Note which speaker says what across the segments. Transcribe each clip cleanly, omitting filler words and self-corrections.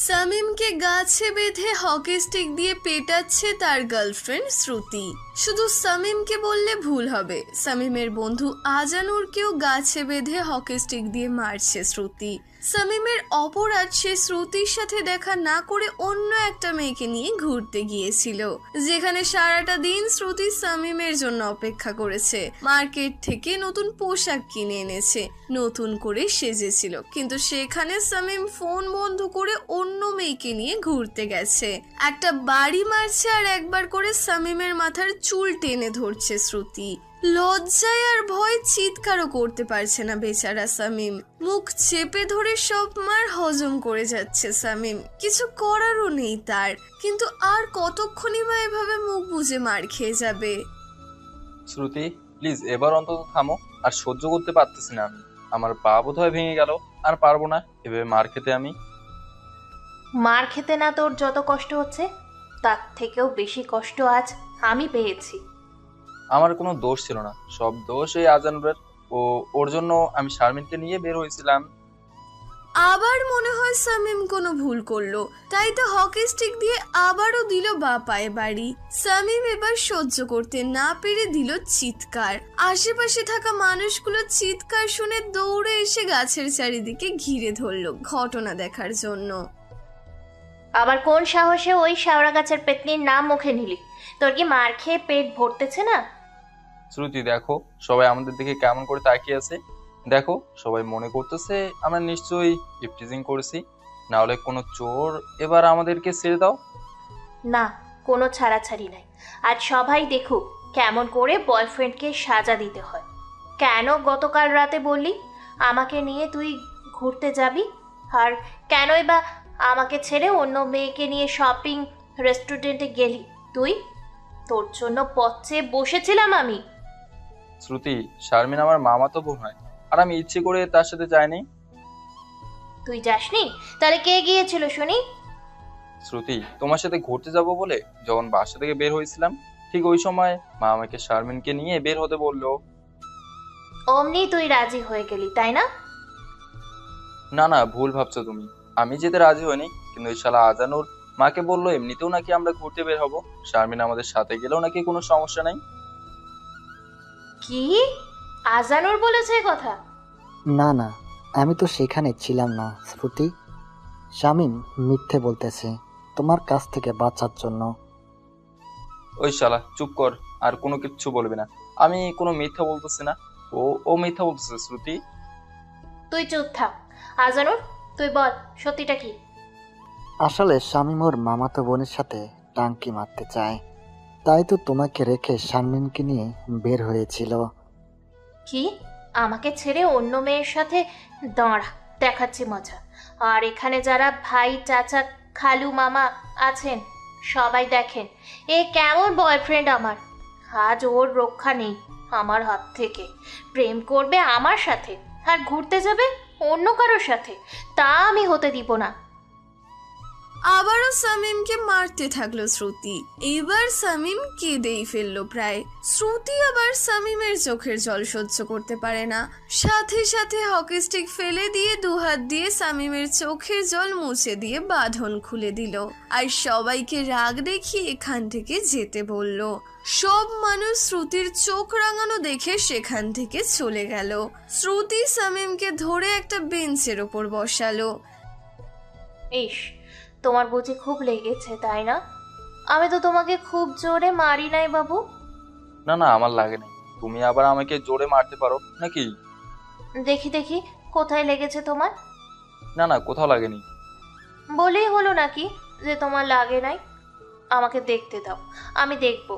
Speaker 1: সামিমকে গাছে বেঁধে hockey stick দিয়ে পেটাচ্ছে তার গার্লফ্রেন্ড শ্রুতি। শুধু সামিমকে বললে ভুল হবে, সামিমের বন্ধু আজানুরকেও গাছে বেঁধে হকি স্টিক দিয়ে মারছে শ্রুতি। সামিমের অপরাধ, সে শ্রুতির সাথে দেখা না করে অন্য একটা মেয়েকে নিয়ে ঘুরতে গিয়েছিল, যেখানে সারাটা দিন শ্রুতি সামিমের জন্য অপেক্ষা করেছে। মার্কেট থেকে নতুন পোশাক কিনে এনেছে, নতুন করে সেজেছিল, কিন্তু সেখানে সামিম ফোন বন্ধ করে অন্য মেয়েকে নিয়ে ঘুরতে গেছে। একটা বাড়ি মারছে আর একবার করে সামিমের মাথার চুল টেনে ধরছে শ্রুতি। লজ্জায় আর ভয় চিৎকারও করতে পারছে না বেচারা সামিম। মুখ চেপে ধরে সব মার হজম করে যাচ্ছে সামিম, কিছু করারও নেই তার। কিন্তু আর কতক্ষণই বা এভাবে মুখ বুজে মার খেয়ে যাবে?
Speaker 2: শ্রুতি, প্লিজ এবার অন্তত থামো। আর সহ্য করতে পারতেছি না আমি। আমার পা বোধহয় ভেঙে গেল, আর পারবো না এভাবে মার খেতে আমি।
Speaker 3: মার খেতে না তোর যত কষ্ট হচ্ছে, তার থেকেও বেশি কষ্ট আজ আমি পেয়েছি।
Speaker 2: আমার কোনো দোষ ছিল না, সব দোষ এই আজানুরের। ওর জন্য আমি শারমিনকে নিয়ে বের হয়েছিলাম।
Speaker 1: আবার মনে হয় সামিম কোনো ভুল করলো, তাই তো হকি স্টিক দিয়ে আবারও দিল বা পায়ে বাড়ি। সামিম এবার সহ্য করতে না পেরে দিল চিৎকার। আশেপাশে থাকা মানুষগুলো চিৎকার শুনে দৌড়ে এসে গাছের চারিদিকে ঘিরে ধরলো ঘটনা দেখার জন্য।
Speaker 3: আবার কোন সাহসে ওই শাওড়া গাছের পেতনির নাম মুখে নিলি? তোর কি মার খেয়ে পেট ভরতেছে না?
Speaker 2: শ্রুতি, দেখো সবাই আমাদের দিকে কেমন করে তাকিয়ে আছে। দেখো সবাই মনে করতেছে আমরা নিশ্চয়ই ইফটিজিং করেছি, না হলে কোনো চোর। এবার আমাদেরকে ছেড়ে দাও।
Speaker 3: না, কোনো ছাড়াছাড়ি নাই। আজ সবাই দেখুক কেমন করে বয়ফ্রেন্ডকে সাজা দিতে হয়। কেন গতকাল রাতে বললি আমাকে নিয়ে তুই ঘুরতে যাবি? আর কেনই বা আমাকে ছেড়ে অন্য মেয়েকে নিয়ে শপিং রেস্টুরেন্টে গেলি তুই? তোর জন্য পথে বসেছিলাম আমি।
Speaker 2: শ্রুতি, শারমিন আমার মামাতো বোন হয়, আর আমি ইচ্ছে করে তার সাথে যাইনি।
Speaker 3: তুই যাসনি? তাহলে কে গিয়েছিল শুনি?
Speaker 2: শ্রুতি, তোমার সাথে ঘুরতে যাব বলে যখন বাসা থেকে বের হয়েছিলাম, ঠিক ওই সময় মা আমাকে শারমিনকে নিয়ে বের হতে বললো।
Speaker 3: অমনি তুই রাজি হয়ে গেলি, তাই না?
Speaker 2: না না, ভুল ভাবছো তুমি। আমি যেতে রাজি হইনি, কিন্তু ওই শালা আজানুর মাকে বললো এমনিতেও নাকি আমরা ঘুরতে বের হব, শারমিন আমাদের সাথে গেলেও নাকি কোনো সমস্যা নাই।
Speaker 3: কি? আজানুর বলেছে এ কথা?
Speaker 4: না না, আমি তো সেখানে ছিলাম না শ্রুতি। শামীম মিথ্যে বলতেছে তোমার কাছ থেকে বাঁচার জন্য।
Speaker 2: ওই শালা চুপ কর, আর কোনো কিচ্ছু বলবি না। আমি কোনো মিথ্যা বলতেছি না, ও ও মিথ্যা বলতেছে। শ্রুতি,
Speaker 3: তুই চুপ থাক। আজানুর, তুই বল সত্যিটা কি?
Speaker 4: আসলে শামীম ওর মামাতো বোনের সাথে টাঙ্কি মারতে চায়, তাই তো তোমাকে রেখে শারমিনকে নিয়ে বের হয়েছিল।
Speaker 3: কি? আমাকে ছেড়ে অন্য মেয়ের সাথে? দাঁড়া, দেখাচ্ছি মজা। আর এখানে যারা ভাই, চাচা, খালু, মামা আছেন সবাই দেখেন এ কেমন বয়ফ্রেন্ড আমার। আজ ওর রক্ষা নেই আমার হাত থেকে। প্রেম করবে আমার সাথে আর ঘুরতে যাবে অন্য কারোর সাথে, তা আমি হতে দিব না।
Speaker 1: আবারও সামিমকে মারতে থাকলো শ্রুতি। এবার সামিম কেঁদেই ফেললো প্রায়। শ্রুতি আবার সামিমের চোখের জল সহ্য করতে পারে না, সাথে সাথে হকি স্টিক ফেলে দিয়ে দুহাত দিয়ে সামিমের চোখের জল মুছে দিয়ে বাঁধন খুলে দিল, আর সবাইকে রাগ দেখিয়ে এখান থেকে যেতে বলল। সব মানুষ শ্রুতির চোখ রাঙানো দেখে সেখান থেকে চলে গেল। শ্রুতি সামিমকে ধরে একটা বেঞ্চের ওপর বসালো।
Speaker 3: ইস, তোমার বুঝি খুব লেগেছে তাই না? আমি তো তোমাকে খুব জোরে মারি নাই বাবু।
Speaker 2: না না, আমার লাগে নাই। তুমি আবার আমাকে জোরে মারতে পারো নাকি?
Speaker 3: দেখি দেখি কোথায় লেগেছে তোমার।
Speaker 2: না না, কোথাও লাগেনি।
Speaker 3: বলেই হলো নাকি যে তোমার লাগে নাই? আমাকে দেখতে দাও, আমি দেখব।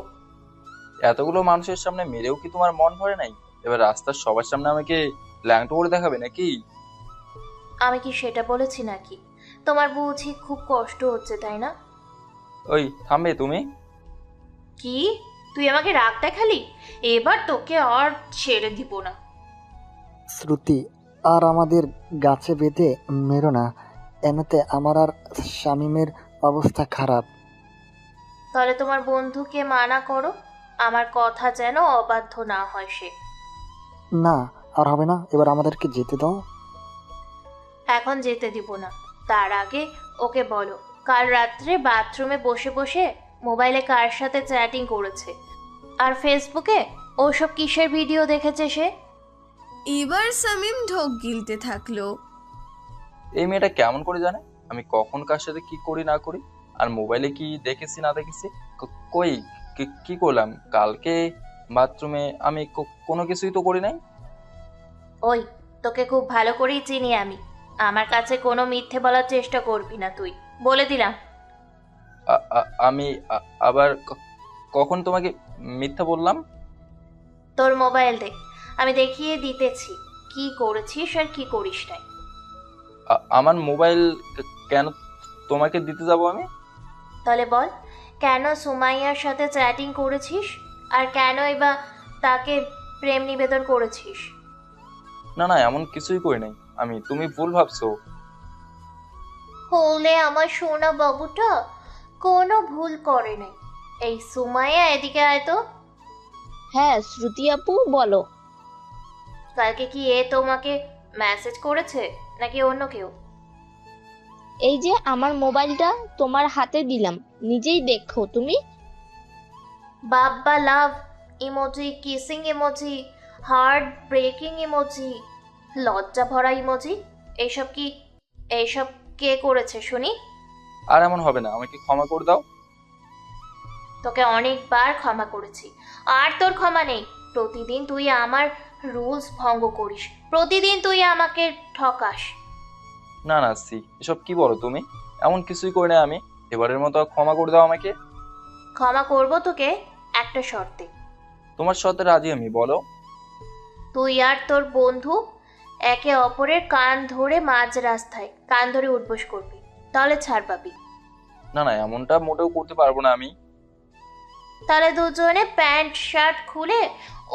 Speaker 2: এতগুলো মানুষের সামনে মেরেও কি তোমার মন ভরে নাই? এবার রাস্তার সবার সামনে আমাকে ল্যাংটো করে দেখাবে নাকি?
Speaker 3: আমি কি সেটা বলেছি নাকি? তোমার বুঝি খুব কষ্ট হচ্ছে তাই না?
Speaker 2: ওই থামবে তুমি?
Speaker 3: কি? তুই আমাকে রাগ দেখালি? এবার তোকে আর ছেড়ে দিব না।
Speaker 4: শ্রুতি, আর আমাদের গাছে বেঁধে মেরো না, এমনিতে আমার আর শামীমের অবস্থা খারাপ।
Speaker 3: তাহলে তোমার বন্ধুকে মানা করো, আমার কথা যেন অবাধ্য না হয় সে।
Speaker 4: না, আর হবে না, এবার আমাদেরকে যেতে দাও।
Speaker 3: এখন যেতে দিব না। তার আগে ওকে বলো কাল রাত্রে বাথরুমে বসে বসে মোবাইলে কার সাথে চ্যাটিং করেছে, আর ফেসবুকে ওসব কিসের ভিডিও দেখেছে সে।
Speaker 1: এবার সামিম ঢোক গিলতে থাকলো।
Speaker 2: এই মেয়েটা কেমন করে জানে আমি কখন কার সাথে কি করি না করি, আর মোবাইলে কি দেখেছি না দেখেছি। কই কি করলাম কালকে বাথরুমে? আমি কোনো কিছুই তো করি নাই।
Speaker 3: ওই, তোকে খুব ভালো করেই চিনি আমি। আমার কাছে কোনো মিথ্যে বলার চেষ্টা করবি না তুই, বলে দিলাম।
Speaker 2: আমি আবার কখন তোমাকে মিথ্যা বললাম?
Speaker 3: তোর মোবাইল দে, আমি দেখিয়ে দিতেছি কি করেছিস আর কি করিস নাই।
Speaker 2: আমার মোবাইল কেন তোমাকে দিতে যাব আমি?
Speaker 3: তাহলে বল, কেন সুমাইয়ার সাথে চ্যাটিং করেছিস, আর কেনই বা তাকে প্রেম নিবেদন করেছিস?
Speaker 2: না না, এমন কিছুই করি নাই আমি, তুমি ভুল ভাবছো।
Speaker 3: হলে আমার সোনা বাবুটা কোনো ভুল করে নাই। এই সুমাইয়া, এদিকে আয় তো।
Speaker 5: হ্যাঁ শ্রুতি আপু বলো।
Speaker 3: কালকে কি এ তোমাকে মেসেজ করেছে নাকি অন্য কেউ?
Speaker 5: এই যে আমার মোবাইলটা তোমার হাতে দিলাম, নিজেই দেখো তুমি।
Speaker 3: বাব্বা love emoji, kissing emoji, heart breaking emoji, লজ্জা ভরা ইমোজি, এইসব কে করেছে শুনি?
Speaker 2: আর এমন হবে না, আমাকে ক্ষমা করে দাও।
Speaker 3: তোকে অনেকবার ক্ষমা করেছি, আর তোর ক্ষমা নেই। প্রতিদিন তুই আমার রুলস ভঙ্গ করিস, প্রতিদিন তুই আমাকে ঠকাস।
Speaker 2: না না সি, এসব কি বলো তুমি? এমন কিছুই করি না আমি, এবারের মতো ক্ষমা করে দাও আমাকে।
Speaker 3: ক্ষমা করব তোকে একটা শর্তে।
Speaker 2: তোমার সাথে রাজি আমি, বলো।
Speaker 3: তুই আর তোর বন্ধু একে অপরের কান ধরে মাঝ রাস্তায় কান ধরে উঠবোস করবি, তাহলে ছাড় পাবি।
Speaker 2: না না, এমনটা মোটেও করতে পারবো না আমি।
Speaker 3: তাহলে দুজনে প্যান্ট শার্ট খুলে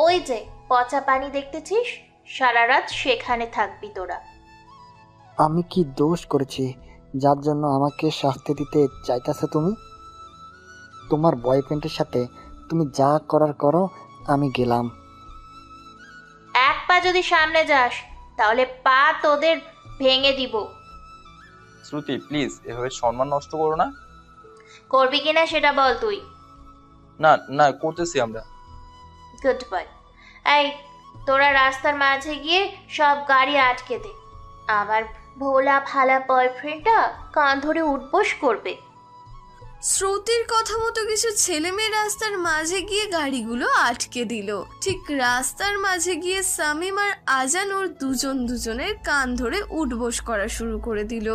Speaker 3: ওই যে পচা পানি দেখতেছিস, সারা রাত সেখানে থাকবি তোরা।
Speaker 4: আমি কি দোষ করেছি যার জন্য আমাকে শাস্তি দিতে চাইতেছো তুমি? তোমার বয়ফ্রেন্ডের সাথে তুমি যা করার করো, আমি গেলাম।
Speaker 3: এক পা যদি সামনে যাস তাহলে পা তোদের ভেঙে দিব।
Speaker 2: শ্রুতি প্লিজ, এভাবে সম্মান নষ্ট করো না।
Speaker 3: করবি কিনা সেটা বল তুই।
Speaker 2: না না, করতেছি আমরা।
Speaker 3: Good boy. এই, তোরা রাস্তার মাঝে গিয়ে সব গাড়ি আটকে দে। আমার ভোলা ভালা বয়ফ্রেন্ডটা কান ধরে উঠবোস করবে।
Speaker 1: শ্রুতির কথা মতো কিছু ছেলেমেয়ে রাস্তার মাঝে গিয়ে গাড়িগুলো আটকে দিল। ঠিক রাস্তার মাঝে গিয়ে সামিম আর আজানুর দুজনের কান ধরে উঠবোস করা শুরু করে দিল।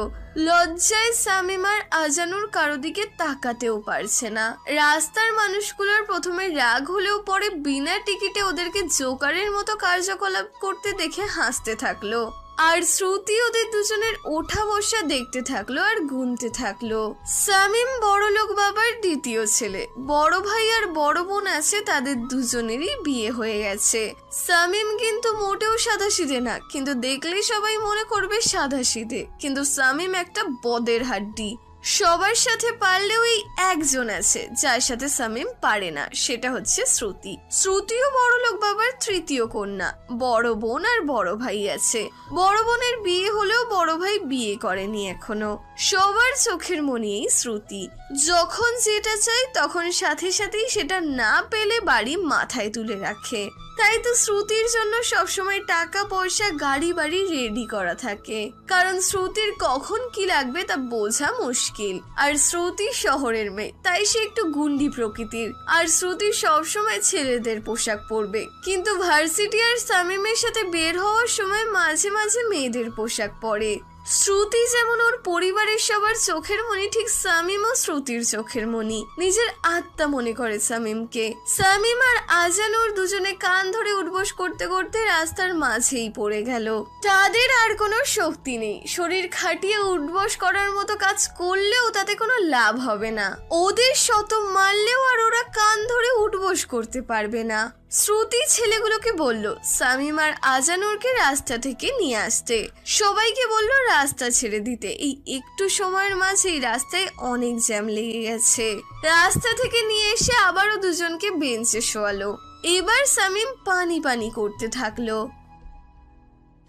Speaker 1: লজ্জায় সামিম আর আজানুর কারো দিকে তাকাতেও পারছে না। রাস্তার মানুষগুলোর প্রথমে রাগ হলেও পরে বিনা টিকিটে ওদেরকে জোকারের মতো কার্যকলাপ করতে দেখে হাসতে থাকলো। আর শ্রুতি ওদের দুজনের ওঠা বসা দেখতে থাকলো আর গুনতে থাকলো। সামিম বড়লোক বাবার দ্বিতীয় ছেলে, বড় ভাই আর বড় বোন আছে, তাদের দুজনেরই বিয়ে হয়ে গেছে। সামিম কিন্তু মোটেও সাদাসিধে না, কিন্তু দেখলেই সবাই মনে করবে সাদাসিধে, কিন্তু সামিম একটা বদের হাড্ডি। সবার সাথে পারলেও এই একজন আছে যার সাথে সামিম পারে না, সেটা হচ্ছে শ্রুতি। শ্রুতিও বড়লোক বাবার তৃতীয় কন্যা, বড় বোন আর বড় ভাই আছে। বড় বোনের বিয়ে হলেও বড় ভাই বিয়ে করেনি এখনো। সবার চোখের মনি এই শ্রুতি, যখন যেটা চাই তখন সাথে সাথেই সেটা না পেলে বাড়ি মাথায় তুলে রাখে। তাই তো শ্রুতির জন্য সবসময় টাকা পয়সা গাড়ি বাড়ি রেডি করা থাকে, কারণ শ্রুতির কখন কি লাগবে তা বোঝা মুশকিল। আর শ্রুতি শহরের মেয়ে, তাই সে একটু গুন্ডি প্রকৃতির। আর শ্রুতি সবসময় ছেলেদের পোশাক পরবে, কিন্তু ভার্সিটি আর সামিমের সাথে বের হওয়ার সময় মাঝে মাঝে মেয়েদের পোশাক পরে। শ্রুতি যেমন ওর পরিবারের সবার চোখের মনি, ঠিক সামিমও শ্রুতির চোখের মনি। নিজের আত্মা মনে করে সামিমকে। সামিম আর আজানুর দুজনে কান ধরে উঠবোস করতে করতে রাস্তার মাঝেই পড়ে গেল। তাদের আর কোনো শক্তি নেই, শরীর খাটিয়ে উঠবোস করার মতো কাজ করলেও তাতে কোনো লাভ হবে না। ওদের শত মারলেও আর ওরা কান ধরে উঠবোস করতে পারবে না। শ্রুতি ছেলেগুলোকে বলল সামিম আর আজানুরকে রাস্তা থেকে নিয়ে আসতে, সবাইকে বলল রাস্তা ছেড়ে দিতে। এই একটু সময়ের মাঝেই রাস্তায় অনেক জ্যাম লেগে গেছে। রাস্তা থেকে নিয়ে এসে আবারও দুজনকে বেঞ্চে শোয়ালো। এবার সামিম পানি করতে থাকলো।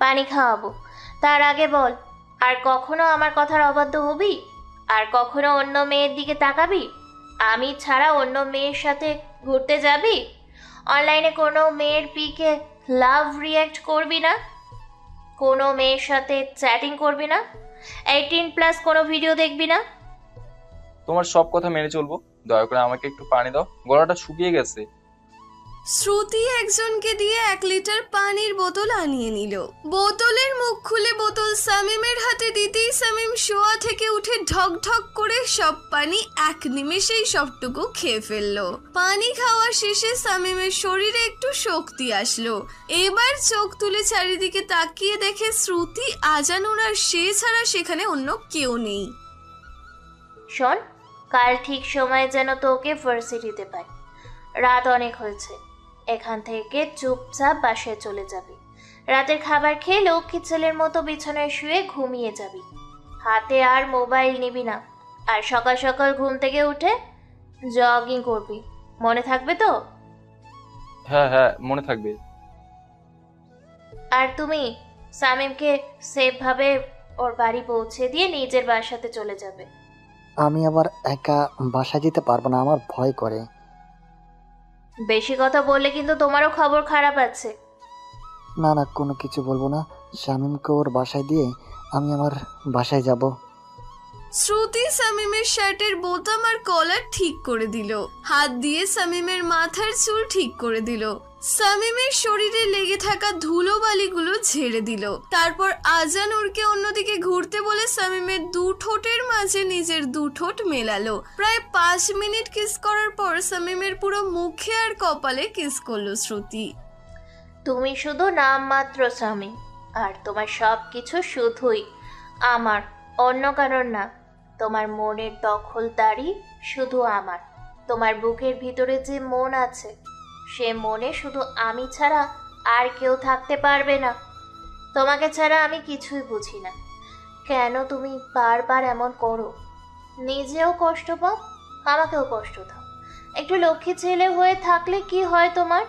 Speaker 3: পানি খাওয়াবো, তার আগে বল আর কখনো আমার কথার অবাধ্য হবি? আর কখনো অন্য মেয়ের দিকে তাকাবি? আমি ছাড়া অন্য মেয়ের সাথে ঘুরতে যাবি? অনলাইনে কোনো মেয়ের পিকে লাভ রিয়্যাক্ট করবি না? কোনো মেয়ের সাথে চ্যাটিং করবি না? 18+ কোনো ভিডিও দেখবি না?
Speaker 2: তোমার সব কথা মেনে চলবো, দয়া করে আমাকে একটু পানি দাও, গলাটা শুকিয়ে গেছে।
Speaker 1: শ্রুতি একজনকে দিয়ে 1 লিটার পানির বোতল আনিয়ে নিল। বোতলের মুখ খুলে বোতল সামিমের হাতে দিতেই সামিম শোয়া থেকে উঠে ঢক ঢক করে সব পানি এক নিমেষেই সবটুকু খেয়ে ফেললো। পানি খাওয়া শেষে সামিমের শরীরে একটু শক্তি আসলো। এবার চোখ তুলে চারিদিকে তাকিয়ে দেখে শ্রুতি, আজানুর আর সে ছাড়া সেখানে অন্য কেউ নেই।
Speaker 3: শোন, কাল ঠিক সময়ে যেন তোকে ভার্সিটিতে পাই। রাত অনেক হয়েছে, এখান থেকে চুপচাপ বাসায় চলে যাবি। রাতের খাবার খেয়ে লক্ষ্মী ছেলের মতো বিছানায় শুয়ে ঘুমিয়ে যাবি। হাতে আর মোবাইল নিবি না। আর সকাল সকাল ঘুম থেকে উঠে জগিং করবি, মনে থাকবে তো?
Speaker 2: হ্যাঁ হ্যাঁ, মনে থাকবে।
Speaker 3: আর তুমি সামিমকে সেফভাবে ওর বাড়ি পৌঁছে দিয়ে নিজের বাসাতে চলে যাবে।
Speaker 4: আমি আবার একা বাসা যেতে পারবো না, আমার ভয় করে।
Speaker 3: বেশি কথা বললে কিন্তু তোমারও খবর খারাপ আছে।
Speaker 4: না না, কোনো কিছু বলবো না। শামীমকে ওর বাসায় দিয়ে আমি আমার বাসায় যাব।
Speaker 1: শ্রুতি সামিমের শার্টের বোতাম আর কলার ঠিক করে দিল, হাত দিয়ে সামিমের মাথার চুল ঠিক করে দিল, সামিমের শরীরে লেগে থাকা ধুলোবালিগুলো ঝেড়ে দিল। তারপর আজানুরকে অন্যদিকে ঘুরতে বলে সামিমের 2 ঠোঁটের মাঝে নিজের 2 ঠোঁট মেলালো। প্রায় 5 মিনিট কিস করার পর সামিমের পুরো মুখে আর কপালে কিস করলো শ্রুতি।
Speaker 3: তুমি শুধু নামমাত্র স্বামী, আর তোমার সব কিছু শুধুই আমার, অন্য কারণ না। তোমার মনের দখলদারি শুধু আমার। তোমার বুকের ভিতরে যে মন আছে, সে মনে শুধু আমি ছাড়া আর কেউ থাকতে পারবে না। তোমাকে ছাড়া আমি কিছুই বুঝি না। কেন তুমি বারবার এমন করো? নিজেও কষ্ট পাও, আমাকেও কষ্ট দাও। একটু লক্ষ্মী ছেলে হয়ে থাকলে কি হয় তোমার?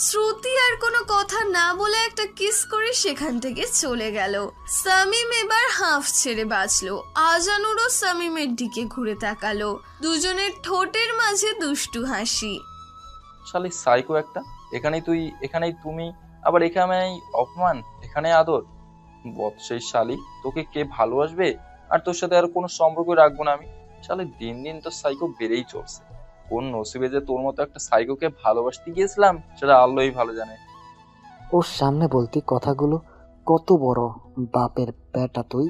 Speaker 1: শ্রুতি আর কোনো কথা না বলে একটা কিস করে সেখান থেকে চলে গেল। সামিম এবার হাঁফ ছেড়ে বাঁচলো। আজানুরও সামিমের দিকে ঘুরে তাকালো। দুজনের ঠোঁটের মাঝে দুষ্টু হাসি।
Speaker 2: শালি সাইকো একটা, এখানেই তুমি, আবার এখানেই অপমান, এখানে আদর। বৎসের শালি, তোকে কে ভালোবাসবে? আর তোর সাথে আর কোনো সম্পর্ক রাখবো না আমি। শালি দিন দিন তো সাইকো বেড়েই চলছে। কোন নসিবে যে তোর মতো একটা সাইকোকে ভালোবাসতে গিয়েছিলাম সেটা আল্লাহই ভালো জানে।
Speaker 4: ওর সামনে বলতি কথাগুলো? কত বড় বাপের বেটা তুই!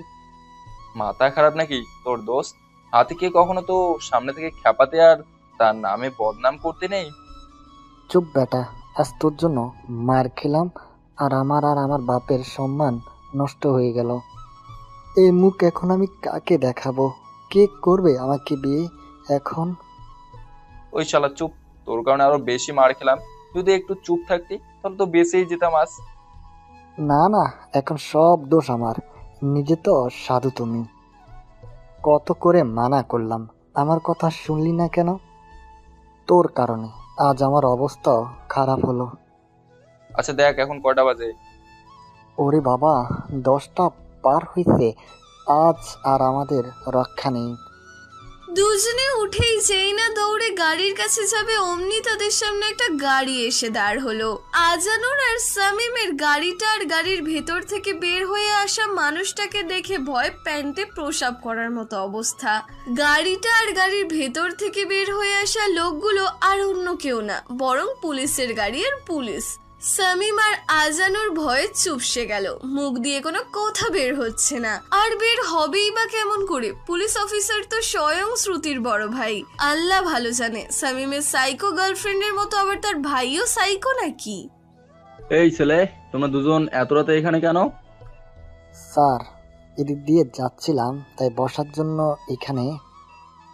Speaker 2: মাথা খারাপ নাকি তোর দোস্ত? হাতিকে কখনো তো সামনে থেকে খেপাতে আর তার নামে বদনাম করতে নেই।
Speaker 4: চুপ বেটা, আজ তোর জন্য মার খেলাম আর আমার বাপের সম্মান নষ্ট হয়ে গেল। এই মুখ এখন আমি কাকে দেখাবো? কে করবে আমাকে বিয়ে এখন?
Speaker 2: ওই শালা চুপ, তোর কারণে আরো বেশি মার খেলাম। যদি একটু চুপ থাকতি তাহলে তো বেঁচেই যেতাম আজ।
Speaker 4: না না, এখন সব দোষ আমার। নিজে তো সাধু তুমি। কত করে মানা করলাম, আমার কথা শুনলি না কেন? তোর কারণে আজ আমার অবস্থা খারাপ হলো।
Speaker 2: আচ্ছা দেখ এখন কয়টা বাজে।
Speaker 4: ওরে বাবা, 10টা পার হইছে। আজ আর আমাদের রক্ষা নেই।
Speaker 1: দুজনে উঠেই যেই না দৌড়ে গাড়ির কাছে যাবে অমনি তাদের সামনে একটা গাড়ি এসে দাঁড় হলো। আজানুর আর সামিমের গাড়িটা আর গাড়ির ভেতর থেকে বের হয়ে আসা মানুষটাকে দেখে ভয় প্যান্টে প্রসাব করার মতো অবস্থা। গাড়িটা আর গাড়ির ভেতর থেকে বের হয়ে আসা লোকগুলো আর অন্য কেউ না, বরং পুলিশের গাড়ি আর পুলিশ। সামিম আর আজানুর ভয়ে চুপসে গেল, মুখ দিয়ে কোনো কথা বের হচ্ছে না। আর বের হবেই বা কেমন করে? পুলিশ অফিসার তো স্বয়ং শ্রুতির বড় ভাই। আল্লাহ ভালো জানে সামিমের সাইকো গার্লফ্রেন্ডের মতো আবার তার ভাইও সাইকো নাকি।
Speaker 6: এই ছেলে, তোমরা দুজন এত রাতে এখানে কেন?
Speaker 4: স্যার, এদিক দিয়ে যাচ্ছিলাম, তাই বসার জন্য এখানে।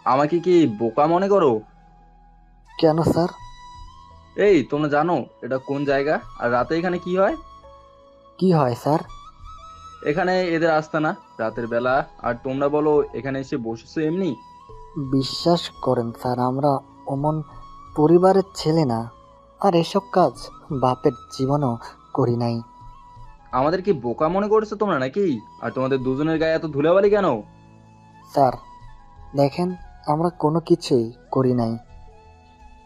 Speaker 6: আমাকে কি বোকা মনে করো?
Speaker 4: কেন স্যার?
Speaker 6: এই তোমরা জানো এটা কোন জায়গা আর রাতে এখানে কি হয়?
Speaker 4: কি হয় স্যার?
Speaker 6: এখানে এদের আস্তানা রাতের বেলা, আর তোমরা বলো এখানে এসে বসেছো এমনি।
Speaker 4: বিশ্বাস করেন স্যার, আমরা অমন পরিবারের ছেলে না, আর এসব কাজ বাপের জীবনও করি নাই।
Speaker 6: আমাদের কি বোকা মনে করছো তোমরা নাকি? আর তোমাদের দুজনের গায়ে এত ধুলাবালি কেন?
Speaker 4: স্যার দেখেন, আমরা কোনো কিছুই করি নাই।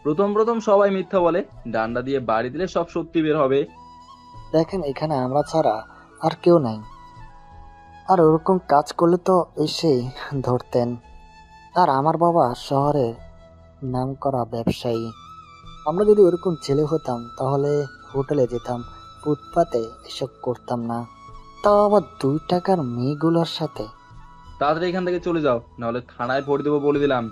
Speaker 6: প্রথম প্রথম সবাই মিথ্যা বলে, ডান্ডা দিয়ে বাড়ি দিলে সব সত্যি বের হবে।
Speaker 4: দেখেন এখানে আমরা ছাড়া আর কেউ নাই। আর ওরকম কাজ করলে তো এসেই ধরতেন। আর আমার বাবা শহরে নামকরা ব্যবসায়ী। আমরা যদি ওরকম ছেলে হতাম তাহলে হোটেলে যেতাম, ফুটপাতে এসব করতাম না, তাও আবার 2 টাকার মেয়েগুলোর সাথে।
Speaker 6: তাড়াতাড়ি এখান থেকে চলে যাও, নাহলে থানায় ভোট দেবো বলে দিলাম।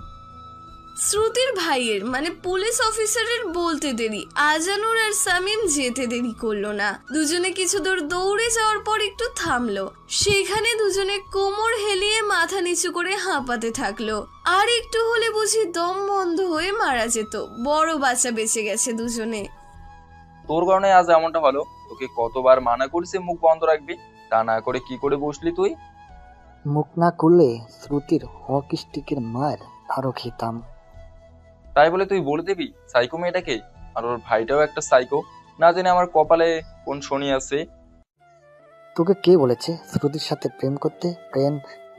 Speaker 1: শ্রুতির ভাইয়ের মানে পুলিশ অফিসারের বলতে দেরি, আজানুর আর সামিম যেতে দেরি করলো না। দুজনে কিছু দূর দৌড়ে যাওয়ার পর একটু থামলো। সেখানে দুজনে কোমর হেলিয়ে মাথা নিচু করে হাঁপাতে থাকলো। আর একটু হলে বুঝি দম বন্ধ হয়ে মারা যেত। বড় বাচ্চা বেঁচে গেছে দুজনে।
Speaker 2: তোর কারণে আজ এমনটা হলো। তোকে কতবার মানা করছি মুখ বন্ধ রাখবি, তা না করে কি করে বসলি তুই?
Speaker 4: মুখ না করলে শ্রুতির হকি স্টিকের মার আরো খেতাম।
Speaker 2: তাই বলে তুই বলে দিবি সাইকো মেয়েটাকে? আর ওর ভাইটাও একটা সাইকো। না জানি আমার কপালে কোন শনি আছে।
Speaker 4: তোকে কে বলেছে শ্রুতির সাথে প্রেম করতে, প্রেম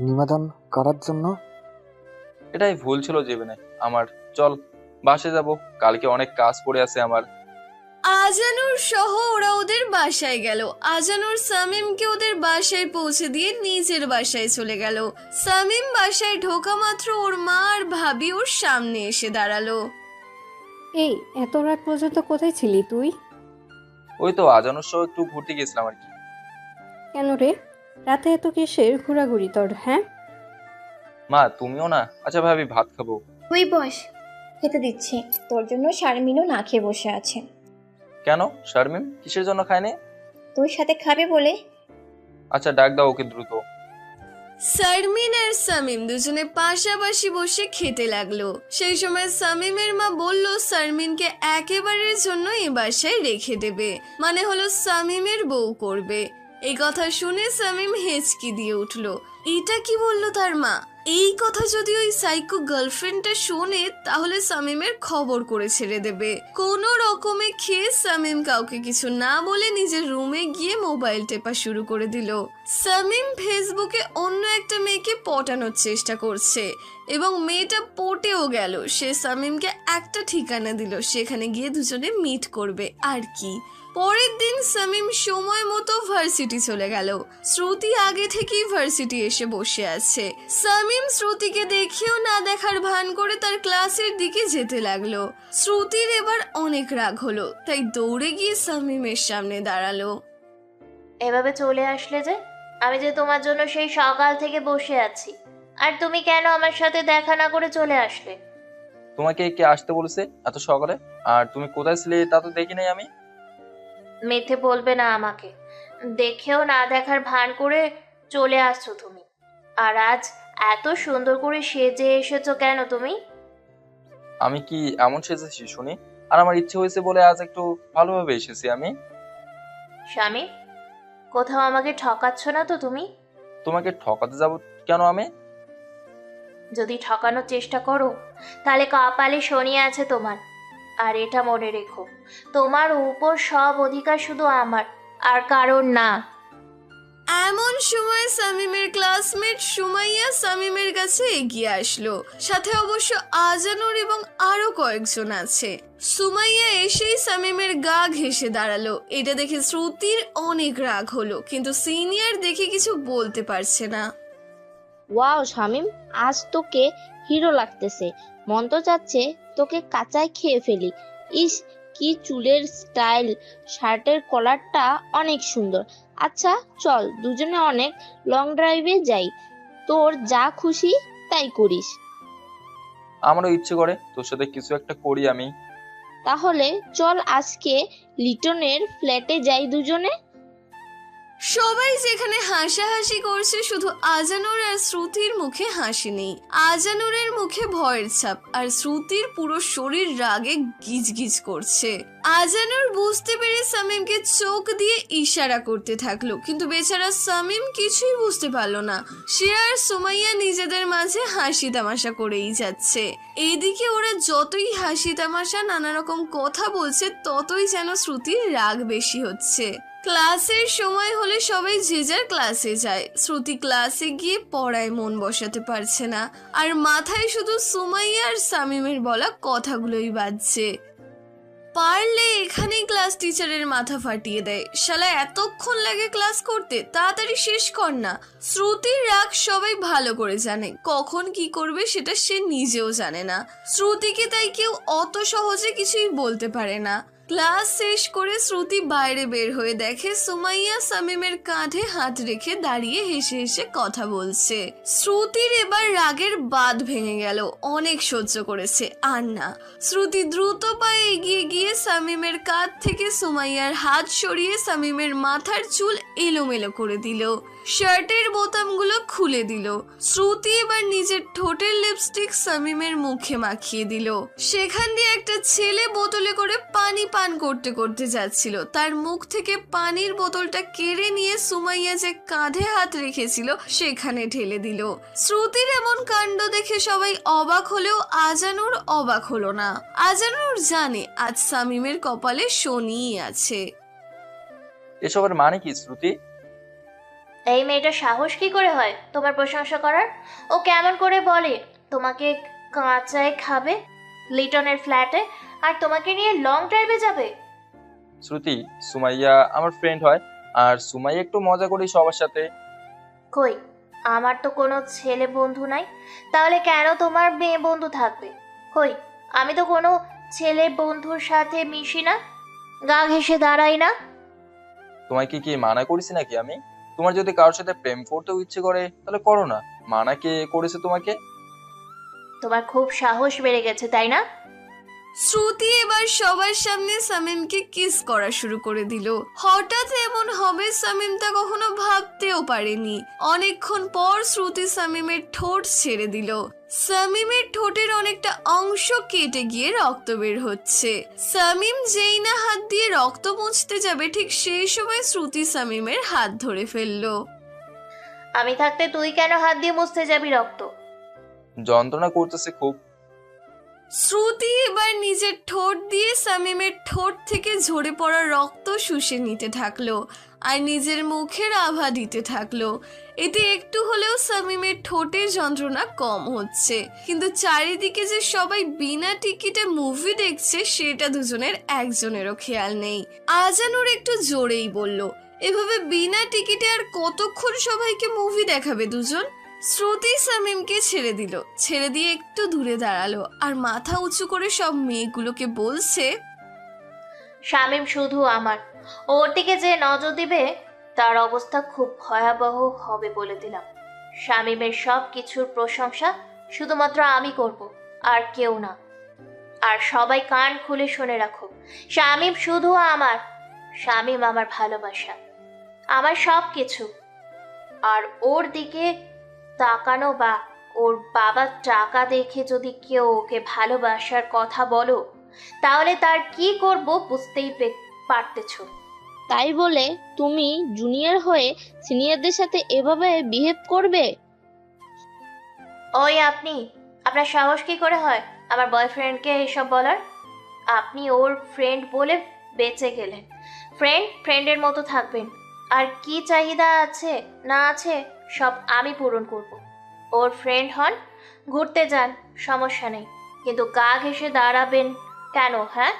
Speaker 4: নিবেদন করার জন্য?
Speaker 2: এটাই ভুল ছিল জীবনে আমার। চল বাসে যাব, কালকে অনেক কাজ পড়ে আছে আমার।
Speaker 1: আজানুর সহ ওরা ওদের বাসায় গেল। আজানুর সামিমকে ওদের বাসায় পৌঁছে দিয়ে নিজের বাসায় চলে গেল। সামিম বাসায় ঢোকা মাত্র ওর মা আর ভাবি ওর সামনে এসে দাঁড়ালো।
Speaker 7: এই এত রাত পর্যন্ত কোথায় ছিলি তুই?
Speaker 2: ওই তো আজানুর সহ একটু ঘুরতে গেছিলাম আর কি।
Speaker 7: কেন রে, রাতে এত কিসের ঘোরাঘুরি তোর? হ্যাঁ
Speaker 2: মা তুমিও না? আচ্ছা ভাবি ভাত খাবো।
Speaker 8: তুই বস, খেতে দিচ্ছি। তোর জন্য শারমিনও না খেয়ে বসে আছে।
Speaker 2: কেন শারমিন কিসের জন্য খায়নি?
Speaker 8: তোর সাথে খাবে বলে।
Speaker 2: আচ্ছা ডাক দাও ওকে দ্রুত।
Speaker 1: শারমিন আর সামিম দুজনে পাশাপাশি বসে খেতে লাগলো। সেই সময় সামিমের মা বলল শারমিনকে একেবারের জন্য এই বাসায় রেখে দেবে, মানে হলো সামিমের বউ করবে। এই কথা শুনে সামিম হেঁচকি দিয়ে উঠলো। এটা কি বললো তার মা? এই কথা যদি ওই সাইকো গার্লফ্রেন্ডটা শোনে তাহলে সামিমের খবর করে ছেড়ে দেবে। কোনো রকমে খেয়ে সামিম কাউকে কিছু না বলে নিজের রুমে গিয়ে মোবাইল টেপা শুরু করে দিল। সামিম ফেসবুকে অন্য একটা মেয়েকে পটানোর চেষ্টা করছে এবং মেয়েটা পটেও গেল। সে সামিমকে একটা ঠিকানা দিল, সেখানে গিয়ে দুজনে মিট করবে আর কি। পরের দিন সামিম সময় মতো ভার্সিটি চলে গেল। শ্রুতি আগে থেকেই ভার্সিটি এসে বসে আছে। সামিম শ্রুতিকে দেখেও না দেখার ভান করে তার ক্লাসের দিকে যেতে লাগলো। শ্রুতির এবার অনেক রাগ হলো, তাই দৌড়ে গিয়ে সামিমের সামনে দাঁড়ালো।
Speaker 3: এভাবে চলে আসলে যে? আমি যে তোমার জন্য সেই সকাল থেকে বসে আছি, আর তুমি কেন আমার সাথে দেখা না করে চলে আসলে?
Speaker 2: তোমাকে কে আসতে বলেছে এত সকালে? আর তুমি কোথায় ছিলে তা তো দেখি নাই আমি।
Speaker 3: মিথ্যে বলবে না আমাকে। দেখেও না দেখার ভান করে চলে আসছো তুমি। আর আজ এত সুন্দর করে সেজে এসেছো কেন তুমি?
Speaker 2: আমি কি এমন সেজেছি শুনি? আর আমার ইচ্ছে হয়েছে বলে আজ একটু ভালোভাবে এসেছি আমি।
Speaker 3: স্বামী, কোথাও আমাকে ঠকাচ্ছ না তো তুমি?
Speaker 2: তোমাকে ঠকাতে যাব কেন আমি?
Speaker 3: যদি ঠকানোর চেষ্টা করো তাহলে কপালে শনি আছে তোমার। আর এটা মনে রেখো, তোমার উপর সব অধিকার শুধু আমার, আর কারণ না।
Speaker 1: এমন সময় সামিমের ক্লাসমেট সুমাইয়া সামিমের কাছে এগিয়ে আসলো। সাথে অবশ্য আজানুর এবং আরো কয়েকজন আছে। সুমাইয়া এসেই সামিমের গা ঘেঁষে দাঁড়ালো। এটা দেখে শ্রুতির অনেক রাগ হলো, কিন্তু সিনিয়র দেখে কিছু বলতে পারছে না।
Speaker 5: ওয়াও শামিম, আজ তোকে হিরো লাগতেছে। মন তো চাচ্ছে তোকে কাঁচায় খেয়ে ফেলি। ইস, কি চুলের স্টাইল, শার্টের কলারটা অনেক সুন্দর। আচ্ছা চল দুজনে অনেক লং ড্রাইভে যাই, তোর যা খুশি তাই করিস।
Speaker 2: আমারও ইচ্ছে করে তোর সাথে কিছু একটা করি আমি।
Speaker 5: তাহলে চল আজকে লিটনের ফ্ল্যাটে যাই দুজনে।
Speaker 1: সবাই যেখানে হাসাহাসি করছে, শুধু আজানুর আর শ্রুতির মুখে হাসি নেই। আজানুরের মুখে ভয়ের ছাপ, আর শ্রুতির পুরো শরীর রাগে গিজগিজ করছে। আজানুর বুঝতে পেরে সামিমকে চোখ দিয়ে ইশারা করতে থাকলো, কিন্তু বেচারা সামিম কিছুই বুঝতে পারলো না। সে আর সুমাইয়া নিজেদের মাঝে হাসি তামাশা করেই যাচ্ছে। এইদিকে ওরা যতই হাসি তামাশা নানা রকম কথা বলছে, ততই যেন শ্রুতির রাগ বেশি হচ্ছে। ক্লাসের সময় হলে সবাই যে যার ক্লাসে যায়। শ্রুতি ক্লাসে গিয়ে পড়ায় মন বসাতে পারছে না, আর মাথায় শুধু সুমাইয়া আর সামিমের বলা কথাগুলোই বাজছে। পারলে এখানেই ক্লাস টিচারের মাথা ফাটিয়ে দেয়। শালা এতক্ষণ লাগে ক্লাস করতে, তাড়াতাড়ি শেষ কর না। শ্রুতির রাগ সবাই ভালো করে জানে, কখন কি করবে সেটা সে নিজেও জানে না। শ্রুতিকে তাই কেউ অত সহজে কিছুই বলতে পারে না। ক্লাস শেষ করে শ্রুতি বাইরে বের হয়ে দেখে সুমাইয়া সামিমের কাঁধে হাত রেখে দাঁড়িয়ে হেসে হেসে কথা বলছে। শ্রুতির এবার রাগের বাঁধ ভেঙে গেল, অনেক সহ্য করেছে, আর না। শ্রুতি দ্রুত পায়ে এগিয়ে গিয়ে সামিমের কাঁধ থেকে সুমাইয়ার হাত সরিয়ে সামিমের মাথার চুল এলোমেলো করে দিল, শার্টের বোতামগুলো খুলে দিল। শ্রুতি এবার নিজের ঠোঁটের লিপস্টিক সামিমের মুখে মাখিয়ে দিল। সেখান দিয়ে একটা ছেলে বোতলে করে পানি পান করতে করতে যাচ্ছিল, তার মুখ থেকে পানির বোতলটা কেড়ে নিয়ে সুমাইয়া যে কাঁধে হাত রেখেছিল সেখানে ঢেলে দিল। শ্রুতির এমন কাণ্ড দেখে সবাই অবাক হলেও আজানুর অবাক হলো না। আজানুর জানে আজ সামিমের কপালে শনিই আছে।
Speaker 2: এসবের মানে কি শ্রুতি?
Speaker 3: এই মেয়েটার সাহস কি করে হয় তোমার প্রশংসা করার? ও কেমন করে বলে তোমাকে কাঁচায় খাবে লিটনের ফ্ল্যাটে, আর তোমাকে নিয়ে লং ড্রাইভে যাবে?
Speaker 2: শ্রুতি, সুমাইয়া আমার ফ্রেন্ড হয়, আর সুমাইয়া একটু মজা করি সবার সাথে।
Speaker 3: কই, আমার তো কোনো ছেলে বন্ধু নাই, তাহলে কেন তোমার মেয়ে বন্ধু থাকবে? কই, আমি তো কোনো ছেলে বন্ধুর সাথে মিশি না, গা ঘেঁষে দাঁড়াই না।
Speaker 2: তোমায় কি মানা করেছি নাকি আমি? তোমার যদি কারোর সাথে প্রেম করতেও ইচ্ছে করে তাহলে করো না। মানা কে করেছে তোমাকে?
Speaker 3: তোমার খুব সাহস বেড়ে গেছে তাই না?
Speaker 1: শ্রুতি এবার সবার সামনে সামিমকে কিস করা শুরু করে দিল। হঠাৎ এমন হবে সামিম তা কখনো ভাবতেও পারেনি। অনেকক্ষণ পর শ্রুতি সামিমের ঠোঁট ছেড়ে দিল। সামিমের ঠোঁটের অনেকটা অংশ কেটে গিয়ে রক্ত বের হচ্ছে। সামিম যেই না হাত দিয়ে রক্ত মুছতে যাবে, ঠিক সেই সময় শ্রুতি সামিমের হাত ধরে ফেললো।
Speaker 3: আমি থাকতে তুই কেন হাত দিয়ে মুছতে যাবি রক্ত?
Speaker 2: যন্ত্রণা করতেছে খুব।
Speaker 1: শ্রুতি এবার নিজের ঠোঁট দিয়ে সামিমের ঠোঁট থেকে ঝরে পড়া রক্ত শুষে নিতে থাকলো, আর নিজের মুখের আভা দিতে থাকলো। এতে একটু হলেও সামিমের ঠোঁটের যন্ত্রণা কম হচ্ছে। কিন্তু চারিদিকে যে সবাই বিনা টিকিটে মুভি দেখছে সেটা দুজনের একজনেরও খেয়াল নেই। আজানুর একটু জোরেই বলল, এভাবে বিনা টিকিটে আর কতক্ষণ সবাইকে মুভি দেখাবে দুজন? শ্রুতি সামিমকে ছেড়ে দিল, ছেড়ে দিয়ে একটু দূরে দাঁড়ালো, আর মাথা উঁচু করে সব মেয়েগুলোকে বলছে,
Speaker 3: শামিম শুধু আমার, ওর দিকে যে নজর দিবে তার অবস্থা খুব ভয়াবহ হবে বলে দিলাম। শামিমের সব কিছুর প্রশংসা শুধুমাত্র আমি করব, আর কেউ না। আর সবাই কান খুলে শুনে রাখো, শামিম শুধু আমার। শামিম আমার ভালোবাসা, আমার সব কিছু। আর ওর দিকে তাকানো বা ওর বাবার টাকা দেখে যদি কেউ ওকে ভালোবাসার কথা বলো, তাহলে তার কি করব বুঝতেই পারতেছ।
Speaker 5: তাই বলে তুমি জুনিয়র হয়ে সিনিয়রদের সাথে এভাবে বিহেভ করবে?
Speaker 3: ওই আপনার সাহস কি করে হয় আমার বয়ফ্রেন্ডকে এসব বলার? আপনি ওর ফ্রেন্ড বলে বেঁচে গেলেন, ফ্রেন্ডের মতো থাকবেন। আর কি চাহিদা আছে না আছে সব আমি পূরণ করব। ওর ফ্রেন্ড হন, ঘুরতে যান, সমস্যা নেই, কিন্তু গা ঘেঁষে দাঁড়াবেন কেন? হ্যাঁ,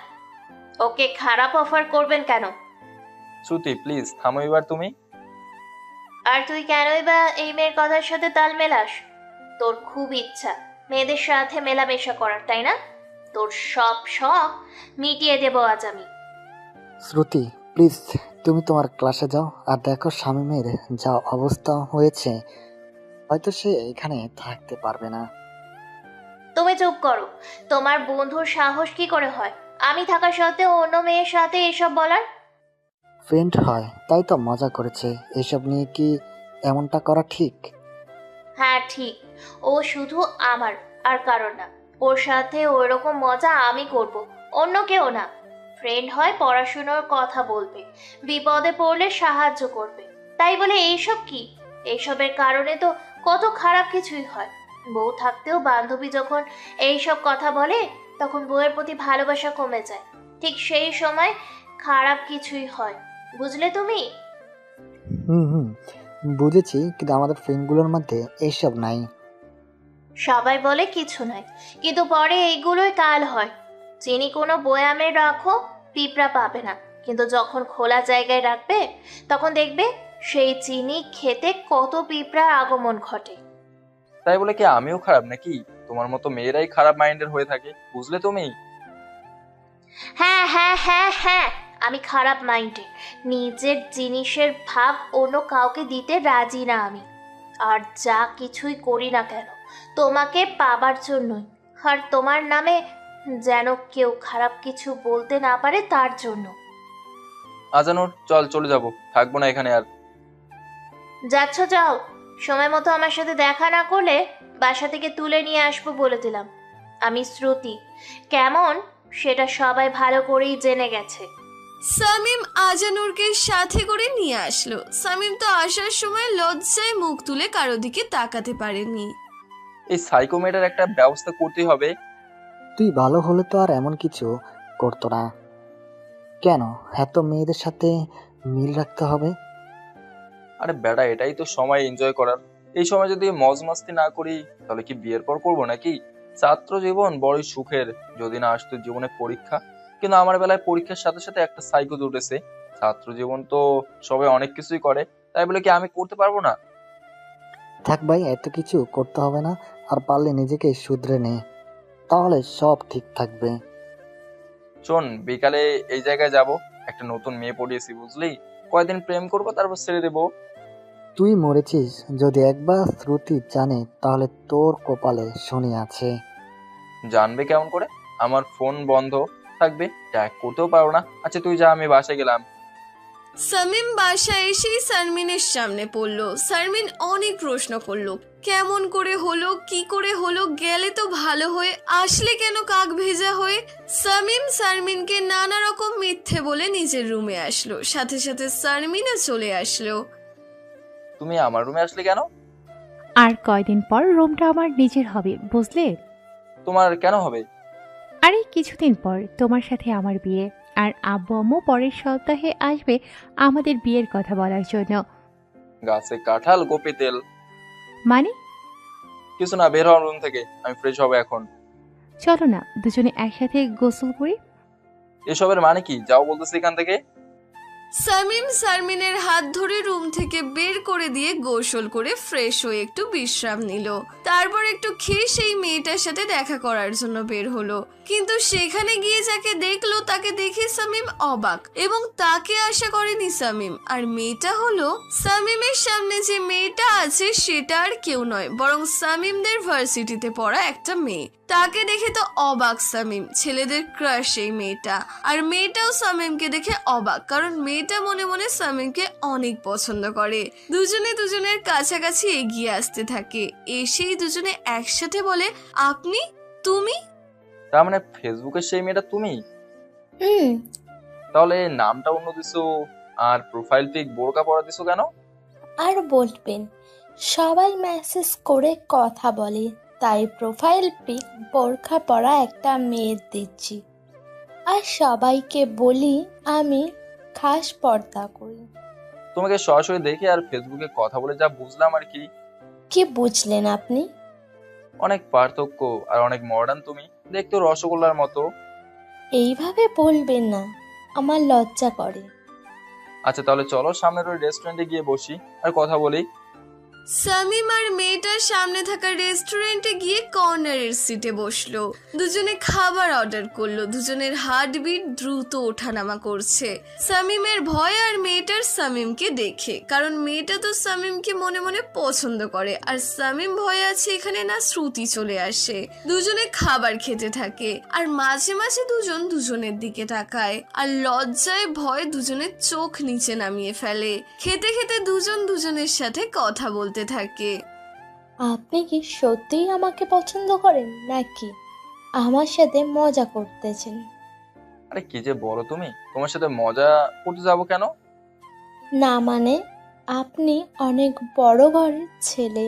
Speaker 3: ওকে খারাপ অফার করবেন কেন?
Speaker 2: শ্রুতি প্লিজ থামো এবার তুমি।
Speaker 3: আর তুই কেনই বা এই মেয়ের কথার সাথে তাল মেলাস? তোর খুব ইচ্ছা মেয়েদের সাথে মেলামেশা করার, তাই না? তোর সব শখ মিটিয়ে দেবো আজ আমি।
Speaker 4: শ্রুতি প্লিজ, তুমি তোমার ক্লাসে যাও, আর দেখো শামীমের যা অবস্থা হয়েছে, হয়তো সে এখানে থাকতে পারবে না।
Speaker 3: তুমি চুপ করো। তোমার বন্ধুর সাহস কি করে হয় আমি থাকা সত্ত্বেও অন্য মেয়ের সাথে এসব বলার?
Speaker 4: ফ্রেন্ড হয় তাই তো মজা করেছে, এসব নিয়ে কি এমনটা করা ঠিক?
Speaker 3: হ্যাঁ ঠিক, ও শুধু আমার আর কারণ না। ওর সাথে ওইরকম মজা আমি করব, অন্য কেউ না। ফ্রেন্ড হয়, পড়াশোনার কথা বলবে, বিপদে পড়লে সাহায্য করবে, তাই বলে এইসব কি? এইসবের কারণে তো কত খারাপ কিছুই হয়। বউ থাকতেও বান্ধবী যখন এইসব কথা বলে তখন বউয়ের প্রতি ভালোবাসা কমে যায়, ঠিক সেই সময় খারাপ কিছুই হয়। বুঝলে তুমি?
Speaker 4: হুম হুম, বুঝেছি, কিন্তু আমাদের ফ্রেন্ডগুলোর মধ্যে এইসব নাই।
Speaker 3: সবাই বলে কিছু নাই, কিন্তু পরে এইগুলোই কাল হয়। চিনি কোনো বয়ামে রাখো, পিঁপড়া পাবে না, কিন্তু যখন খোলা জায়গায় রাখবে তখন দেখবে সেই চিনি খেতে কত পিঁপড়ার আগমন ঘটে।
Speaker 2: তাই বলে কি আমিও খারাপ নাকি? তোমার মতো মেয়েরাই খারাপ মাইন্ডের হয়ে থাকে, বুঝলে তুমি?
Speaker 3: হ্যাঁ হ্যাঁ হ্যাঁ হ্যাঁ, আমি খারাপ মাইন্ডে। নিজের জিনিসের ভাগ অন্য কাউকে দিতে রাজি না আমি। আর যা কিছুই করি না কেন তোমাকে পাবার জন্যই, আর তোমার নামে যেন কেউ খারাপ কিছু বলতে না পারে তার জন্য।
Speaker 2: আজানুর, চল চলে যাব, থাকবো না এখানে আর।
Speaker 3: যাচ্ছ যাও, সময় মতো আমার সাথে দেখা না করলে বাসা থেকে তুলে নিয়ে আসবো বলে দিলাম। আমি শ্রুতি, কেমন সেটা সবাই ভালো করেই জেনে গেছে।
Speaker 1: সামিম আজানুরকে সাথে করে নিয়ে আসলো। সামিম তো আসার সময় লজ্জায় মুখ তুলে কারো দিকে তাকাতে পারেনি।
Speaker 2: এই সাইকো মেয়েটার একটা ব্যবস্থা করতেই হবে।
Speaker 4: তুই ভালো হলে তো আর এমন কিছু করতো না। কেন এত মেয়েদের সাথে মিল রাখতে হবে?
Speaker 2: আরে বেটা, এটাই তো সময় এনজয় করার। এই সময় যদি মজ মাস্তি না করি তাহলে কি বিয়ের পর করবো নাকি? ছাত্র জীবন বড়ই সুখের, যদি না আসতো জীবনে পরীক্ষা। কিন্তু আমার বেলায় পরীক্ষার সাথে সাথে একটা সাইকো উঠেছে। ছাত্র জীবন তো সবাই অনেক কিছুই করে, তাই বলে কি আমি করতে পারবো না?
Speaker 4: থাক ভাই, এত কিছু করতে হবে না। আর পারলে নিজেকে শুধরে নে, তাহলে সব ঠিক থাকবে।
Speaker 2: শোন, বিকালে এই জায়গায় যাব, একটা নতুন মেয়ে পড়িয়েছি বুঝলি। কয়দিন প্রেম করবো, তারপর ছেড়ে দেবো।
Speaker 4: তুই মরেছিস, যদি একবার শ্রুতি জানে তাহলে তোর কপালে শনি আছে।
Speaker 2: জানবে কেমন করে? আমার ফোন বন্ধ থাকবে, ট্যাগ করতেও পারো না। আচ্ছা তুই যা, আমি বাসায় গেলাম।
Speaker 1: সামিম বাসায় এসেই সারমিনের সামনে পড়লো। সারমিন অনেক প্রশ্ন করলো, কেমন করে হলো, কি করে হলো, গেলে তো ভালো হয়ে, আসলে কেন কাক ভেজা হয়ে। সামিম সারমিনকে নানা রকম মিথ্যে বলে নিজের রুমে আসলো। সাথে সাথে সারমিনও চলে আসলো।
Speaker 2: তুমি আমার রুমে আসলে কেন?
Speaker 9: আর কয়দিন পর রুমটা আমার নিজের হবে, বুঝলে?
Speaker 2: তোমার কেন হবে?
Speaker 9: আরে কিছুদিন পর তোমার সাথে আমার বিয়ে, আর আব্বু আম্মু পরের সপ্তাহে আসবে আমাদের বিয়ের কথা বলার জন্য।
Speaker 2: গাছে কাঁঠাল গোপে তেল।
Speaker 9: মানে?
Speaker 2: কিছু না, বের হওয়ার রুম থেকে, আমি ফ্রেশ হবো এখন।
Speaker 9: চলো না দুজনে একসাথে গোসল করি।
Speaker 2: এসবের মানে কি? যাও বলতেছি এখান থেকে।
Speaker 1: সামিম সারমিনের হাত ধরে রুম থেকে বের করে দিয়ে গোসল করে ফ্রেশ হয়ে একটু বিশ্রাম নিল। তারপর একটু খেয়ে সেই মেয়েটার সাথে দেখা করার জন্য বের হলো। কিন্তু সেখানে গিয়ে যাকে দেখলো তাকে দেখে সামিম অবাক, এবং তাকে আশা করেনি সামিম। আর মেয়েটা হলো, সামিমের সামনে যে মেয়েটা আছে সেটা আর কেউ নয়, বরং সামিমদের ভার্সিটিতে পড়া একটা মেয়ে। তাকে দেখে তো অবাক সামিম, ছেলেদের ক্রাশ এই মেয়েটা। আর মেয়েটাও সামিমকে দেখে অবাক, কারণ মেয়েটা মনে মনে সামিমকে অনেক পছন্দ করে। দুজনে দুজনের কাছাকাছি এগিয়ে আসতে থাকে। এসেই দুজনে একসাথে বলে, আপনি, তুমি?
Speaker 2: তার মানে ফেসবুকে সেই মেয়েটা তুমি?
Speaker 8: হুম।
Speaker 2: তাহলে নামটা অন্য দিছো, আর প্রোফাইল পিক বোরকা পরা দিছো কেন?
Speaker 10: আর বলবেন, সবাই মেসেজ করে কথা বলে, তাই প্রোফাইল পিক বোরখা পরা একটা মেয়ের দিচ্ছি। আর সবাইকে বলি আমি খাস পর্দা করি।
Speaker 2: তোমাকে সরাসরি দেখে আর ফেসবুকে কথা বলে যা বুঝলাম আর কি।
Speaker 10: কি বুঝলেন আপনি?
Speaker 2: অনেক পার্থক্য, আর অনেক মডার্ন তুমি, দেখতে রসগোল্লার মতো।
Speaker 10: এইভাবে বলবেন না, আমার লজ্জা করে।
Speaker 2: আচ্ছা তাহলে চলো সামনের ওই রেস্টুরেন্টে গিয়ে বসি আর কথা বলি।
Speaker 1: সামিম আর মেয়েটার সামনে থাকা রেস্টুরেন্টে গিয়ে কর্নারের সিটে বসলো। দুজনে খাবার অর্ডার করলো। দুজনের হার্টবিট দ্রুত ওঠানামা করছে। সামিমের ভয় আর মেয়েটার সামিমকে দেখে, কারণ মেয়েটা তো সামিমকে মনে মনে পছন্দ করে, আর সামিম ভয়ে আছে এখানে না শ্রুতি চলে আসে। দুজনে খাবার খেতে থাকে, আর মাঝে মাঝে দুজন দুজনের দিকে তাকায়, আর লজ্জায় ভয় দুজনের চোখ নিচে নামিয়ে ফেলে। খেতে খেতে দুজন দুজনের সাথে কথা বলতে থাকে।
Speaker 10: আপনি কি সত্যিই আমাকে পছন্দ করেন, নাকি আমার সাথে মজা করতেছেন?
Speaker 2: আরে কি যে বলো তুমি, তোমার সাথে মজা করতে যাবো কেন?
Speaker 10: না মানে, আপনি অনেক বড় ঘরের ছেলে,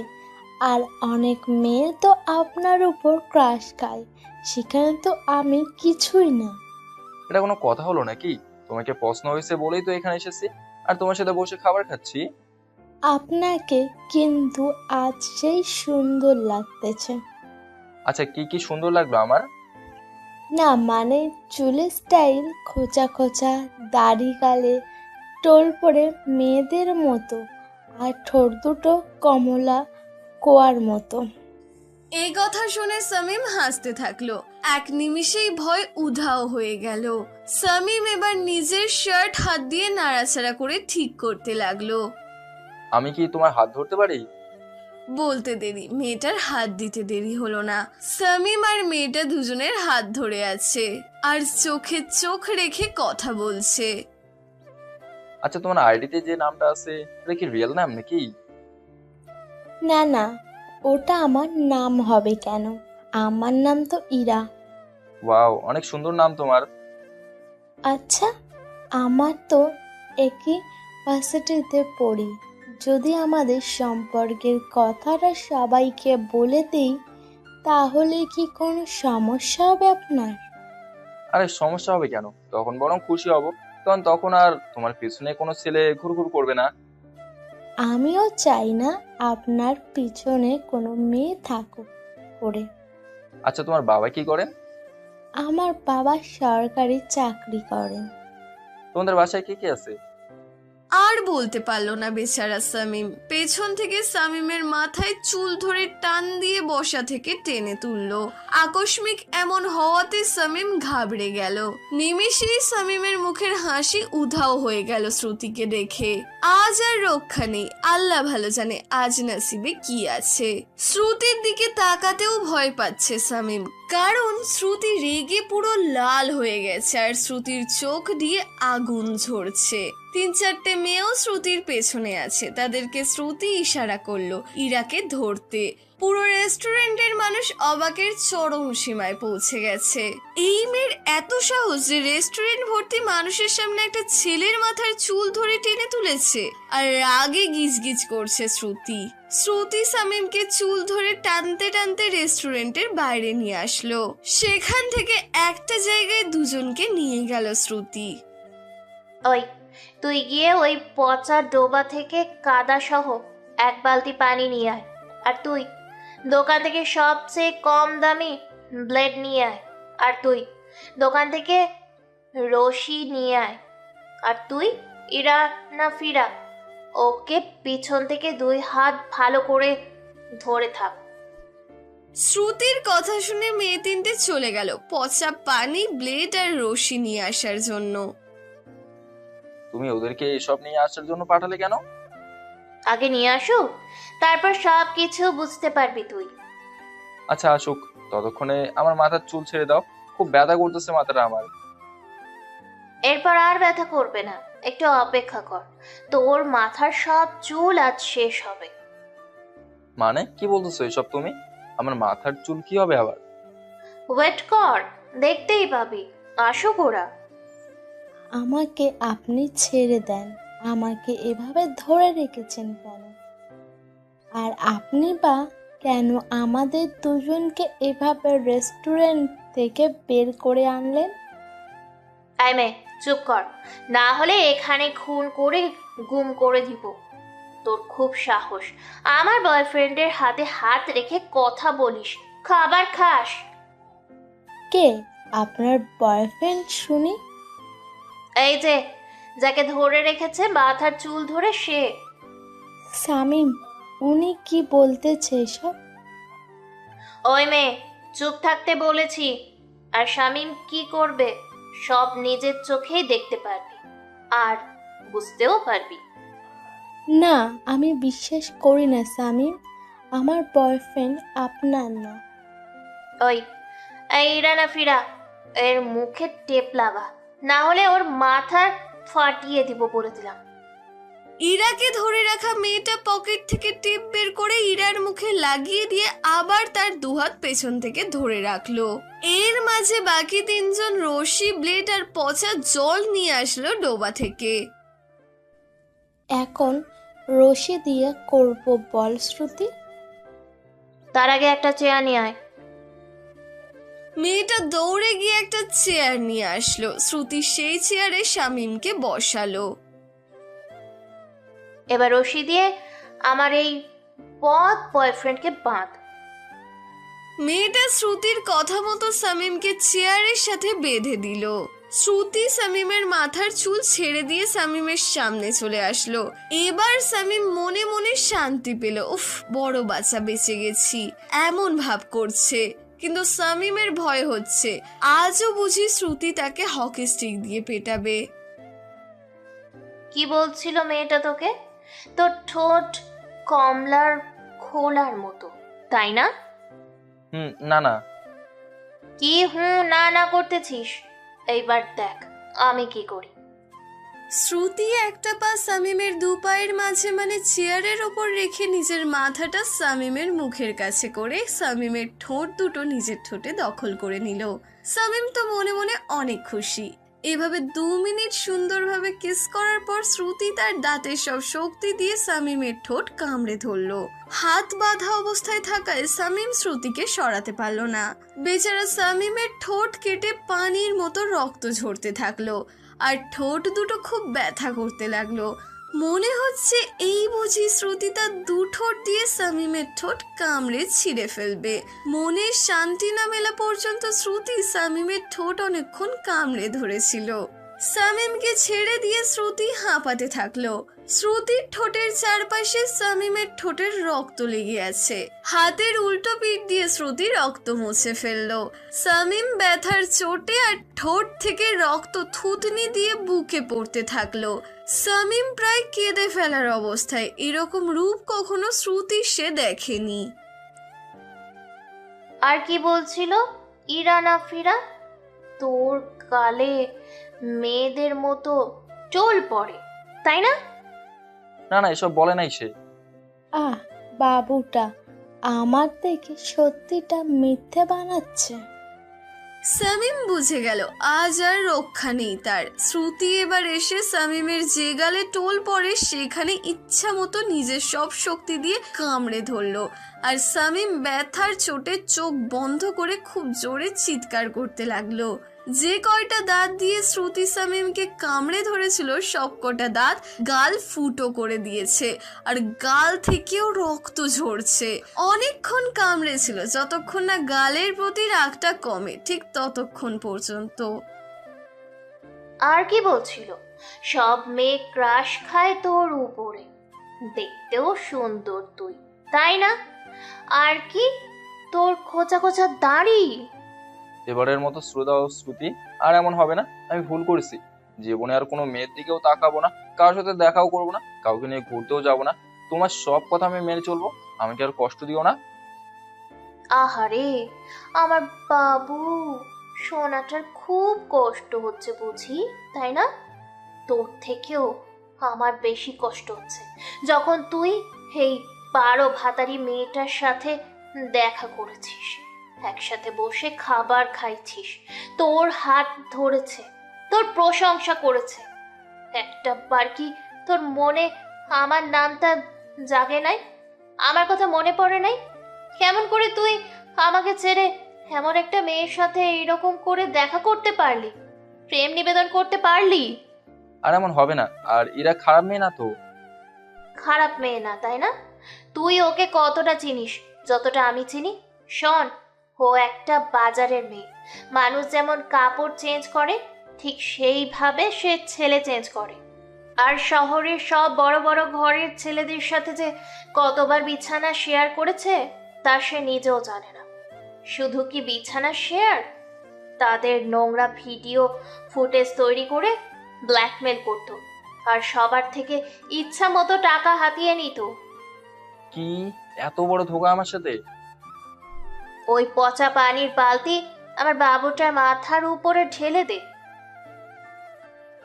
Speaker 10: আর অনেক মেয়ে তো আপনার উপর ক্রাশ খায়, সেখানে তো আমি কিছুই না।
Speaker 2: এটা কোনো কথা হলো নাকি? তোমাকে পছন্দ হয়েছে বলেই তো এখানে এসেছি, আর তোমার সাথে বসে খাবার খাচ্ছি।
Speaker 10: আপনাকে কিন্তু আজ সেই সুন্দর লাগতেছে।
Speaker 2: আচ্ছা, কি কি সুন্দর লাগলো আমার?
Speaker 10: না মানে চুলের স্টাইল খোঁচা খোঁচা, দাড়ি গালে টোল পড়ে মেয়েদের মতো, আর ঠোঁট দুটো কমলা কোয়ার মতো।
Speaker 1: এই কথা শুনে সামিম হাসতে থাকলো। এক নিমিষেই ভয় উধাও হয়ে গেল। সামিম এবার নিজের শার্ট হাত দিয়ে নাড়াচাড়া করে ঠিক করতে লাগলো।
Speaker 2: আমি কি তোমার হাত ধরতে পারি?
Speaker 1: বলতে দেরি মেয়েটার হাত দিতে দেরি হলো না। সামিম আর মেয়েটা দুজনের হাত ধরে আছে আর চোখে চোখ রেখে কথা বলছে।
Speaker 2: আচ্ছা, তোমার আইডিতে যে নামটা আছে এটা কি রিয়েল নাম নাকি?
Speaker 10: না না, ওটা আমার নাম হবে কেন? আমার নাম তো ইরা।
Speaker 2: ওয়াও, অনেক সুন্দর নাম তোমার।
Speaker 10: আচ্ছা, আমার তো একই ভার্সিটিতে পড়ি। যদি আমাদের সম্পর্কের কথাটা সবাইকে বলে দিই তাহলে কি কোনো সমস্যা হবে আপনার?
Speaker 2: আরে সমস্যা হবে কেন? তখন বরং খুশি হব, কারণ তখন আর তোমার পিছনে কোনো ছেলে ঘুরঘুর করবে না।
Speaker 10: আমিও চাই না আপনার পিছনে কোনো মেয়ে থাকুক করে।
Speaker 2: আচ্ছা, তোমার বাবা কি করেন?
Speaker 10: আমার বাবা সরকারি চাকরি করেন।
Speaker 2: তোমাদের বাসায় কি কি আছে?
Speaker 1: আর বলতে পারলো না বেচারা সামিম। পেছন থেকে সামিমের মাথায় চুল ধরে টান দিয়ে বসা থেকে টেনে তুললো। আকস্মিক এমন হওয়াতে সামিম ঘাবড়ে গেল। নিমেষেই সামিমের মুখের হাসি উধাও হয়ে গেল শ্রুতিকে দেখে। আজ আর রক্ষা নেই, আল্লাহ ভালো জানে আজ নসিবে কি আছে। শ্রুতির দিকে তাকাতেও ভয় পাচ্ছে সামিম, কারণ শ্রুতি রেগে পুরো লাল হয়ে গেছে আর শ্রুতির চোখ দিয়ে আগুন ঝরছে। 3-4টে মেয়েও শ্রুতির পেছনে আছে, তাদেরকে শ্রুতি ইশারা করলো ইরাকে ধরতে। পুরো রেস্টুরেন্টের মানুষ অবাকের চরম সীমায় পৌঁছে গেছে। এই মেয়ের এত সাহস যে রেস্টুরেন্ট ভর্তি মানুষের সামনে একটা ছেলের মাথার চুল ধরে টেনে তুলেছে, আর রাগে গিজগিজ করছে শ্রুতি। শ্রুতি সামিমকে চুল ধরে টানতে টানতে রেস্টুরেন্টের বাইরে নিয়ে আসলো। সেখান থেকে একটা জায়গায় দুজনকে নিয়ে গেল শ্রুতি।
Speaker 3: ওই তুই গিয়ে ওই পচা ডোবা থেকে কাদা সহ 1 বালতি পানি নিয়ে আয়। আর তুই দোকান থেকে সবচেয়ে কম দামি ব্লেড নিয়ে আয়। আর তুই দোকান থেকে রশি নিয়ে আয়। আর তুই ইরা না ফিরা, ওকে পিছন থেকে 2 হাত ভালো করে ধরে থাক।
Speaker 1: শ্রুতির কথা শুনে মেয়ে 3টে চলে গেল পচা পানি, ব্লেড আর রশি নিয়ে আসার জন্য।
Speaker 2: তুমি ওদেরকে এসব নিয়ে আসার জন্য পাঠালে কেন?
Speaker 3: আগে নিয়ে আসুক, তারপর সব কিছু বুঝতে পারবি তুই।
Speaker 2: আচ্ছা আসুক, ততক্ষণে আমার মাথার চুল ছেড়ে দাও, খুব ব্যথা করতেছে মাথাটা আমার।
Speaker 3: এরপর আর ব্যথা করবে না, একটু অপেক্ষা কর, তোর মাথার সব চুল আজ শেষ হবে।
Speaker 2: মানে কি বলতেছো এসব তুমি? আমার মাথার চুল কি হবে আবার?
Speaker 3: ওয়েট কর, দেখতেই পাবি। আসুক ওরা।
Speaker 10: আমাকে আপনি ছেড়ে দেন। আমাকে এভাবে ধরে রেখেছেন কেন? আর আপনি বা কেন আমাদের দুজনকে এভাবে রেস্টুরেন্ট থেকে বের করে আনলেন?
Speaker 3: আই মে চুপ কর, না হলে এখানে খুন করে গুম করে দিব। তোর খুব সাহস, আমার বয়ফ্রেন্ডের হাতে হাত রেখে কথা বলিস, খাবার খাস।
Speaker 10: কে আপনার বয়ফ্রেন্ড শুনি?
Speaker 3: এই যে যাকে ধরে রেখেছে মাথার চুল ধরে, সে।
Speaker 10: সামিম, উনি কি বলতেছে এসব?
Speaker 3: ওই মেয়ে চুপ থাকতে বলেছি। আর শামিম কি করবে সব নিজের চোখেই দেখতে পারবি আর বুঝতেও পারবি।
Speaker 10: না, আমি বিশ্বাস করি না সামিম। আমার বয়ফ্রেন্ড আপনার না।
Speaker 3: ওই এই ইরা ফিরা, এর মুখে টেপ লাগা, না হলে ওর মাথা ফাটিয়ে দিব বলে দিলাম।
Speaker 1: ইরাকে ধরে রাখা মেয়েটা পকেট থেকে টিপ বের করে ইরার মুখে লাগিয়ে দিয়ে আবার তার 2 হাত পেছন থেকে ধরে রাখলো। এর মাঝে বাকি 3জন রশি, ব্লেড আর পচা জল নিয়ে আসলো ডোবা থেকে।
Speaker 10: এখন রশি দিয়ে করব বল শ্রুতি?
Speaker 3: তার আগে একটা চেয়ার নিয়ে আয়।
Speaker 1: মেয়েটা দৌড়ে গিয়ে একটা চেয়ার নিয়ে আসলো। শ্রুতি সেই চেয়ারে শামীমকে বসালো।
Speaker 3: এবার রশি দিয়ে আমার এই বদ বয়ফ্রেন্ডকে বাঁধ।
Speaker 1: মেয়েটা শ্রুতির কথা মতো শামীমকে চেয়ারের সাথে বেঁধে দিল। শ্রুতি শামীমের মাথার চুল ছেড়ে দিয়ে শামীমের সামনে চলে আসলো। এবার শামীম মনে মনে শান্তি পেল। উফ, বড় বাচ্চা বেঁচে গেছি এমন ভাব করছে। কিন্তু শামীমের ভয় হচ্ছে, আজও বুঝি শ্রুতি তাকে হকি স্টিক দিয়ে পেটাবে।
Speaker 3: কি বলছিল মেয়েটা তোকে? তোর ঠোঁট কমলার খোলার মতো, তাই না?
Speaker 2: না না।
Speaker 3: কি না না করতেছিস? এইবার দেখ আমি কি করি।
Speaker 1: শ্রুতি একটা পা শামীমের দু পায়ের মাঝে মানে চেয়ারের ওপর রেখে নিজের মাথাটা শামীমের মুখের কাছে করে শামীমের ঠোঁট দুটো নিজের ঠোঁটে দখল করে নিল। শামীম তো মনে মনে অনেক খুশি। এভাবে 2 মিনিট সুন্দরভাবে কিস করার পর শ্রুতি তার দাঁতের সব শক্তি দিয়ে শামীমের ঠোঁট কামড়ে ধরলো। হাত বাঁধা অবস্থায় থাকায় শামীম শ্রুতিকে সরাতে পারল না। বেচারা শামীমের ঠোঁট কেটে পানির মতো রক্ত ঝরতে থাকলো আর ঠোঁট দুটো খুব ব্যথা করতে লাগলো। মনে হচ্ছে এই বুঝি শ্রুতি তার 2 ঠোঁট দিয়ে শামীমের ঠোঁট কামড়ে ছিঁড়ে ফেলবে। মনের শান্তি না মেলা পর্যন্ত শ্রুতি শামীমের ঠোঁট অনেকক্ষণ কামড়ে ধরেছিল। শামীমকে ছেড়ে দিয়ে শ্রুতি হাঁপাতে থাকলো। শ্রুতির ঠোঁটের চারপাশে শামীমের ঠোঁটের রক্ত লেগে আছে। হাতের উল্টো পিঠ দিয়ে শ্রুতি রক্ত মুছে ফেললো। শামীম ব্যথার চোটে আর ঠোঁট থেকে রক্ত থুতনি দিয়ে বুকে পড়তে থাকলো। শামীম প্রায় কেঁদে ফেলার অবস্থায়। এরকম রূপ কখনো শ্রুতি সে দেখেনি।
Speaker 3: আর কি বলছিল? ইরা না ফিরা? তোর গালে মেয়েদের মতো চোল পড়ে, তাই না?
Speaker 2: না না, এসব বলে নাই সে।
Speaker 10: বাবুটা আমার দেখে সত্যিটা মিথ্যে বানাচ্ছে।
Speaker 1: শামীম বুঝে গেল আজ আর রক্ষা নেই তার। শ্রুতি এবার এসে শামীমের যে গালে টোল পড়ে সেখানে ইচ্ছা মতো নিজের সব শক্তি দিয়ে কামড়ে ধরলো। আর শামীম ব্যথার চোটে চোখ বন্ধ করে খুব জোরে চিৎকার করতে লাগলো। যে কয়টা দাঁত দিয়ে শ্রুতি শামীমকে কামড়ে ধরেছিল সব কটা দাঁত গাল ফুটো করে দিয়েছে আর গাল থেকেও রক্ত ঝরছে। অনেকক্ষণ কামড়েছিল, যতক্ষণ না গালের প্রতি রাগটা কমে, ঠিক ততক্ষণ পর্যন্ত।
Speaker 3: আর কি বলছিল? সব মেয়ে ক্রাশ খায় তোর উপরে, দেখতেও সুন্দর তুই, তাই না? আর কি তোর খোঁচা খোঁচা দাড়ি।
Speaker 2: এবারের মতো শ্রদ্ধা ও শ্রুতি, আর এমন হবে না। আমি ভুল করেছি। জীবনে আর কোনো মেয়ের দিকেও তাকাবো না, কারোর সাথে দেখাও করবো না, কাউকে নিয়ে ঘুরতেও যাবো না। তোমার সব কথা আমি মেনে চলবো। আমাকে আর কষ্ট দিও না।
Speaker 3: আহারে আমার বাবু সোনাটার খুব কষ্ট হচ্ছে বুঝি, তাই না? তোর থেকেও আমার বেশি কষ্ট হচ্ছে যখন তুই এই 12 ভাতারি মেয়েটার সাথে দেখা করেছিস, একসাথে বসে খাবার খাইছিস, তোর হাত ধরেছে, তোর প্রশংসা করেছে। একটা বার কি তোর মনে আমার নামটা জাগে নাই? আমার কথা মনে পড়ে নাই? কেমন করে তুই আমাকে ছেড়ে এমন একটা মেয়ের সাথে এরকম করে দেখা করতে পারলি, প্রেম নিবেদন করতে পারলি?
Speaker 2: আর এমন হবে না। আর এরা খারাপ মেয়ে না তো।
Speaker 3: খারাপ মেয়ে না, তাই না? তুই ওকে কতটা চিনিস যতটা আমি চিনি? শোন, ও একটা বাজারের মেয়ে। মানুষ যেমন কাপড় চেঞ্জ করে ঠিক সেইভাবে সে ছেলে চেঞ্জ করে। আর শহরের সব বড় বড় ঘরের ছেলেদের সাথে যে কতবার বিছানা শেয়ার করেছে তা সে নিজেও জানে না। শুধু কি বিছানা শেয়ার, তাদের নোংরা ভিডিও ফুটেজ তৈরি করে ব্ল্যাকমেল করতো আর সবার থেকে ইচ্ছা মতো টাকা হাতিয়ে নিত।
Speaker 2: কি এত বড় ধোঁকা আমার সাথে?
Speaker 3: ওই পচা পানির বালতি আমার বাবুটার মাথার উপরে ঢেলে দে।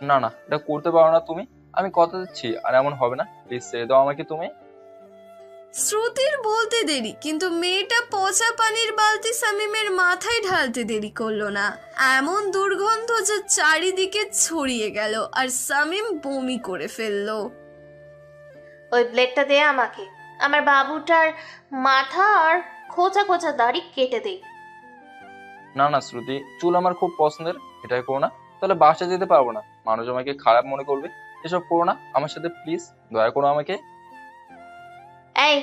Speaker 2: না না, এটা করতে পারো না তুমি। আমি কথা দিচ্ছি আর এমন হবে না। প্লিজ ছেড়ে দাও আমাকে তুমি।
Speaker 1: শ্রুতির বলতে দেরি, কিন্তু মেয়েটা পচা পানির বালতি শামীমের মাথায় ঢালতে দেরি করলো না। এমন দুর্গন্ধ যে চারিদিকে ছড়িয়ে গেল আর শামীম বমি করে ফেললো।
Speaker 3: ওই ব্লেডটা দে আমাকে, আমার বাবুটার মাথা আর খোঁচা খোঁচা দাড়ি কেটে দে।
Speaker 2: না না শ্রুতি, চুল আমার খুব পছন্দের, এটাই করো না। তাহলে বাসায় যেতে পারবো না, মানুষ আমাকে খারাপ মনে করবে। এসব করো না আমার সাথে, প্লিজ দয়া করো আমাকে।
Speaker 3: এই,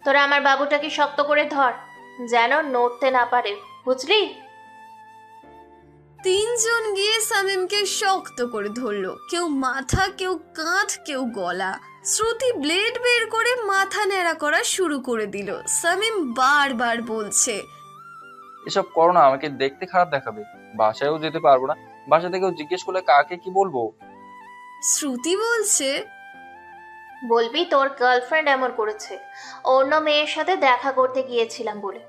Speaker 3: তোরা আমার বাবুটাকে শক্ত করে ধর, যেন নড়তে না পারে, বুঝলি?
Speaker 1: তিনজন গিয়ে সামিমকে শক্ত করে ধরলো, কেউ মাথা, কেউ কাঁধ, কেউ গলা। শ্রুতি ব্লেড বের করে মাথা ন্যাড়া করা শুরু করে দিল। সামিম বারবার বলছে,
Speaker 2: এসব করো না, আমাকে দেখতে খারাপ দেখাবে। বাসায়ও যেতে পারবো না, বাসা থেকেও জিজ্ঞেস করলে কাকে কি বলবো?
Speaker 1: শ্রুতি বলছে,
Speaker 3: বলবি তোর গার্লফ্রেন্ড এমন করেছে, অন্য মেয়ের সাথে দেখা করতে গিয়েছিলাম বলে।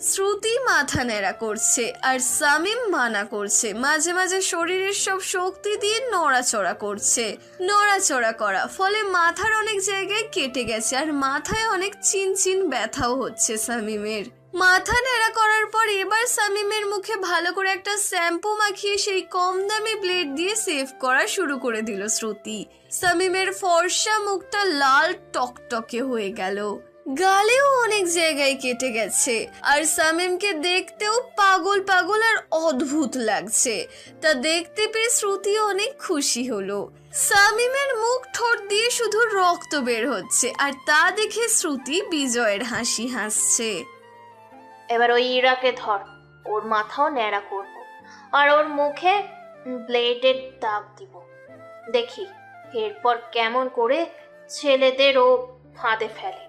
Speaker 1: শ্রুতি মাথা ন্যাড়া করছে আর সামিম মানা করছে, মাঝে মাঝে শরীরের সব শক্তি দিয়ে নড়াচড়া করছে। নড়াচড়া করা ফলে মাথার অনেক জায়গায় কেটে গেছে আর মাথায় অনেক চিনচিন ব্যথাও হচ্ছে সামিমের। মাথা ন্যাড়া করার পর এবার সামিমের মুখে ভালো করে একটা শ্যাম্পু মাখিয়ে সেই কম দামি ব্লেড দিয়ে সেভ করা শুরু করে দিল শ্রুতি। সামিমের ফর্সা মুখটা লাল টকটকে হয়ে গেল, গালেও অনেক জায়গায় কেটে গেছে আর সামিমকে দেখতেও পাগল পাগল আর অদ্ভুত লাগছে। তা দেখতে পেয়ে শ্রুতি অনেক খুশি হলো। সামিমের মুখ ঠোঁট দিয়ে শুধু রক্ত বের হচ্ছে আর তা দেখে শ্রুতি বিজয়ের হাসি হাসছে।
Speaker 3: এবার ওই ইরাকে ধর, ওর মাথাও ন্যাড়া করব আর ওর মুখে ব্লেডের দাগ দিব, দেখি এরপর কেমন করে ছেলেদের ও ফাঁদে ফেলে।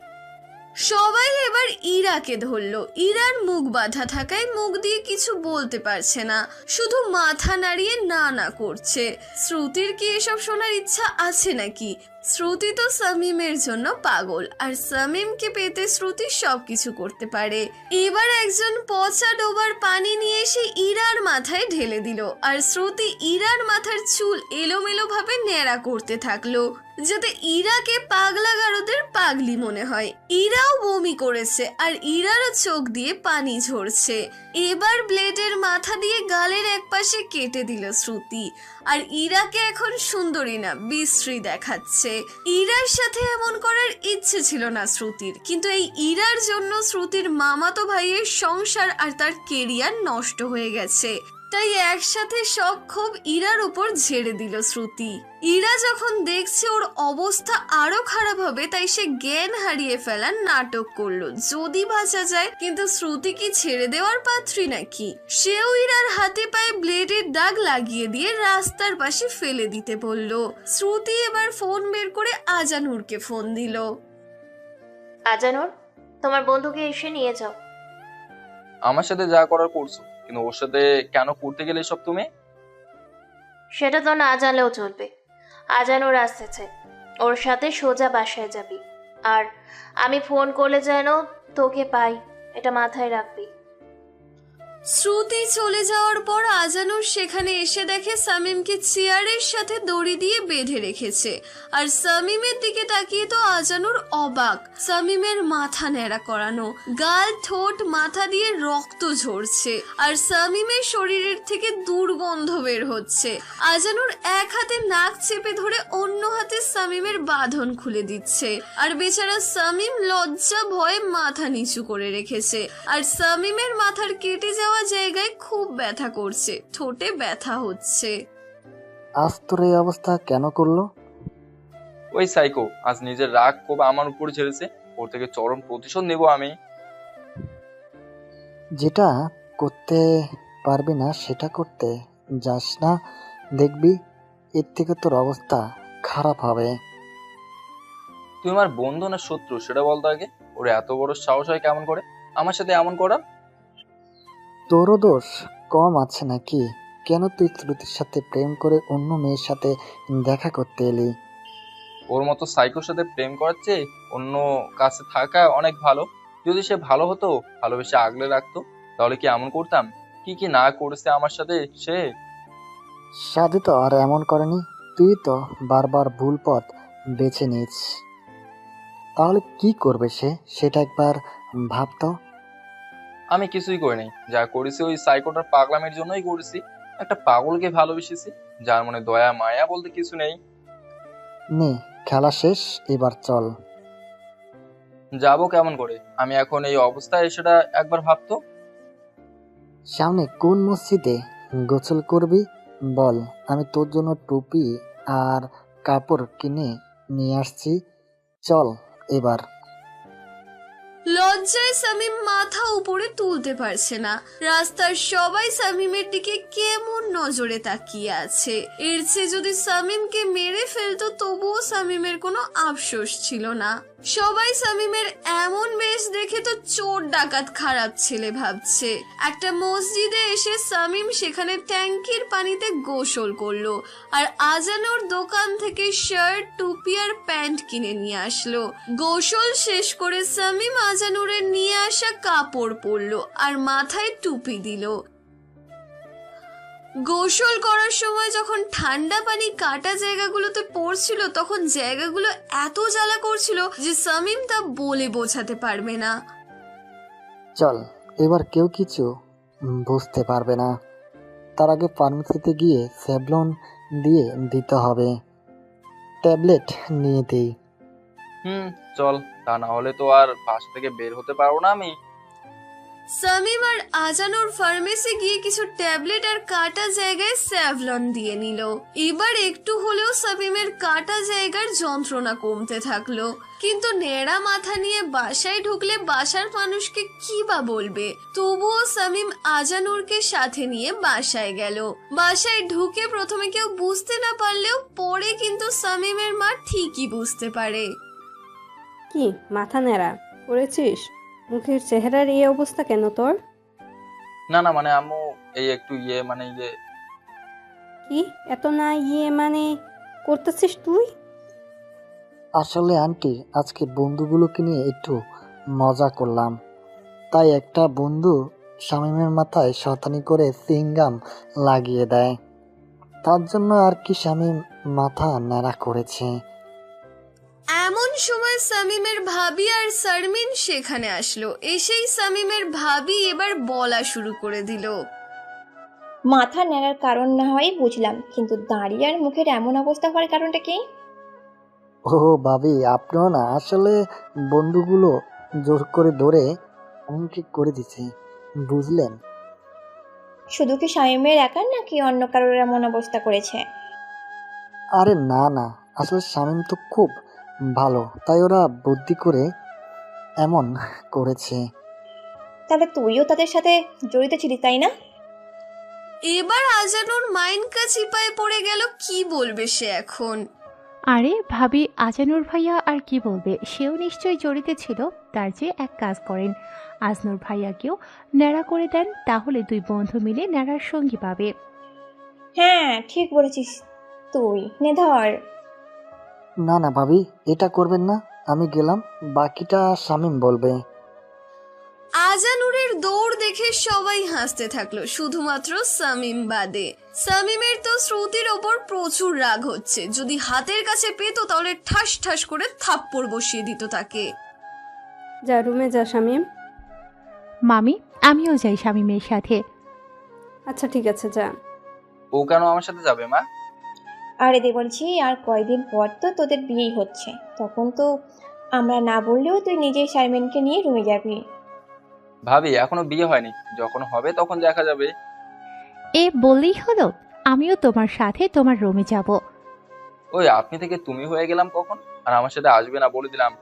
Speaker 1: সবাই এবার ইরাকে ধরলো। ইরার মুখ বাঁধা থাকায় মুখ দিয়ে কিছু বলতে পারছে না, শুধু মাথা নাড়িয়ে না না করছে। শ্রুতির কি এসব শোনার ইচ্ছা আছে নাকি? শ্রুতি তো সামিমের জন্য পাগল আর সামিমকে পেতে শ্রুতি সবকিছু করতে পারে। এবার একজন পচা ডোবার পানি নিয়ে এসে ইরার মাথায় ঢেলে দিল আর শ্রুতি ইরার মাথার চুল এলোমেলো ভাবে ন্যাড়া করতে থাকলো, যাতে ইরাকে পাগলা গারদের পাগলি মনে হয়। ইরাও বমি করেছে আর ইরারও চোখ দিয়ে পানি ঝরছে। এবার ব্লেডের মাথা দিয়ে গালের একপাশে কেটে দিল শ্রুতি আর ইরাকে এখন সুন্দরী না বিশ্রী দেখাচ্ছে। ইরার সাথে এমন করার ইচ্ছে ছিল না শ্রুতির, কিন্তু এই ইরার জন্য শ্রুতির মামাতো ভাইয়ের সংসার আর তার কেরিয়ার নষ্ট হয়ে গেছে, তাই একসাথে সব ক্ষোভ ইরার উপর ঝেড়ে দিল শ্রুতি। ইরা যখন দেখছে ওর অবস্থা আরো খারাপ হবে, তাই সে জ্ঞান হারিয়ে ফেলার নাটক করলো যদি বাঁচা যায়। কিন্তু শ্রুতি কি ছেড়ে দেওয়ার পাত্রী নাকি? সেও ইরার হাতে পায়ে ব্লেডের দাগ লাগিয়ে দিয়ে রাস্তার পাশে ফেলে দিতে বলল। শ্রুতি এবার ফোন বের করে আজানুরকে ফোন দিল।
Speaker 3: আজানুর, তোমার বন্ধুকে এসে নিয়ে যাও।
Speaker 2: আমার সাথে যা করার করছো, কিন্তু ওর সাথে কেন করতে গেলে সব তুমি?
Speaker 3: সেটা তো না জানলেও চলবে। আজানুর আসতেছে, ওর সাথে সোজা বাসায় যাবি, আর আমি ফোন করলে যেন তোকে পাই, এটা মাথায় রাখবি।
Speaker 1: শ্রুতি চলে যাওয়ার পর আজানুর সেখানে এসে দেখে সামিমকে চেয়ারের সাথে দড়ি দিয়ে বেঁধে রেখেছে আর সামিমের দিকে তাকিয়ে তো আজানুর অবাক। সামিমের মাথা ন্যাড়া করানো, গাল ঠোঁট মাথা দিয়ে রক্ত ঝরছে আর সামিমের শরীরের থেকে দুর্গন্ধ বের হচ্ছে। আজানুর এক হাতে নাক চেপে ধরে অন্য হাতে সামিমের বাঁধন খুলে দিচ্ছে আর বেচারা সামিম লজ্জা ভয়ে মাথা নিচু করে রেখেছে আর সামিমের মাথার কেটে যাওয়া জায়গায় খুব ব্যথা করছে, ঠোঁটে ব্যথা হচ্ছে।
Speaker 4: আজ তোর এই অবস্থা কেন করলো?
Speaker 2: ওই সাইকো আজ নিজের রাগ ক্ষোভ আমার উপর ছেড়েছে, ওর থেকে চরম প্রতিশোধ নেব আমি।
Speaker 4: যেটা করতে পারবি না সেটা করতে যাস না, দেখবি এর থেকে তোর অবস্থা খারাপ হবে।
Speaker 2: তুই আমার বন্ধু না শত্রু সেটা বলতো আগে। ওর এত বড় সাহস হয় কেমন করে আমার সাথে এমন করার?
Speaker 4: তোরও দোষ কম আছে নাকি? কেন তুই শ্রুতির সাথে প্রেম করে অন্য মেয়ের সাথে দেখা করতে এলি?
Speaker 2: ওর মতো সাইকোর সাথে প্রেম করার চেয়ে অন্য কাছে থাকা অনেক ভালো। যদি সে ভালো হতো, ভালোবেসে আগলে রাখতো, তাহলে কি এমন করতাম? কি কি না করেছে আমার সাথে সে।
Speaker 4: সাধু তো আর এমন করেনি, তুই তো বারবার ভুল পথ বেছে নিস। তাহলে কি করবে সে, সেটা একবার ভাবতো।
Speaker 2: আমি কিছুই করি নাই, যা করেছি ওই সাইকোটার পাগলামের জন্যই করেছি। একটা পাগলকে ভালোবেসেছি যার মনে দয়া মায়া বলতে কিছু নেই।
Speaker 4: নে খেলা শেষ, এবার চল।
Speaker 2: যাবো কেমন করে? আমি এখন এই অবস্থায় সেটা একবার ভাবতো।
Speaker 4: সামনে কোন মসজিদে গোসল করবি বল, আমি তোর জন্য টুপি আর কাপড় কিনে নিয়ে আসছি। চল এবার।
Speaker 1: লজ্জায় সামিম মাথা উপরে তুলতে পারছে না। রাস্তার সবাই সামিমের দিকে কেমন নজরে তাকিয়ে আছে। এর চেয়ে যদি সামিমকে মেরে ফেলতো তবুও সামিমের কোনো আফসোস ছিল না। সবাই সামিমের এমন বেশ দেখে তো চোর ডাকাত খারাপ ছেলে ভাবছে। একটা মসজিদে এসে সামিম সেখানে ট্যাঙ্কির পানিতে গোসল করলো আর আজানোর দোকান থেকে শার্ট, টুপি আর প্যান্ট কিনে নিয়ে আসলো। গোসল শেষ করে সামিম আজানুরের নিয়ে আসা কাপড় পরলো আর মাথায় টুপি দিল। গোসল করার সময় যখন ঠান্ডা পানি কাটা জায়গাগুলোতে পড়ছিল তখন জায়গাগুলো এত জ্বালা করছিল যে সামিম তা বলে বোঝাতে পারবে না।
Speaker 4: চল এবার কেউ কিছু বুঝতে পারবে না। তার আগে ফার্মেসিতে গিয়ে স্যাভলন দিয়ে দিতে হবে। ট্যাবলেট নিয়ে দিই।
Speaker 2: চল, তা না হলে তো আর বাসা থেকে বের হতে পারবো না আমি।
Speaker 1: সামিম আর আজানুর ফার্মেসি গিয়ে কিছু ট্যাবলেট আর কাটা জায়গায় স্যাভলন দিয়ে নিল। এবার একটু হলেও সামিমের কাটা জায়গার যন্ত্রণা কমতে থাকলো। কিন্তু নেড়া মাথা নিয়ে বাসায় ঢুকলে বাসার মানুষকে কি বা বলবে। তবুও সামিম আজানুরকে সাথে নিয়ে বাসায় গেল। বাসায় ঢুকে প্রথমে কেউ বুঝতে না পারলেও পরে কিন্তু সামিমের মা ঠিকই বুঝতে পারে।
Speaker 7: কি মাথা নেড়া করেছিস? মুখের চেহারার এই অবস্থা কেন তোর?
Speaker 2: না না, মানে আম্মু এই একটু
Speaker 7: কি এত না মানে করতেছিস তুই?
Speaker 4: আসলে আন্টি, আজকে বন্ধুগুলোকে নিয়ে একটু মজা করলাম, তাই একটা বন্ধু শামীমের মাথায় শয়তানি করে সিঙ্গাম লাগিয়ে দেয়। তার জন্য আর কি শামীম মাথা ন্যাড়া করেছে।
Speaker 1: এমন সময় সামিমের ভাবি আর শারমিন সেখানে আসলো। এসেই সামিমের ভাবি এবার বলা শুরু করে দিল।
Speaker 8: মাথা নেড়ার কারণ না হয় বুঝলাম, কিন্তু দাঁড়িয়ে আর মুখের এমন অবস্থা হওয়ার কারণটা কি?
Speaker 4: ও ভাবি, আপনিও না, আসলে বন্ধুগুলো জোর করে ধরে এমনকি করে দিছে, বুঝলেন?
Speaker 8: শুধু কি শামীমের একার নাকি অন্য কারোর এমন অবস্থা করেছে?
Speaker 4: আরে না না, আসলে শামীম তো খুব ভালো, তাই ওরা বুদ্ধি করে এমন করেছে।
Speaker 8: তাহলে তুইও তাদের সাথে জড়িত ছিলি, তাই না?
Speaker 1: এবার আজানুর মাইনকা চিপায় পড়ে গেল। কি বলবে সে এখন?
Speaker 9: আরে ভাবি, আজানুর ভাইয়া আর কি বলবে, সেও নিশ্চয়ই জড়িত ছিল। তার চেয়ে এক কাজ করেন, আজনুর ভাইয়াকেও ন্যাড়া করে দেন, তাহলে দুই বন্ধু মিলে ন্যাড়ার সঙ্গী পাবে।
Speaker 8: হ্যাঁ ঠিক বলেছিস তুই, নে ধর।
Speaker 4: না না ভাবি, এটা করবেন না, আমি গেলাম, বাকিটা শামীম বলবে।
Speaker 1: আজানুরের দৌড় দেখে সবাই হাসতে থাকলো, শুধুমাত্র সামিম বাদে। সামিমের তো শ্রুতির ওপর প্রচুর রাগ হচ্ছে। যদি হাতের কাছে পেতো তাহলে ঠাস ঠাস করে থাপ্পড় বসিয়ে দিত তাকে।
Speaker 7: যা রুমে যা শামীম।
Speaker 9: মামি, আমিও যাই শামীমের সাথে।
Speaker 7: আচ্ছা ঠিক আছে, যা।
Speaker 2: ও কেন আমার সাথে যাবে মা?
Speaker 8: আরে দে বলছি, আর কয়দিন পর তো তোদের বিয়েই হচ্ছে, তখন তো আমরা না বললেও তুই নিজেই শারমিনকে নিয়ে রুমে যাবি।
Speaker 2: ভাবি, এখনো বিয়ে হয়নি, যখন হবে তখন দেখা যাবে।
Speaker 9: এ বললেই হলো, আমিও তোমার সাথে তোমার রুমে যাব।
Speaker 2: ওই আপনি থেকে তুমি হয়ে গেলাম কখন? আর আমার সাথে আসবে না বলে দিলাম।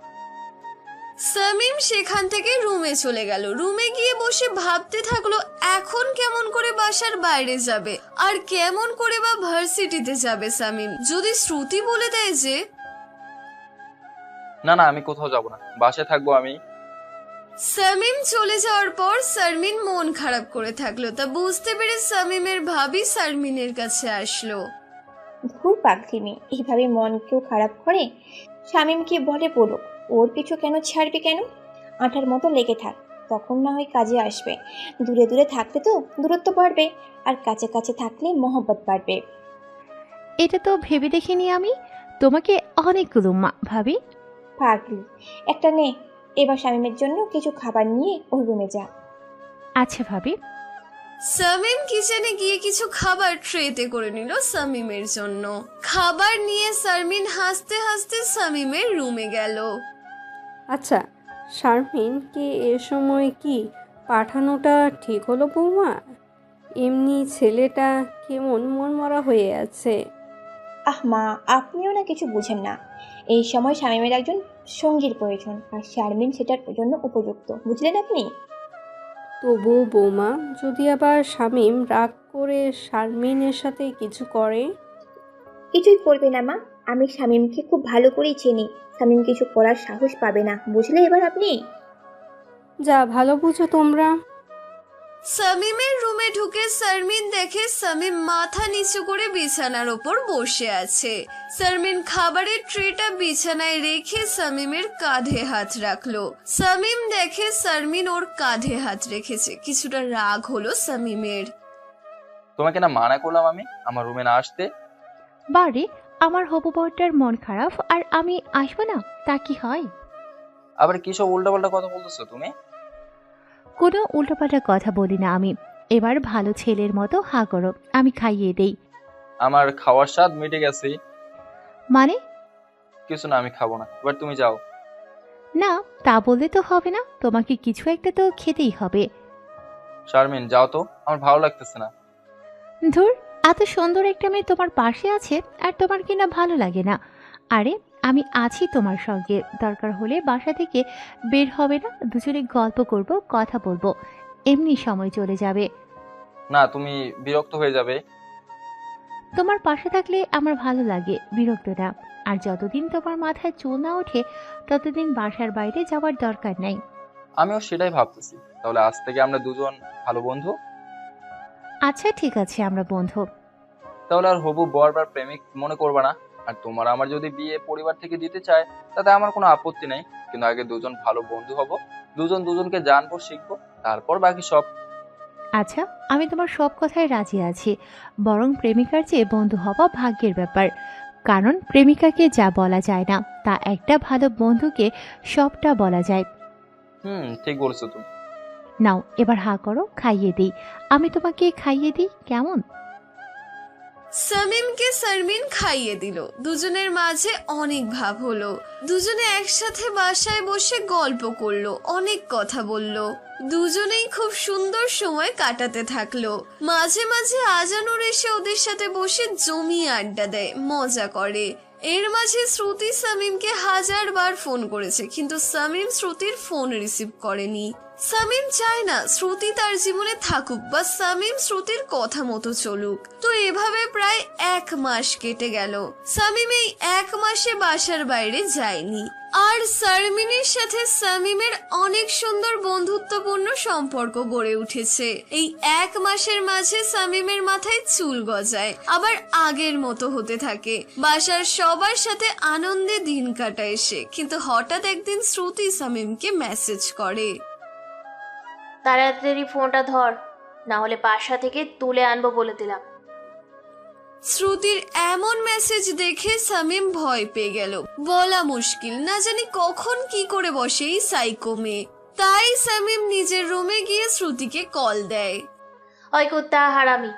Speaker 1: সামিম সেখান থেকে রুমে চলে গেল। রুমে গিয়ে বসে ভাবতে থাকলো এখন কেমন করে বাসার বাইরে যাবে আর কেমন করে বা ভার্সিটিতে যাবে সামিম। যদি শ্রুতি বলে দেয় যে
Speaker 2: না না, আমি কোথাও যাব না, বাসায় থাকবো আমি।
Speaker 1: সামিম চলে যাওয়ার পর শারমিন মন খারাপ করে থাকলো। তা বুঝতে পেরে সামিমের ভাবি শারমিনের কাছে আসলো।
Speaker 8: ধুর পাগলিমি, এইভাবে মন কেউ খারাপ করে? শামীম কি বলে বলো, ওর পিছু কেন ছাড়বি কেন? আঠার মতো লেগে থাক, তখন না হয় কাজে আসবে। দূরে দূরে থাকলে তো দূরত্ব বাড়বে, আর কাছে কাছে থাকলে মহব্বত বাড়বে।
Speaker 9: এটা তো ভেবে দেখিনি আমি। তোমাকে অনেকগুলো ভাবি।
Speaker 8: পাগলি একটা, নে এবার শামীমের জন্য কিছু খাবার নিয়ে ওর রুমে যা।
Speaker 9: আচ্ছা ভাবি।
Speaker 1: সামিম কিচেনে গিয়ে কিছু খাবার ট্রেতে করে নিল সামিমের জন্য। খাবার নিয়ে শারমিন হাসতে হাসতে সামিমের রুমে গেল।
Speaker 7: আচ্ছা শারমিন, কি এ সময় কি পাঠানোটা ঠিক হলো বৌমা? এমনি ছেলেটা কেমন মনমরা হয়ে আছে।
Speaker 8: আহ মা, আপনিও না কিছু বুঝেন না। এই সময় শামীমের একজন সঙ্গীর প্রয়োজন, আর শারমিন সেটার জন্য উপযুক্ত, বুঝলেন আপনি?
Speaker 7: তবু বৌমা, যদি আবার শামীম রাগ করে শারমিনের সাথে কিছু করে?
Speaker 8: কিছুই করবে না মা, আমি শামীমকে খুব ভালো করেই চিনি। শামীম কিছু করার সাহস পাবে না, বুঝলে এবার আপনি?
Speaker 7: যা ভালো বুঝো তোমরা।
Speaker 1: সামিমের রুমে ঢুকে শারমিন দেখে সামিম মাথা নিচু করে বিছানার ওপর বসে আছে। শারমিন খাবারের ট্রেটা বিছানায় রেখে সামিমের কাঁধে হাত রাখলো। সামিম দেখে শারমিন ওর কাঁধে হাত রেখেছে, কিছুটা রাগ হলো সামিমের।
Speaker 2: তোমাকে না মানা করলাম আমি আমার রুমে না আসতে।
Speaker 9: বারে, আমার হবু বউটার মন খারাপ আর আমি আসবো না, তা কি হয়?
Speaker 2: আবার কি সব উল্টাপাল্টা কথা বলতেছো তুমি?
Speaker 9: কোনো উল্টোপাল্টা কথা বলি না আমি। এবার ভালো ছেলের মতো হা করো, আমি খাইয়ে দেই।
Speaker 2: আমার খাওয়ার স্বাদ মিটে গেছে।
Speaker 9: মানে?
Speaker 2: কিছু না, আমি খাবো না, এবার তুমি যাও।
Speaker 9: না, তা বললে তো হবে না, তোমাকে কিছু একটা তো খেতেই হবে।
Speaker 2: শারমিন যাও তো, আমার ভালো লাগতেছে না।
Speaker 9: ধুর, এত সুন্দর একটা মেয়ে তোমার পাশে আছে আর তোমার কিনা ভালো লাগে না? আরে, আমি আছি তোমার সঙ্গে, দরকার হলে বাসা থেকে বের হবে না, দুজনে গল্প করব, কথা বলবো, এমনি সময় চলে যাবে।
Speaker 2: না, তুমি বিরক্ত হয়ে যাবে।
Speaker 9: তোমার পাশে থাকলে আমার ভালো লাগে, বিরক্ত না। আর যতদিন তোমার মাথায় চুল না ওঠে ততদিন বাসার বাইরে যাওয়ার দরকার নাই।
Speaker 2: আমিও সেটাই ভাবতেছি। তাহলে আজ থেকে আমরা দুজন ভালো বন্ধু।
Speaker 9: আচ্ছা ঠিক আছে, আমরা বন্ধু।
Speaker 2: তাহলে আর হবু বর বা প্রেমিক মনে করবা না। আর তোমার আমার যদি বিয়ে পরিবার থেকে দিতে চায় তাতে আমার কোনো আপত্তি নেই, কিন্তু আগে দুজন ভালো বন্ধু হব, দুজন দুজনকে জানবো, শিখবো, তারপর বাকি সব।
Speaker 9: আচ্ছা, আমি তোমার সব কথায় রাজি আছি, বরং প্রেমিকার চেয়ে বন্ধু হওয়া ভাগ্যের ব্যাপার। কারণ প্রেমিকাকে যা বলা যায় না তা একটা ভালো বন্ধুকে সবটা বলা যায়।
Speaker 2: ঠিক বলছো তুমি।
Speaker 9: নাও এবার হা করো, খাইয়ে দিই, আমি তোমাকে খাইয়ে দিই, কেমন?
Speaker 1: সামিমকে শারমিন খাইয়ে দিল। দুজনের মাঝে অনেক ভাব হলো। দুজনে একসাথে বাসায় বসে গল্প করলো, অনেক কথা বললো। দুজনেই খুব সুন্দর সময় কাটাতে থাকলো। মাঝে মাঝে আজানুর এসে ওদের সাথে বসে জমিয়ে আড্ডা দেয়, মজা করে। এর মাঝে শ্রুতি সামিমকে 1000 বার ফোন করেছে, কিন্তু সামিম শ্রুতির ফোন রিসিভ করেনি। সামিম চায় না শ্রুতি তার জীবনে থাকুক বা সামিম শ্রুতির কথা মতো চলুক। তো এভাবে প্রায় 1 মাস কেটে গেল। সামিম এই 1 মাসে বাসার বাইরে যায়নি। আর শারমিনের সাথে সামিমের অনেক সুন্দর বন্ধুত্বপূর্ণ সম্পর্ক গড়ে উঠেছে। এই 1 মাসের মাঝে সামিমের মাথায় চুল গজায়, আবার আগের মতো হতে থাকে। বাসার সবার সাথে আনন্দে দিন কাটায় সে। কিন্তু হঠাৎ একদিন শ্রুতি সামিমকে মেসেজ করে,
Speaker 3: তাড়াতাড়ি ফোনটা ধর, না হলে বাসা থেকে তুলে আনবো বলে দিলাম।
Speaker 1: শ্রুতির এমন মেসেজ দেখে সামিম ভয় পেয়ে গেল। বলা মুশকিল, না জানি কখন কি করে বসে এই সাইকো মেয়ে। তাই সামিম নিজের রুমে গিয়ে শ্রুতিকে কল দেয়।
Speaker 3: ওই কুত্তা হারামি,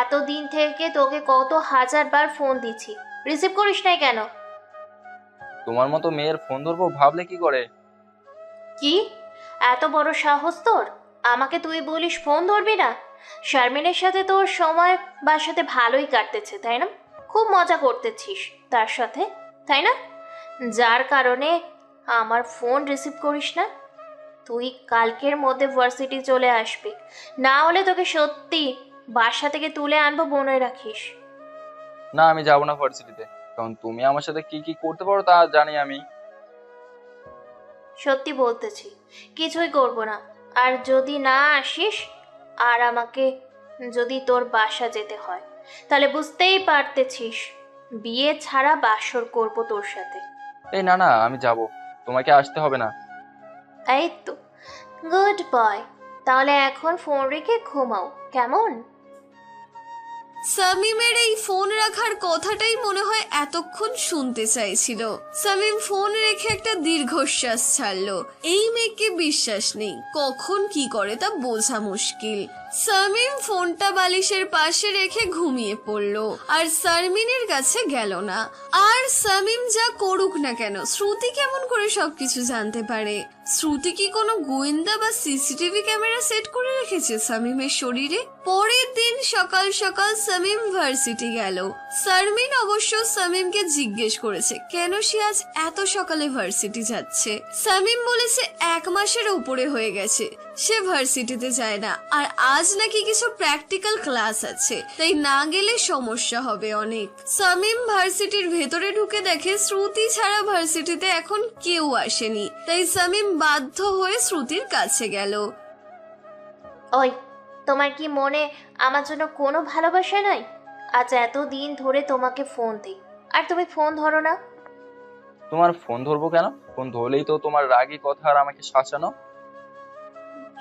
Speaker 3: এতদিন থেকে তোকে কত 1000 বার ফোন দিচ্ছি, রিসিভ করিস নাই কেন?
Speaker 2: তোমার মতো মেয়ের ফোন ধরবো ভাবলে কি করে?
Speaker 3: কি এত বড় সাহস তোর? আমাকে তুই বলিস ফোন ধরবি না? শারমিনের সাথে তোর সময় বাসাতে ভালোই কাটতেছে তাই না? খুব মজা করতেছিস তার সাথে তাই না? যার কারণে আমার ফোন রিসিভ করিস না। তুই কালকের মধ্যে ভার্সিটি চলে আসবি, না হলে তোকে সত্যি বাসা থেকে তুলে আনবো, মনে রাখিস।
Speaker 2: না, আমি যাবো না ভার্সিটিতে, কারণ তুমি আমার সাথে কি কি করতে পারো তা জানি আমি।
Speaker 3: সত্যি বলতেছি, কিছুই করব না। আর যদি না আসিস আর আমাকে যদি তোর বাসা যেতে হয় তাহলে বুঝতেই পারতেছিস বিয়ে ছাড়া বাসর করব তোর সাথে।
Speaker 2: এই না না, আমি যাব, তোমাকে আসতে হবে না।
Speaker 3: এই তো গুড বয়, তাহলে এখন ফোন রেখে ঘুমাও, কেমন?
Speaker 1: সামিমের এই ফোন রাখার কথাটাই মনে হয় এতক্ষণ শুনতে চাইছিল। সামিম ফোন রেখে একটা দীর্ঘশ্বাস ছাড়লো। এই মেয়েকে বিশ্বাস নেই, কখন কি করে তা বোঝা মুশকিল। সামিম ফোনটা বালিশের পাশে রেখে ঘুমিয়ে পড়লো আর শারমিনের কাছে গেল না। আর সামিম যা করুক না কেন শ্রুতি কেমন করে সবকিছু জানতে পারে? শ্রুতি কি কোনো গোয়েন্দা বা সিসিটিভি ক্যামেরা সেট করে রেখেছে শামীমের শরীরে? পরের দিন সকাল সকাল শামীম ভার্সিটি গেল। শারমিন অবশ্য শামীমকে জিজ্ঞেস করেছে কেন সে আজ এত সকালে ভার্সিটি যাচ্ছে। শামীম বলেছে 1 মাসের উপরে হয়ে গেছে সে ভার্সিটিতে যায় না, আর আজ নাকি কিছু প্র্যাকটিক্যাল ক্লাস আছে, তাই না গেলে সমস্যা হবে অনেক। শামীম ভার্সিটির ভেতরে ঢুকে দেখে শ্রুতি ছাড়া ভার্সিটিতে এখন কেউ আসেনি, তাই শামীম বাধ্য হয়ে শ্রুতির কাছে গেল।
Speaker 3: ওই, তোমার কি মনে আমার জন্য কোনো ভালোবাসা নাই? আজ এত দিন ধরে তোমাকে ফোন দিই, আর তুমি ফোন ধরো না।
Speaker 2: তোমার ফোন ধরবো কেন? ফোন ধরলেই তো তোমার রাগী কথা আর আমাকে শাসানো।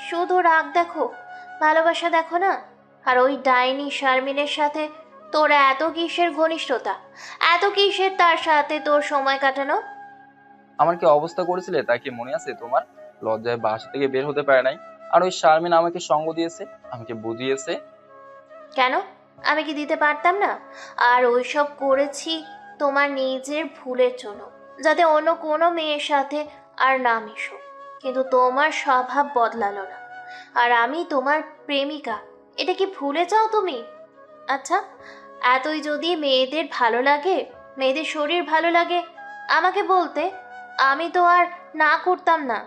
Speaker 3: শুধু রাগ দেখো, ভালোবাসা দেখো না। আর ওই ডাইনি শারমিনের সাথে তোর এত কিসের ঘনিষ্ঠতা, এত কিসের তার সাথে তোর সময় কাটানো?
Speaker 2: আমার কি অবস্থা করেছিলে তা কি মনে আছে তোমার? লজ্জায় বাসা থেকে বের হতে পারে নাই, আর ওই শারমিন আমাকে সঙ্গ দিয়েছে, আমাকে বুঝিয়েছে।
Speaker 3: কেন, আমি কি দিতে পারতাম না? আর ওইসব করেছি তোমার নিজের ভুলের জন্য, যাতে অন্য কোনো মেয়ের সাথে আর না মিশো। কিন্তু তোমার স্বভাব বদলালো না, আর আমি তোমার প্রেমিকা, এটা কি ভুলে যাও তুমি? আচ্ছা, এতই যদি মেয়েদের ভালো লাগে, মেয়েদের শরীর ভালো লাগে, আমাকে বলতে, আমি তো আর না করতাম না।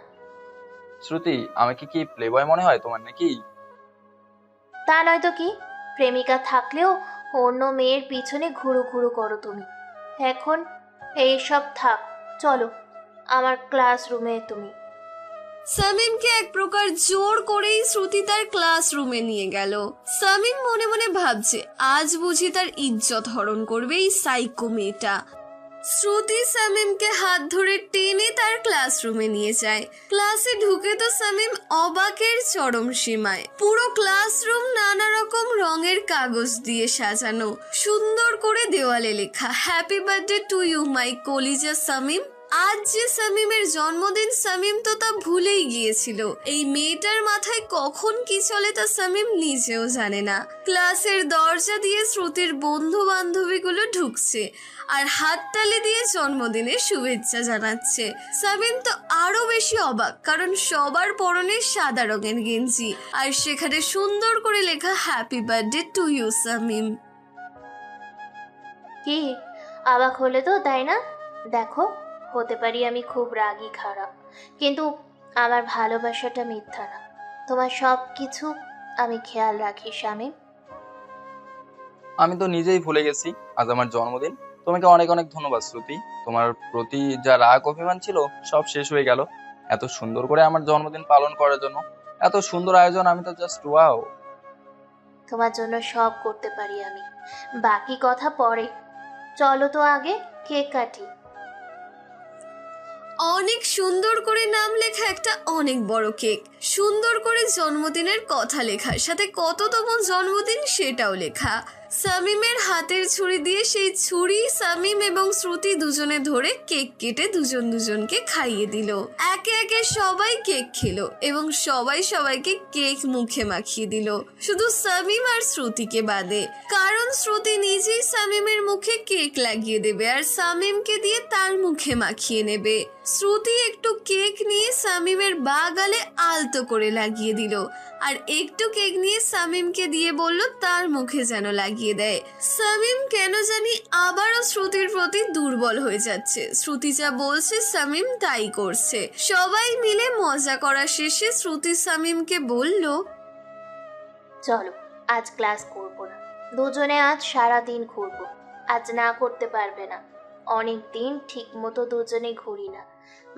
Speaker 2: শ্রুতি, আমাকে কি প্লেবয় মনে হয় তোমার নাকি?
Speaker 3: তা নয়তো কি, প্রেমিকা থাকলেও অন্য মেয়ের পিছনে ঘুরু ঘুরু করো তুমি। এখন এইসব থাক, চলো আমার ক্লাসরুমে। তুমি
Speaker 1: শামীমকে এক প্রকার জোর করেই শ্রুতি তার ক্লাসরুমে নিয়ে গেল। শামীম মনে মনে ভাবছে আজ বুঝি তার ইজ্জত হরণ করবে এই সাইকো মেয়েটা। শ্রুতি শামীমকে হাত ধরে টেনে তার ক্লাসরুমে নিয়ে যায়। ক্লাসে ঢুকে তো শামীম অবাকের চরম সীমায়। পুরো ক্লাসরুম নানা রকম রঙের কাগজ দিয়ে সাজানো, সুন্দর করে দেওয়ালে লেখা happy birthday to you my কলিজা শামীম। আজ যে শামীমের জন্মদিন, শামীম তো তা ভুলেই গিয়েছিল। এই মেয়েটার মাথায় কখন কি চলে তা শামীম নিজেও জানে না। ক্লাসের দরজা দিয়ে শ্রুতির বন্ধু বান্ধবীগুলো ঢুকছে আর হাততালি দিয়ে জন্মদিনের শুভেচ্ছা জানাচ্ছে। শামীম তো আরো বেশি অবাক, কারণ সবার পরনে সাদা রঙের গেঞ্জি, আর সেখানে সুন্দর করে লেখা happy birthday to you Shamim.
Speaker 3: কি অবাক হলে তো, তাই না? দেখো, হতে পারি আমি খুব রাগী খারাপ, কিন্তু আমার ভালোবাসাটা মিথ্যা না। তোমার সব কিছু আমি খেয়াল রাখি শামীম।
Speaker 2: আমি তো নিজেই ভুলে গেছি আজ আমার জন্মদিন। তোমাকে অনেক অনেক ধন্যবাদ শ্রুতি, তোমার প্রতি যা রাগ অভিমান ছিল সব শেষ হয়ে গেল এত সুন্দর করে আমার জন্মদিন পালন করার জন্য। এত সুন্দর আয়োজন, আমি তো জাস্ট ওয়াও।
Speaker 3: তোমার জন্য সব করতে পারি আমি, বাকি কথা পরে। চলো তো আগে কেক কাটি।
Speaker 1: অনেক সুন্দর করে নাম লেখা একটা অনেক বড় কেক, সুন্দর করে জন্মদিনের কথা লেখা, সাথে কততম জন্মদিন সেটাও লেখা। শামীমের হাতের ছুরি দিয়ে সেই ছুরি শামীম এবং শ্রুতি দুজনে ধরে কেক কেটে দুজন দুজনকে খাইয়ে দিল। একে একে সবাই কেক খেলো এবং সবাই সবাইকে কেক মুখে মাখিয়ে দিল, শুধু শামীম আর শ্রুতিকে বাদে। কারণ শ্রুতি নিজেই শামীমের মুখে কেক লাগিয়ে দেবে আর শামীমকে দিয়ে তার মুখে মাখিয়ে নেবে। শ্রুতি একটু কেক নিয়ে শামীমের বাঁ গালে আলতো করে লাগিয়ে দিল, আর একটু কেক নিয়ে শামীমকে দিয়ে বলল তার মুখে যেন লাগিয়ে দেয়। শামীম কেন জানি আবারও শ্রুতির প্রতি দুর্বল হয়ে যাচ্ছে। শ্রুতি যা বলছে শামীম তাই করছে। সবাই মিলে মজা করা শেষে শ্রুতি শামীমকে বলল,
Speaker 3: চলো আজ ক্লাস করব না, দুজনে আজ সারা দিন ঘুরবো। আজ না করতে পারবে না, অনেক দিন ঠিক মতো দুজনে ঘুরি না,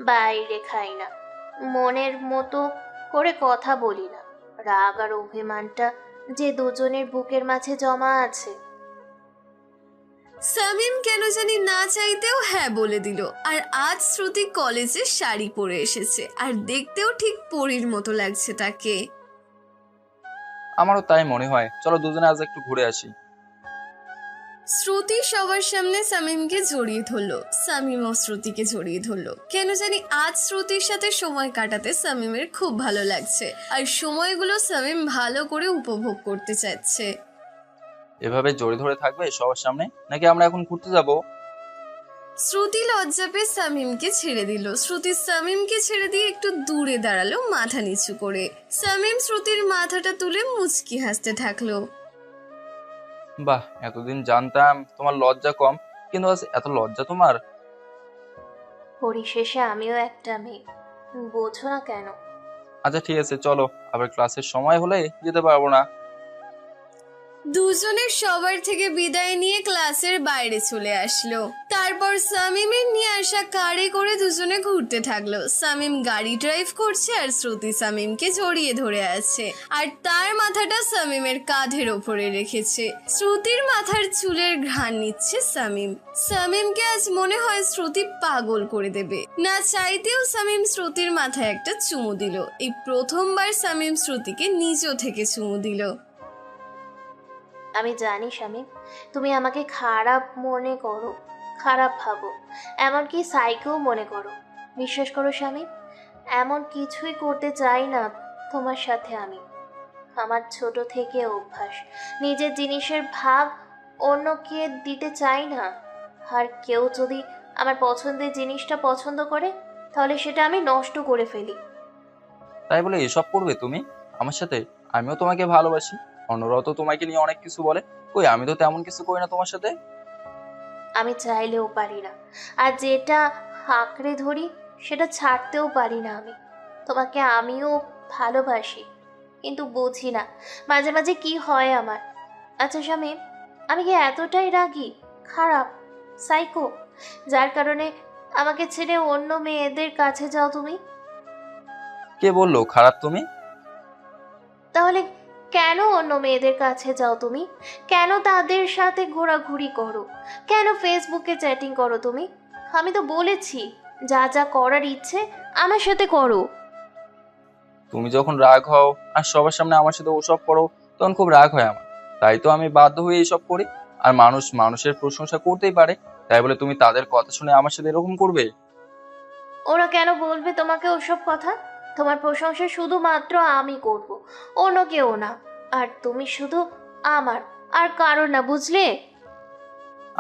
Speaker 3: বাইরে খাই না, মনের মতো করে কথা বলি না। রাগ আর অভিমানটা যে দুজনের বুকের মাঝে জমা আছে।
Speaker 1: শামীম কেন জানি না চাইতেও হ্যাঁ বলে দিল। আর আজ শ্রুতি কলেজে শাড়ি পরে এসেছে, আর দেখতেও ঠিক পরীর মতো লাগছে তাকে।
Speaker 2: আমারও তাই মনে হয়, চলো দুজনে আজ একটু ঘুরে আসি।
Speaker 1: শ্রুতি সবার সামনে শামীমকে জড়িয়ে ধরলো, শামীমও শ্রুতিকে জড়িয়ে ধরলো। কেন জানি আজ শ্রুতির সাথে সময় কাটাতে শামীমের খুব ভালো লাগছে, আর সময়গুলো শামীম ভালো করে উপভোগ করতে চাচ্ছে।
Speaker 2: এভাবে জড়িয়ে ধরে থাকবে সবার সামনে, নাকি আমরা এখন ঘুরতে যাব?
Speaker 1: শ্রুতি লজ্জা পেয়ে সামিমকে ছেড়ে দিল। শ্রুতি সামিমকে ছেড়ে দিয়ে একটু দূরে দাঁড়ালো মাথা নিচু করে। সামিম শ্রুতির মাথাটা তুলে মুচকি হাসতে থাকলো।
Speaker 2: বাহ, এতদিন জানতাম তোমার লজ্জা কম, কিন্তু আজ এত লজ্জা তোমার।
Speaker 3: পরিশেষে আমিও একটা মেয়ে, বোঝো না কেন?
Speaker 2: আচ্ছা ঠিক আছে, চলো, আবার ক্লাসের সময় হলে যেতে পারবো না।
Speaker 1: দুজনে সবার থেকে বিদায় নিয়ে ক্লাসের বাইরে চলে আসলো। তারপর সামিমের নিয়ে আসা কারে করে দুজনে ঘুরতে থাকলো। সামিম গাড়ি ড্রাইভ করছে আর শ্রুতি সামিমকে জড়িয়ে ধরে আছে, আর তার মাথাটা সামিমের কাঁধের ওপরে রেখেছে। শ্রুতির মাথার চুলের ঘ্রাণ নিচ্ছে সামিম। সামিমকে আজ মনে হয় শ্রুতি পাগল করে দেবে। না চাইতেও সামিম শ্রুতির মাথায় একটা চুমু দিল। এই প্রথমবার সামিম শ্রুতিকে নিজ থেকে চুমু দিল।
Speaker 3: আমি জানি শামীম, তুমি আমাকে খারাপ মনে করো, খারাপ ভাবো, এমনকি সাইকেও মনে করো। বিশ্বাস করো শামীম, এমন কিছুই করতে চাই না তোমার সাথে আমি। আমার ছোট থেকে অভ্যাস, নিজের জিনিসের ভাগ অন্যকে দিতে চাই না। আর কেউ যদি আমার পছন্দের জিনিসটা পছন্দ করে, তাহলে সেটা আমি নষ্ট করে ফেলি।
Speaker 2: তাই বলে এসব করবে তুমি আমার সাথে? আমিও তোমাকে ভালোবাসি, অন্যরাও তো তোমাকে নিয়ে অনেক কিছু বলে। কই, আমি তো তেমন কিছু করি না তোমার সাথে।
Speaker 3: আমি চাইলেও পারি না, আর যেটা আঁকড়ে ধরি সেটা ছাড়তেও পারি না আমি। তোমাকে আমিও ভালোবাসি, কিন্তু বুঝি না মাঝে মাঝে কি হয় আমার। আচ্ছা শামীম, আমি কি এতটাই রাগী, খারাপ, সাইকো, যার কারণে আমাকে ছেড়ে অন্য মেয়েদের কাছে যাও তুমি?
Speaker 2: কে বললো খারাপ তুমি?
Speaker 3: তাহলে কেন অন্য মেয়েদের কাছে যাও তুমি? কেন তাদের সাথে ঘোরাঘুরি করো? কেন ফেসবুকে চ্যাটিং করো তুমি? আমি তো বলেছি, যা যা করার ইচ্ছে আমার সাথে করো।
Speaker 2: তুমি যখন রাগ হও আর সবার সামনে আমার সাথে ওসব করো, তখন খুব রাগ হয় আমার। তাই তো আমি বাধ্য হয়ে এইসব করি। আর মানুষ মানুষের প্রশংসা করতেই পারে, তাই বলে তুমি তাদের কথা শুনে আমার সাথে এরকম করবে?
Speaker 3: ওরা কেন বলবে তোমাকে ওসব কথা? তোমার প্রশংসা শুধুমাত্র আমি করব, অন্য কেউ না। আর তুমি শুধু আমার, আর কারো না, বুঝলে?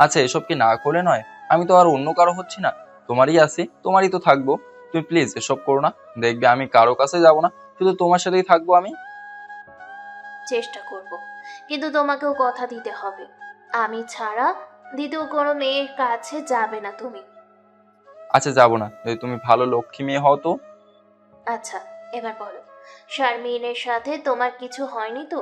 Speaker 2: আচ্ছা, এসব কি না করলে নয়? আমি তো আর অন্য কারো হচ্ছি না, তোমারই আছি, তোমারই তো থাকবো। তুমি প্লিজ এসব করো না। দেখবে আমি কারো কাছে যাব না, শুধু তোমার সাথেই থাকবো আমি।
Speaker 3: চেষ্টা করব, কিন্তু তোমাকেও কথা দিতে হবে, আমি ছাড়া দ্বিতীয় কোনো মেয়ের কাছে যাবে না তুমি।
Speaker 2: আচ্ছা, যাব না, যদি তুমি ভালো লক্ষ্মী মেয়ে হও তো।
Speaker 3: আচ্ছা, এবার বলো, শারমিনের সাথে তোমার কিছু হয়নি তো?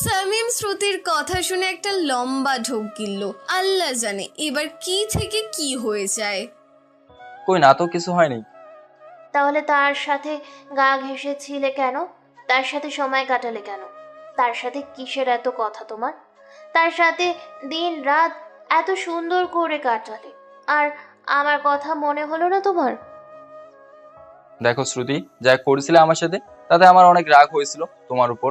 Speaker 1: সামিম শ্রুতির কথা শুনে একটা লম্বা ঢোক গিলল। আল্লাহ জানে এবার কি থেকে কি হয়ে যায়।
Speaker 2: কই না তো, কিছু হয়নি।
Speaker 3: তাহলে তার সাথে গা ঘেঁষেছিলে কেন? তার সাথে সময় কাটালে কেন? তার সাথে কিসের এত কথা তোমার? তার সাথে দিন রাত এত সুন্দর করে কাটালে, আর আমার কথা মনে হলো না তোমার?
Speaker 2: দেখো শ্রুতি, যা করেছিলে আমার সাথে, তাতে আমার অনেক রাগ হয়েছিল তোমার উপর।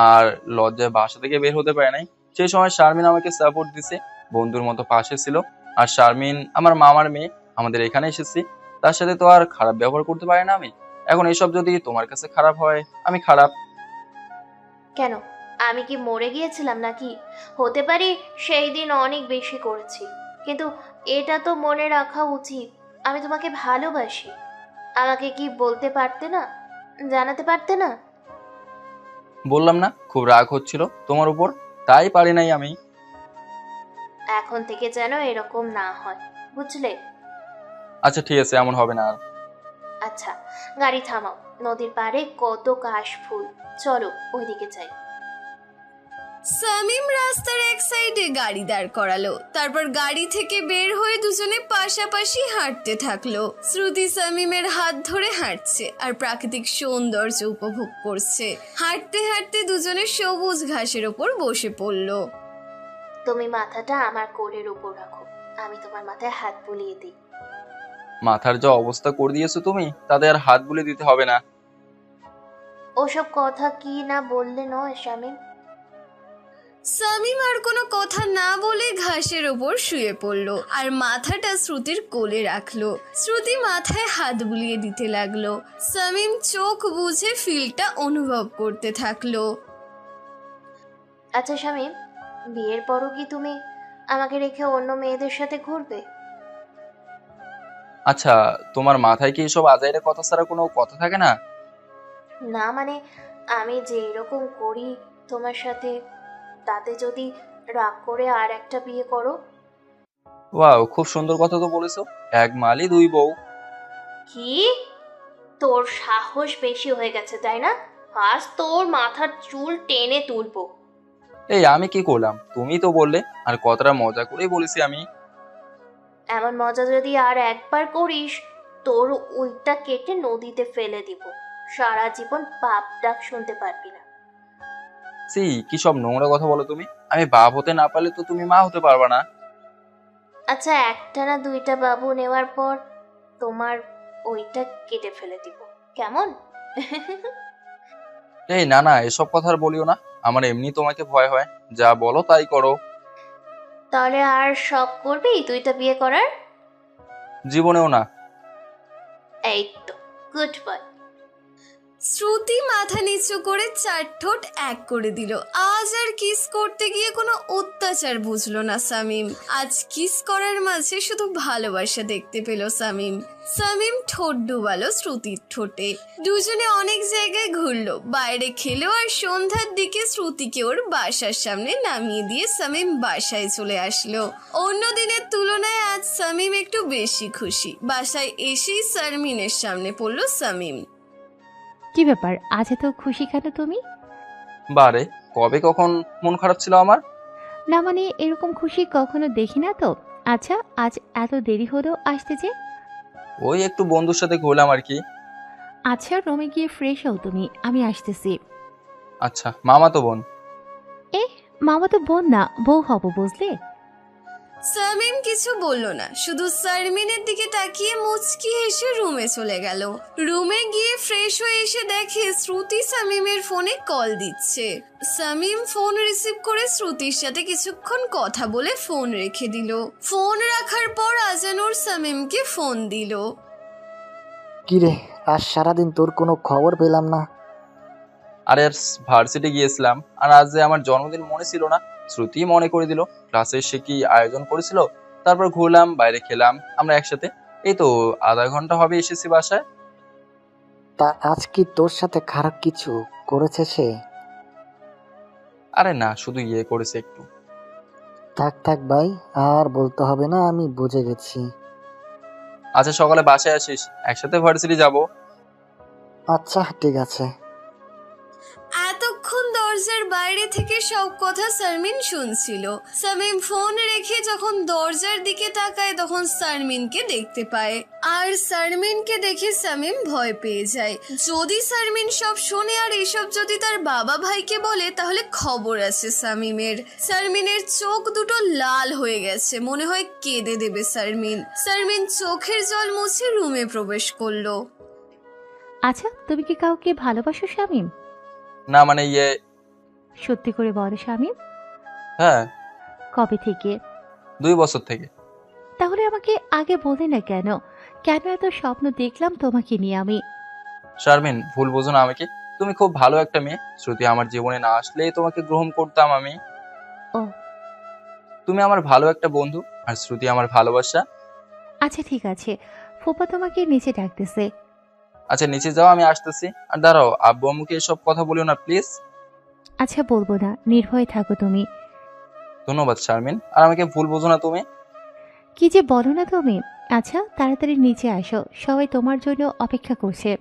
Speaker 2: আর লজ্জায় বাসা থেকে বের হতে পারে নাই। সেই সময় শারমিন আমাকে সাপোর্ট দিছে, বন্ধুর মতো পাশে ছিল। আর শারমিন আমার মামার মেয়ে, আমাদের এখানে এসেছি, তার সাথে তো আর খারাপ ব্যবহার করতে পারি না আমি। এখন এসব যদি তোমার কাছে খারাপ হয়, আমি খারাপ?
Speaker 3: কেন, আমি কি মরে গিয়েছিলাম নাকি? হতে পারি সেই দিন অনেক বেশি করেছি, কিন্তু এটা তো মনে রাখা উচিত আমি তোমাকে ভালোবাসি। আমাকে কি বলতে পারতে না, জানাতে পারতে না?
Speaker 2: বললাম না, খুব রাগ হচ্ছিল তোমার উপর, তাই পারি নাই আমি।
Speaker 3: এখন থেকে যেন এরকম না হয়, বুঝলে?
Speaker 2: আচ্ছা ঠিক আছে, এমন হবে না আর।
Speaker 3: আচ্ছা, গাড়ি থামাও, নদীর পাড়ে কত কাশ ফুল, চলো ওইদিকে যাই।
Speaker 1: সামিম রাস্তার এক সাইডে গাড়ি দাঁড় করালো। তারপর গাড়ি থেকে বের হয়ে দুজনে পাশাপাশি হাঁটতে থাকলো। শ্রুতি সামিমের হাত ধরে হাঁটছে আর প্রাকৃতিক সৌন্দর্য উপভোগ করছে। হাঁটতে হাঁটতে দুজনে সবুজ ঘাসের ওপর বসে পড়লো।
Speaker 3: তুমি মাথাটা আমার কোলের উপর রাখো, আমি তোমার মাথায় হাত বুলিয়ে দিই।
Speaker 2: মাথার যা অবস্থা করে দিয়েছো তুমি, তাতে আর হাত বুলিয়ে দিতে হবে না।
Speaker 3: ওসব কথা কি না বললে নয় শামীম।
Speaker 1: সামিম আর কোনো কথা না বলে ঘাসের ওপর শুয়ে পড়লো আর মাথাটা শ্রুতির কোলে রাখলো। শ্রুতি মাথায় হাত বুলিয়ে দিতে লাগলো। সামিম চোখ বুজে ফিলটা অনুভব করতে থাকলো।
Speaker 3: আচ্ছা শামীম, বিয়ের পরও কি তুমি আমাকে রেখে অন্য মেয়েদের সাথে ঘুরবে?
Speaker 2: আচ্ছা, তোমার মাথায় কি এসব আজাইরা কথা ছাড়া কোনো কথা থাকে না?
Speaker 3: না মানে, আমি যে এরকম করি তোমার সাথে, তাতে যদি রাগ করে আর একটা বিয়ে করো?
Speaker 2: ওয়াও, খুব সুন্দর কথা তো বলেছো। এক মালি দুই বউ।
Speaker 3: কি? তোর সাহস বেশি হয়ে গেছে তাই না? আজ তোর মাথার চুল টেনে তুলবো।
Speaker 2: এই আমি কি করলাম? তুমি তো বললে, আর কথাটা মজা করেই বলেছি আমি।
Speaker 3: এমন মজা যদি আর একবার করিস, তোর উইকটা কেটে নদীতে ফেলে দিব। সারা জীবন বাপ ডাক শুনতে পারবি না।
Speaker 2: কি সব নোংরা কথা বলো তুমি। আমি বাপ হতে না পারলে তো তুমি মা হতে পারবা না।
Speaker 3: আচ্ছা, একটা না দুইটা বাবু নেওয়ার পর তোমার ওইটা কেটে ফেলে দিব, কেমন?
Speaker 2: এই না না, এসব কথা আর বলিও না। আমার এমনি তোমাকে ভয় হয়। যা বলো তাই করো।
Speaker 3: তাহলে আর শখ করবি দুইটা বিয়ে করার?
Speaker 2: জীবনেও না।
Speaker 3: এই তো, গুড বয়।
Speaker 1: শ্রুতি মাথা নিচু করে চার ঠোঁট এক করে দিল। আজ আর কিস করতে গিয়ে কোনো অত্যাচার বুঝলো না সামিম। আজ কিস করার মাঝে শুধু ভালোবাসা দেখতে পেল সামিম। সামিম ঠোঁট ডুবালো শ্রুতির ঠোঁটে। দুজনে অনেক জায়গায় ঘুরলো, বাইরে খেলো, আর সন্ধ্যার দিকে শ্রুতিকে ওর বাসার সামনে নামিয়ে দিয়ে সামিম বাসায় চলে আসলো। অন্য দিনের তুলনায় আজ সামিম একটু বেশি খুশি। বাসায় এসেই শারমিনের সামনে পড়লো সামিম।
Speaker 9: কি ব্যাপার, আজ এত খুশি কেন তুমি?
Speaker 2: বারে, কবে কখন মন খারাপ ছিল আমার?
Speaker 9: না মানে, এরকম খুশি কখনো দেখি না তো। আচ্ছা, আজ এত দেরি হলো আসতে যে?
Speaker 2: ওই একটু বন্ধুর সাথে ঘুরলাম আর কি।
Speaker 9: আচ্ছা, রুমে গিয়ে ফ্রেশ হও তুমি, আমি আসতেছি।
Speaker 2: আচ্ছা, মামা তো বোন।
Speaker 9: এ, মামা তো বোন না, বউ হব, বুঝলে?
Speaker 1: সামিম কিছু বলল না, শুধু শারমিনের দিকে তাকিয়ে মুচকি হেসে রুমে চলে গেল। রুমে গিয়ে ফ্রেশ হয়ে এসে দেখে শ্রুতি সামিমের ফোনে কল দিচ্ছে। সামিম ফোন রিসিভ করে শ্রুতির সাথে কিছুক্ষণ কথা বলে ফোন রেখে দিল। ফোন রাখার পর আজানুর সামিমকে ফোন দিল।
Speaker 4: কিরে, আজ সারাদিন তোর কোনো খবর পেলাম না।
Speaker 2: আরে আর ভার্সিটি গিয়েছিলাম, আর আজ যে আমার জন্মদিন মনে ছিল না, শ্রুতি মনে করে দিল। ক্লাসে সে কি আয়োজন করেছিল, তারপর ঘুরলাম, বাইরে খেলাম আমরা একসাথে। এই তো আধা ঘন্টা হবে এসেছি বাসায়।
Speaker 4: তা আজ কি তোর সাথে খারাপ কিছু করেছে সে?
Speaker 2: আরে না, শুধু করেছে একটু।
Speaker 4: থাক থাক ভাই, আর বলতে হবে না, আমি বুঝে গেছি।
Speaker 2: আচ্ছা, সকালে বাসায় আসিস, একসাথে ভার্সিটি যাব।
Speaker 4: আচ্ছা ঠিক আছে।
Speaker 1: এতক্ষণ দরজার বাইরে থেকে সব কথা শারমিন শুনছিল। সামিম ফোন রেখে যখন দরজার দিকে তাকায় তখন শারমিনকে দেখতে পায়, আর শারমিনকে দেখে সামিম ভয় পেয়ে যায়। যদি শারমিন সব শোনে আর এসব যদি তার বাবা ভাইকে বলে, তাহলে খবর আছে শামিমের। শারমিনের চোখ দুটো লাল হয়ে গেছে, মনে হয় কেঁদে দেবে শারমিন। শারমিন চোখের জল মুছে রুমে প্রবেশ করলো।
Speaker 9: আচ্ছা, তুমি কি কাউকে ভালোবাসো শামিম?
Speaker 2: না মানে
Speaker 9: সত্যি করে বলো শামিম।
Speaker 2: হ্যাঁ।
Speaker 9: কবে থেকে?
Speaker 2: 2 বছর থেকে।
Speaker 9: তাহলে আমাকে আগে বলে না কেন? কেন এত স্বপ্ন দেখলাম তোমাকে নিয়ে আমি?
Speaker 2: শারমিন, ভুল বোঝো না আমাকে। তুমি খুব ভালো একটা মেয়ে। শ্রুতি আমার জীবনে না আসলেই তোমাকে গ্রহণ করতাম আমি।
Speaker 9: ও,
Speaker 2: তুমি আমার ভালো একটা বন্ধু, আর শ্রুতি আমার ভালোবাসা।
Speaker 9: আচ্ছা ঠিক আছে, ফুপা তোমাকে নিচে ডাকতেছে।
Speaker 2: আচ্ছা নিচে যাও, আমি আসতেছি। আর দাঁড়াও, আব্বু আম্মুকে এসব কথা বলিও না প্লিজ।
Speaker 9: আচ্ছা বলবো না, নির্ভয়ে থাকো তুমি।
Speaker 2: ধন্যবাদ শারমিন, আর আমাকে ভুল বোঝো না তুমি।
Speaker 9: কি যে বলো না তুমি। আচ্ছা তাড়াতাড়ি নিচে আসো, সবাই তোমার জন্য অপেক্ষা করছে।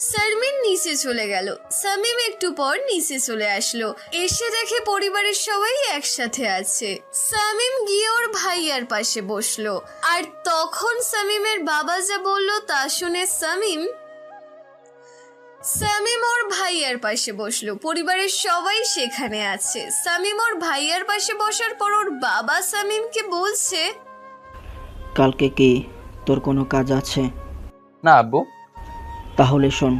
Speaker 1: শারমিন নিচে চলে গেল। সামিম একটু পর নিচে চলে আসলো। এসে দেখে পরিবারের সবাই একসাথে আছে। সামিম গিয়ে ওর ভাইয়ার পাশে বসলো, আর তখন সামিমের বাবা যা বলল তা শুনে সামিম ওর ভাইয়ার পাশে বসলো। পরিবারের সবাই সেখানে আছে। সামিম ওর ভাইয়ার পাশে বসার পর ওর বাবা সামিমকে বলছে,
Speaker 11: কালকে কি তোর কোনো কাজ আছে?
Speaker 2: না আব্বু।
Speaker 11: তাহলে শোন,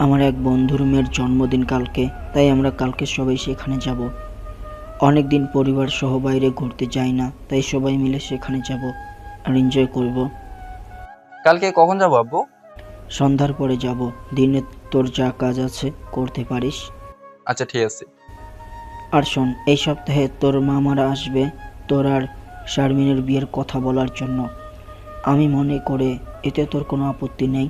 Speaker 11: আমার এক বন্ধুর মেয়ের জন্মদিন কালকে, তাই আমরা কালকে সবাই সেখানে যাব। অনেক দিন পরিবার সহ বাইরে ঘুরতে যাই না, তাই সবাই মিলে সেখানে যাব আর এনজয় করব।
Speaker 2: কালকে কখন যাবো আব্বু?
Speaker 11: সন্ধ্যার পরে যাব। দিনে তোর যা কাজ আছে করতে পারিস।
Speaker 2: আচ্ছা ঠিক আছে।
Speaker 11: আর শোন, এই সপ্তাহে তোর মামারা আসবে তোর আর শারমিনের বিয়ের কথা বলার জন্য। আমি মনে করে এতে তোর কোনো আপত্তি নেই?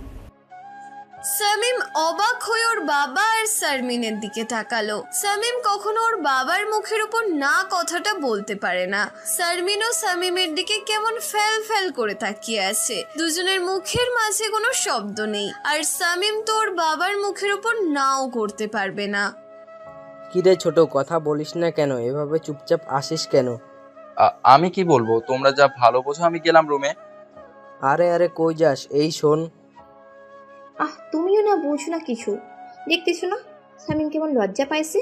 Speaker 1: সামিম অবাক হয়ে ওর বাবা আর শারমিনের দিকে তাকালো। সামিম কখনো ওর বাবার মুখের উপর না কথাটা বলতে পারে না। শারমিনও সামিমের দিকে কেমন ফ্যাল ফ্যাল করে তাকিয়ে আছে। দুজনের মুখের মাঝে কোনো শব্দ নেই, আর সামিম তো ওর বাবার মুখের উপর নাও করতে পারবে না।
Speaker 12: কিরে ছোট, কথা বলিস না কেন? এভাবে চুপচাপ আসিস কেন?
Speaker 2: আমি কি বলবো, তোমরা যা ভালো বোঝো। আমি গেলাম রুমে।
Speaker 12: আরে আরে কই যাস? এই শোন।
Speaker 8: তুমিও না বুঝো না কিছু, দেখতেছো না সামিম কেমন লজ্জা পাইছে।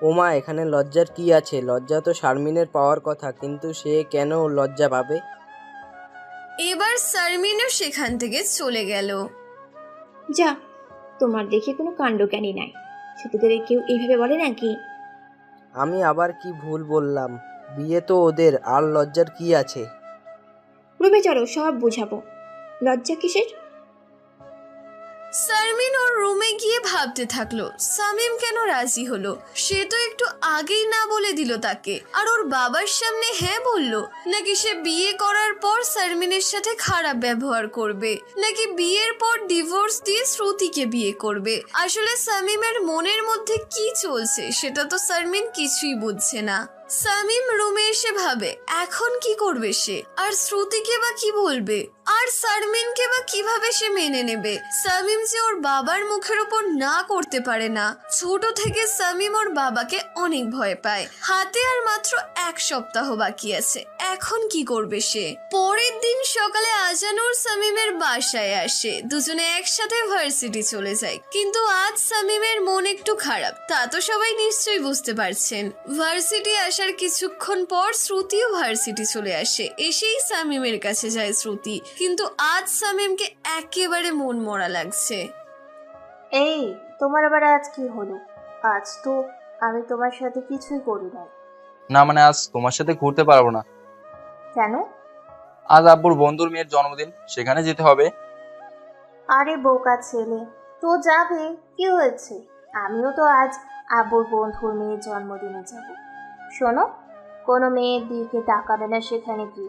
Speaker 12: ওমা, এখানে লজ্জার কি আছে? লজ্জা তো শারমিনের পাওয়ার কথা, কিন্তু সে কেন লজ্জা পাবে?
Speaker 1: এবার শারমিনও সেখান থেকে চলে গেল।
Speaker 8: যা, তোমার দেখে কোনো কাণ্ডজ্ঞানী নাই। ছোটদের কেউ এইভাবে বলে নাকি?
Speaker 12: আমি আবার কি ভুল বললাম? বিয়ে তো ওদের, আর লজ্জার কি আছে?
Speaker 8: রুমে চলো, সব বুঝাবো। লজ্জা কিসের?
Speaker 1: শারমিন ওর রুমে গিয়ে ভাবতে থাকলো, সামিম কেন রাজি হলো? সে তো একটু আগেই না বলে দিল তাকে, আর ওর বাবার সামনে হ্যাঁ বললো। নাকি সে বিয়ে করার পর শারমিনের সাথে খারাপ ব্যবহার করবে, নাকি বিয়ের পর ডিভোর্স দিয়ে শ্রুতিকে বিয়ে করবে? আসলে সামিমের মনের মধ্যে কি চলছে সেটা তো শারমিন কিছুই বুঝছে না। সামিম রুমে এসে ভাবে এখন কি করবে সে, আর শ্রুতিকে বা কি বলবে, আর শারমিনকে বা কিভাবে সে মেনে নেবে। সামিম যে ওর বাবার মুখের উপর না করতে পারে না। ছোট থেকে সামিম ওর বাবাকে অনেক ভয় পায়। হাতে আর মাত্র 1 সপ্তাহ বাকি আছে, এখন কি করবে সে? পরের দিন সকালে আজানুর সামিমের বাসায় আসে। দুজনে একসাথে ভার্সিটি চলে যায়। কিন্তু আজ সামিমের মন একটু খারাপ, তা তো সবাই নিশ্চয়ই বুঝতে পারছেন। ভার্সিটি আসার কিছুক্ষণ পর শ্রুতিও ভার্সিটি চলে আসে। এসেই সামিমের কাছে যায় শ্রুতি, কিন্তু আজ সামিমকে একেবারে মন মরা লাগছে।
Speaker 3: এই, তোমার আবার আজ কি হলো? আজ তো আমি তোমার সাথে কিছুই করি নাই।
Speaker 2: না মানে আজ তোমার সাথে ঘুরতে পারবো না।
Speaker 3: কেন?
Speaker 2: আজ আব্বুর বন্ধুর মেয়ের জন্মদিন, সেখানে যেতে হবে।
Speaker 3: আরে বোকা ছেলে, তো যাবে, কি হয়েছে? আমিও তো আজ আব্বুর বন্ধুর মেয়ের জন্মদিনে যাব। শোনো, কোনো মেয়ের দিকে তাকাবে না সেখানে কি,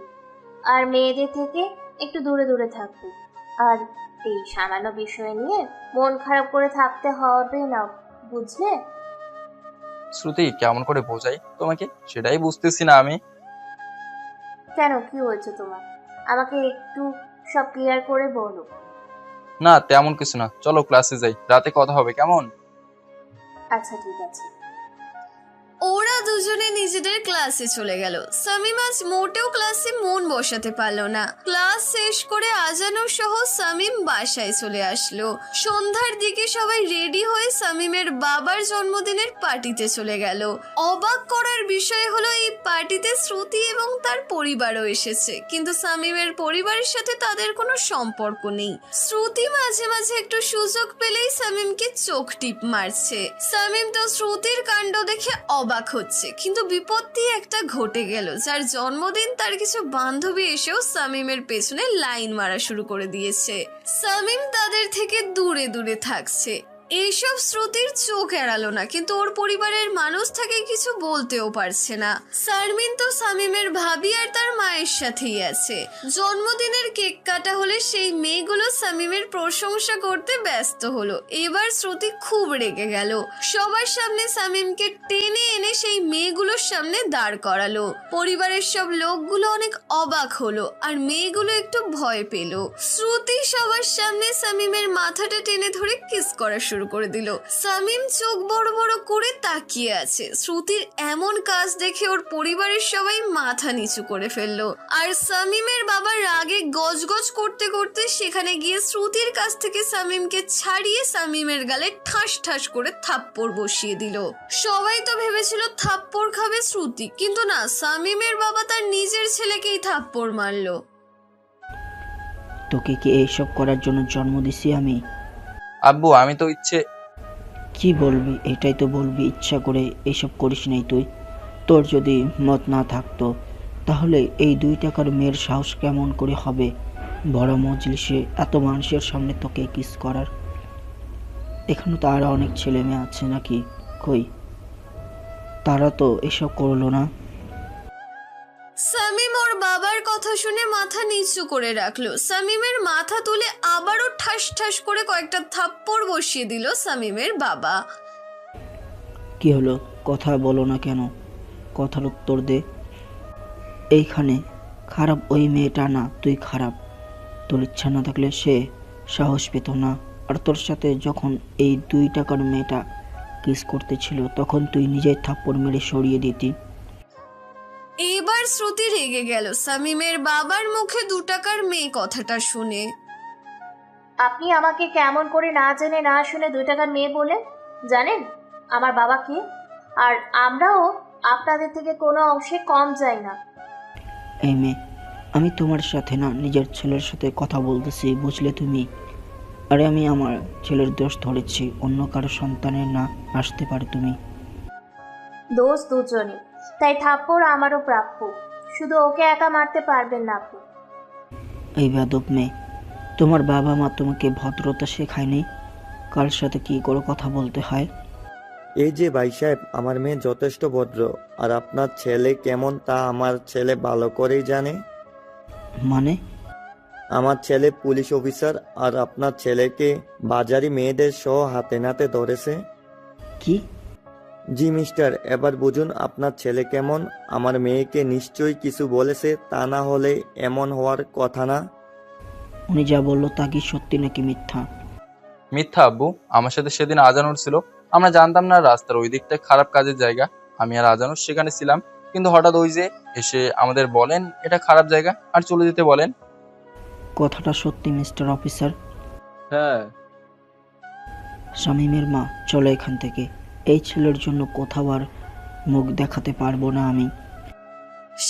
Speaker 3: আর মেয়েদের থেকে একটু দূরে দূরে থাকবে। আর এই সামান্য বিষয় নিয়ে মন খারাপ করে থাকতে হবে না, বুঝলে?
Speaker 2: শ্রুতি, কেমন করে বোঝাই তোমাকে সেটাই বুঝতেছি না আমি।
Speaker 3: কেন, কি হয়েছে তোমার? আমাকে একটু সব ক্লিয়ার করে বলো।
Speaker 2: না তেমন কিছু না, চলো ক্লাসে যাই, রাতে কথা হবে, কেমন?
Speaker 3: আচ্ছা ঠিক আছে।
Speaker 1: ওরা দুজনে নিজেদের ক্লাসে চলে গেল। সামিম আজ মোটেও ক্লাসে মন বসাতে পারলো না। ক্লাস শেষ করে আজানুর সহ সামিম বাসায় চলে আসলো। সন্ধ্যার দিকে সবাই রেডি হয়ে সামিমের বাবার জন্মদিনের পার্টিতে চলে গেল। অবাক করার বিষয় হলো এই পার্টিতে শ্রুতি এবং তার পরিবারও এসেছে, কিন্তু সামিমের পরিবারের সাথে তাদের কোনো সম্পর্ক নেই। শ্রুতি মাঝে মাঝে একটু সুযোগ পেলেই সামিমকে চোখ টিপ মারছে। সামিম তো শ্রুতির কাণ্ড দেখে অবাক হচ্ছে, কিন্তু বিপত্তি একটা ঘটে গেল, যার জন্মদিন তার কিছু বান্ধবী এসেও সামিমের পেছনে লাইন মারা শুরু করে দিয়েছে। সামিম তাদের থেকে দূরে দূরে থাকছে। এইসব শ্রুতির চোখ এড়ালো না, কিন্তু ওর পরিবারের মানুষ তাকে কিছু বলতেও পারছে না। শারমিন তো সামিমের ভাবি আর তার মায়ের সাথেই আছে। জন্মদিনের কেক কাটা হলে সেই মেয়েগুলো সামিমের প্রশংসা করতে ব্যস্ত হলো। এবার শ্রুতি খুব রেগে গেল। সবার সামনে সামিমকে টেনে এনে সেই মেয়েগুলোর সামনে দাঁড় করালো। পরিবারের সব লোকগুলো অনেক অবাক হলো, আর মেয়েগুলো একটু ভয় পেল। শ্রুতি সবার সামনে সামিমের মাথাটা টেনে ধরে কিস করা শুরু করে দিল। সামিম চোখ বড় বড় করে তাকিয়ে আছে। শ্রুতির এমন কাজ দেখে ওর পরিবারের সবাই মাথা নিচু করে ফেললো, আর সামিমের বাবা রাগে গজগজ করতে করতে সেখানে গিয়ে শ্রুতির কাছ থেকে সামিমকে ছাড়িয়ে সামিমের গালে ঠাস ঠাস করে থাপ্পড় বসিয়ে দিল। সবাই তো ভেবেছিল থাপ্পড় খাবে শ্রুতি, কিন্তু না, সামিমের বাবা তার নিজের ছেলেকেই থাপ্পড় মারলো।
Speaker 11: তোকে কি এইসব করার জন্য জন্ম দিছি আমি?
Speaker 2: আব্বু, আমি তো
Speaker 11: কি বলবি? এটাই তো বলবি, ইচ্ছা করে এইসব করিস নাই তুই। তোর যদি মত না থাকতো তাহলে এই 2 টাকার মেয়ের সাহস কেমন করে হবে বড় মজলিসে এত মানুষের সামনে তোকে কিস করার? এখানে তো আরো অনেক ছেলে মেয়ে আছে নাকি? কই? তারা তো এসব করলো না।
Speaker 1: সামিম ওর বাবার কথা শুনে মাথা নিচু করে রাখলো। সামিমের মাথা তুলে আবারও ঠাস ঠাস করে কয়েকটা থাপ্পড় বসিয়ে দিল সামিমের বাবা।
Speaker 11: কি হলো, কথা বলো না কেন? কথার উত্তর দে। এইখানে খারাপ ওই মেয়েটা না, তুই খারাপ। তোর ইচ্ছা না থাকলে সে সাহস পেত না। আর তোর সাথে যখন এই 2 টাকার মেয়েটা কিস করতেছিল তখন তুই নিজেই থাপ্পড় মেরে সরিয়ে দিতি।
Speaker 1: এবার শ্রুতি রেগে গেল সামিমের বাবার মুখে 2 টাকার মেয়ে কথাটা শুনে।
Speaker 3: আপনি আমাকে কেমন করে না জেনে না শুনে 2 টাকার মেয়ে বলে? জানেন আমার বাবা কে? আর আমরাও আপনাদের থেকে কোনো অংশে কম যাই না।
Speaker 11: এই মেয়ে, আমি তোমার সাথে না নিজের ছেলের সাথে কথা বলতেছি, বুঝলে তুমি? আরে আমি আমার ছেলের দোষ ধরেছি, অন্য কারো সন্তানের না আসতে পারে তুমি।
Speaker 3: দোষ দুজনই, তাই থাপ্পড় আমারও প্রাপ্য। শুধু ওকে একা মারতে পারবেন না আপনি।
Speaker 11: এই বেয়াদব মেয়ে, তোমার বাবা মা তোমাকে ভদ্রতা শেখায়নি? কার সাথে কি করে কথা বলতে হয়?
Speaker 13: এই যে ভাই সাহেব, আমার মেয়ে যথেষ্ট ভদ্র, আর আপনার ছেলে কেমন তা আমার ছেলে ভালো করেই জানে।
Speaker 11: মানে?
Speaker 13: আমার ছেলে পুলিশ অফিসার, আর আপনার ছেলেকে বাজারি মেয়েদের সহ হাতে নাতে ধরেছে।
Speaker 11: কি?
Speaker 13: জি মিস্টার, এবার বুঝুন আপনার ছেলে কেমন। আমার মেয়েকে নিশ্চয়ই কিছু বলেছে, তা না হলে এমন হওয়ার কথা না।
Speaker 11: উনি যা বললো তা কি সত্যি নাকি মিথ্যা?
Speaker 2: মিথ্যা আব্বু। আমার সাথে সেদিন আজানুর ছিল। আমরা জানতাম না রাস্তার ওই দিকটা খারাপ কাজের জায়গা। আমি আর আজানুর সেখানে ছিলাম, কিন্তু হঠাৎ ওই যে এসে আমাদের বলেন এটা খারাপ জায়গা আর চলে যেতে বলেন।
Speaker 11: কথাটা সত্যি মিস্টার অফিসার?
Speaker 6: হ্যাঁ।
Speaker 11: শামীমের মা, চলো এখান থেকে। এই ছেলের জন্য কোথাও আর মুখ দেখাতে পারবো না আমি।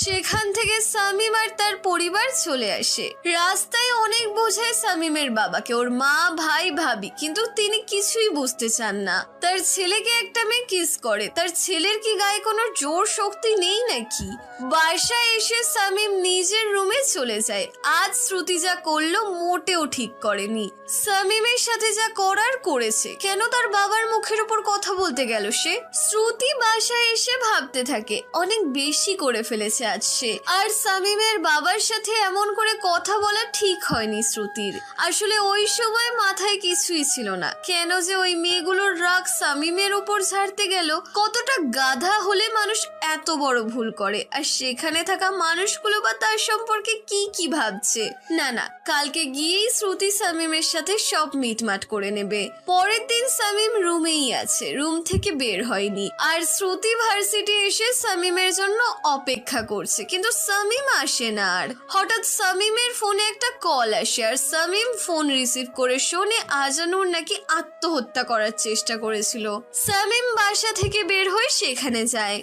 Speaker 1: সেখান থেকে সামিম আর তার পরিবার চলে আসে। রাস্তায় অনেক বোঝায় সামিমের বাবাকে, ওর মা, ভাই, ভাবি, কিন্তু তিনি কিছুই বুঝতে চান না। তার ছেলেকে একটা মেয়ে কিস করে, তার ছেলের কি গায়ে কোনো জোর শক্তি নেই নাকি? বাসায় এসে সামিম নিজের রুমে চলে যায়। আজ শ্রুতি যা করলো মোটেও ঠিক করেনি। সামিমের সাথে যা করার করেছে, কেন তার বাবার মুখের উপর কথা বলতে গেল সে? শ্রুতি বাসায় এসে ভাবতে থাকে অনেক বেশি করে ফেলেছে আজ সে। আর সামিমের বাবার সাথে এমন করে কথা বলা ঠিক হয়নি শ্রুতির। আসলে ওই সময় মাথায় কিছুই ছিল না, কেন যে ওই মেয়েগুলোর রাগ সামিমের উপর ঝাড়তে গেল। কতটা গাধা হলে মানুষ এত বড় ভুল করে, আর সেখানে থাকা মানুষগুলো বা তার সম্পর্কে কি কি ভাবছে। না না, কালকে গিয়েই শ্রুতি সামিমের সাথে সব মিটমাট করে নেবে। পরের দিন সামিম রুমেই আছে, রুম থেকে বের হয়নি। আর শ্রুতি ভার্সিটি এসে সামিমের জন্য অপেক্ষা করছে, কিন্তু সামিম আসে না। আর হঠাৎ সামিমের ফোনে একটা কল আসে, আর সামিম ফোন রিসিভ করে শোনে আজানুর নাকি আত্মহত্যা করার চেষ্টা করেছিল। সামিম বাসা থেকে বের হয়ে সেখানে যায়।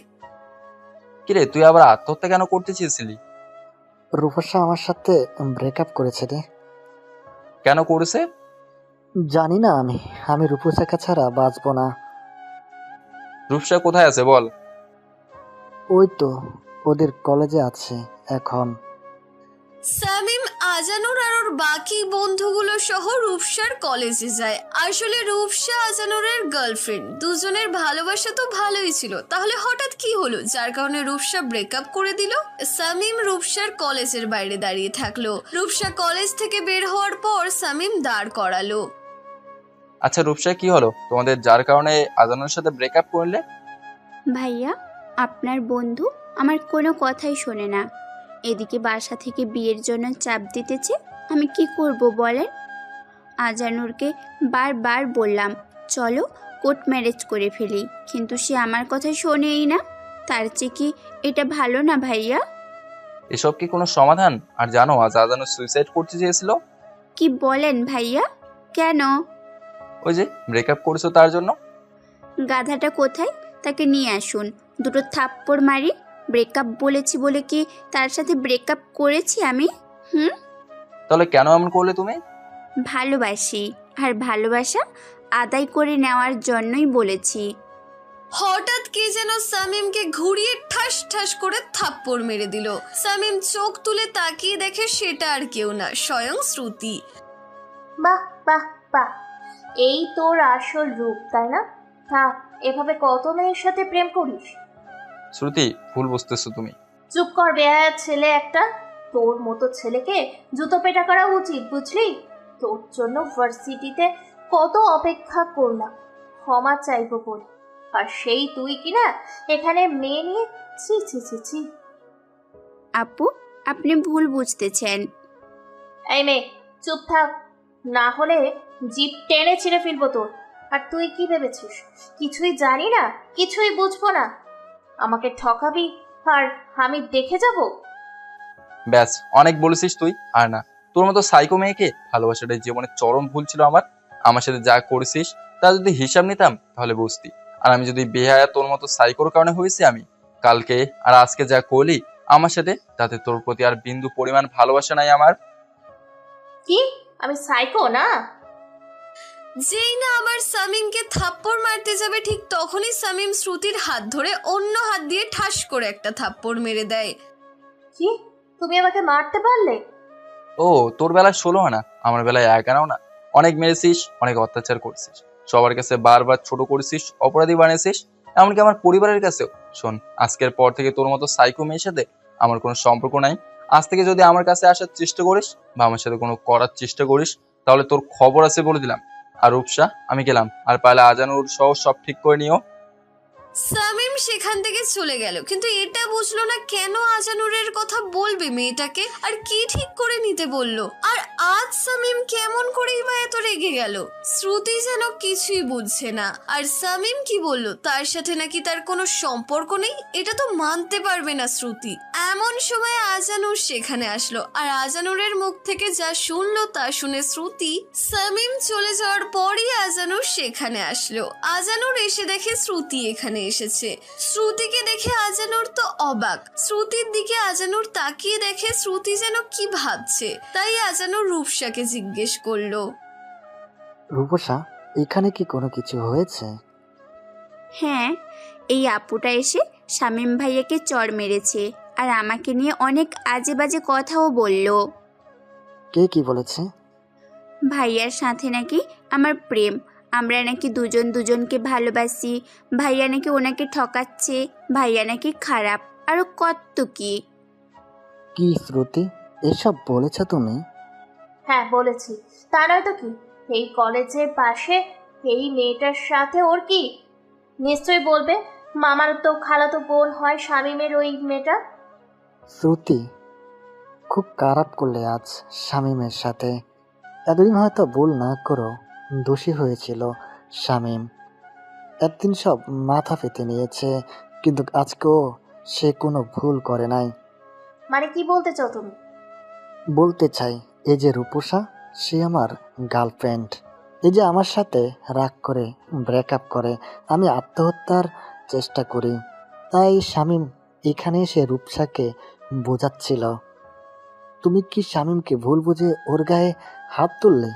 Speaker 2: কিরে, তুই আবার আত্মহত্যা কেন করতে চেয়েছিলি?
Speaker 4: রূপসা আমার সাথে ব্রেকআপ করেছে রে।
Speaker 2: কেন করেছে?
Speaker 4: জানি না, আমি রূপসাকে ছাড়া বাঁচবো না।
Speaker 2: রূপসা কোথায় আছে বল?
Speaker 4: ওই তো ওদের কলেজে আছে এখন।
Speaker 1: সামিম আজানুর আর ওর বাকি বন্ধুগুলো সহ রূপসার কলেজে যায়। আসলে রূপসা আজানুরের গার্লফ্রেন্ড, দুজনের ভালোবাসা তো ভালোই ছিল। তাহলে হঠাৎ কি হলো যার কারণে রূপসা ব্রেকআপ করে দিল? সামিম রূপসার কলেজের বাইরে দাঁড়িয়ে থাকলো। রূপসা কলেজ থেকে বের হওয়ার পর সামিম দাঁড় করালো।
Speaker 2: আচ্ছা রূপসা, কি হলো তোমাদের যার কারণে আজানুর সাথে ব্রেকআপ করলে?
Speaker 14: ভাইয়া, আপনার বন্ধু আমার কোনো কথাই শোনে না। এদিকে বাসা থেকে বিয়ের জন্য চাপ দিতেছে, আমি কি করব বলেন? আজানুরকে বারবার বললাম চলো কোর্ট ম্যারেজ করে ফেলি, কিন্তু সে আমার কথা শোনেই না। তার চেয়ে কি এটা ভালো না ভাইয়া?
Speaker 2: এসব কি কোনো সমাধান? আর জানো আজ আজানু সুইসাইড করতে চেয়েছিল।
Speaker 14: কি বলেন ভাইয়া? কেন?
Speaker 2: ওই যে ব্রেকআপ করেছো তার জন্য।
Speaker 14: গাধাটা কোথায়? তাকে নিয়ে আসুন, দুটো থাপ্পড় মারি। ব্রেকআপ বলেছি বলে কি তার সাথে ব্রেকআপ করেছি আমি?
Speaker 2: তাহলে কেন এমন করলে তুমি?
Speaker 14: ভালোবাসি, আর ভালোবাসা আদায় করে নেওয়ার জন্যই বলেছি।
Speaker 1: হঠাৎ কে যেন সামিমকে ঘুরিয়ে ঠাস ঠাস করে থাপ্পড় মেরে দিল। সামিম চোখ তুলে তাকিয়ে দেখে সেটা আর কেউ না, স্বয়ং শ্রুতি।
Speaker 3: বাহ বাহ বাহ, এই তোর আসল রূপ তাই না? থাক, এভাবে কত মেয়ের সাথে প্রেম করিস?
Speaker 2: শ্রুতি, ভুল বুঝতেছো তুমি।
Speaker 3: চুপ কর বেহায়া ছেলে একটা। তোর মতো ছেলেকে জুতো পেটা করা উচিত, বুঝলি? তোর জন্য ভার্সিটিতে কত অপেক্ষা করলাম ক্ষমা চাইবো বলে, আর সেই তুই কিনা এখানে মেয়ে নিয়ে। ছি ছি ছি ছি।
Speaker 14: আপু, আপনি ভুল বুঝতেছেন।
Speaker 3: এই মেয়ে, চুপ থাক, না হলে জিভ টেনে ছিঁড়ে ফেলবো তোর। আর তুই কি ভেবেছিস কিছুই জানি না, কিছুই বুঝবো না, আমাকে ঠকাবি আর আমি দেখে যাব?
Speaker 2: ব্যাস, অনেক বলেছিস তুই। আর না, তোর মতো সাইকো মেয়েকে ভালোবাসাটাই জীবনের চরম ভুল ছিল আমার সাথে যা করেছিস তা যদি হিসাব নিতাম তাহলে বুঝতি। আর আমি যদি বেহায়া তোর মতো সাইকোর কারণে হয়েছি আমি কালকে আর আজকে যা করলি আমার সাথে, তাতে তোর প্রতি আর বিন্দু পরিমাণ ভালোবাসা নাই আমার।
Speaker 3: কি আমি সাইকো না?
Speaker 1: যেই না আবার সামিমকে থাপ্পড় মারতে যাবে ঠিক তখনই সামিম শ্রুতির হাত ধরে অন্য হাত দিয়ে ঠাস করে একটা থাপ্পড় মেরে দেয়।
Speaker 3: কি তুমি আমাকে মারতে পারলে?
Speaker 2: ও, তোর বেলায় 16 আনা, আমার বেলায় 1 আনাও না। অনেক মেরেছিস, অনেক অত্যাচার করছিস, সবার কাছে বারবার ছোট করেছিস, অপরাধী বানিয়েছিস, এমনকি আমার পরিবারের কাছেও। শোন, আজকের পর থেকে তোর মতো সাইকো মেয়ের সাথে আমার কোনো সম্পর্ক নাই। আজ থেকে যদি আমার কাছে আসার চেষ্টা করিস বা আমার সাথে কোনো করার চেষ্টা করিস তাহলে তোর খবর আছে বলে দিলাম। আর রূপসা, আমি গেলাম, আর পারলে আজানুর সহ সব ঠিক করে নিও।
Speaker 1: সামিম সেখান থেকে চলে গেল, কিন্তু এটা বুঝলো না কেন আজানুরের কথা বলবে মেয়েটাকে, আর কি ঠিক করে নিতে বললো। আর আজ সামিম কেমন করেই বা এত রেগে গেল। শ্রুতি যেন কিছুই বুঝছে না। আর সামিম কি বললো তার সাথে নাকি তার কোনো সম্পর্ক নেই, এটা তো মানতে পারবে না শ্রুতি। এমন সময় আজানুর সেখানে আসলো, আর আজানুরের মুখ থেকে যা শুনলো তা শুনে শ্রুতি সামিম চলে যাওয়ার পরই আজানুর সেখানে আসলো। আজানুর এসে দেখে শ্রুতি এখানে এসেছে। শ্রুতিকে দেখে আজানুর তো অবাক। শ্রুতির দিকে আজানুর তাকিয়ে দেখে শ্রুতি যেন কি ভাবছে, তাই আজানুর রূপসাকে জিজ্ঞেস করলো,
Speaker 4: রূপসা, এখানে কি কোনো কিছু হয়েছে?
Speaker 14: হ্যাঁ, এই আপুটা এসে শামীম ভাইয়াকে চড় মেরেছে আর আমাকে নিয়ে অনেক আজে বাজে কথাও বলল।
Speaker 4: কে কি বলেছে?
Speaker 14: ভাইয়ার সাথে নাকি আমার প্রেম, আমরা নাকি দুজন দুজনকে ভালোবাসি, ভাইয়া নাকি ওনাকে ঠকাচ্ছে, ভাইয়া নাকি খারাপ, আরো কত কি।
Speaker 4: কি শ্রুতি, এসব বলেছ তুমি?
Speaker 3: হ্যাঁ বলেছি, তা নয় তো কি। এই কলেজের পাশে এই মেয়েটার সাথে ওর কি? নিশ্চয়ই বলবে, মামার তো খালাতো বোন হয় শামীমের ওই মেয়েটা।
Speaker 4: শ্রুতি, খুব খারাপ করলে আজ শামীমের সাথে। এতদিন হয়তো ভুল না করো, দোষী হয়েছিল শামীম। একদিন সব মাথা পেতে নিয়েছে, কিন্তু আজকেও সে কোনো ভুল করে নাই।
Speaker 3: মানে কি বলতে চাও তুমি?
Speaker 4: বলতে চাই, এই যে রূপসা, সে আমার গার্লফ্রেন্ড। এই যে আমার সাথে রাগ করে ব্রেকআপ করে আমি আত্মহত্যার চেষ্টা করি, তাই শামীম এখানে এসে রূপসাকে বোঝাচ্ছিল। তুমি কি শামীমকে ভুল বুঝে ওর গায়ে হাত তুললে?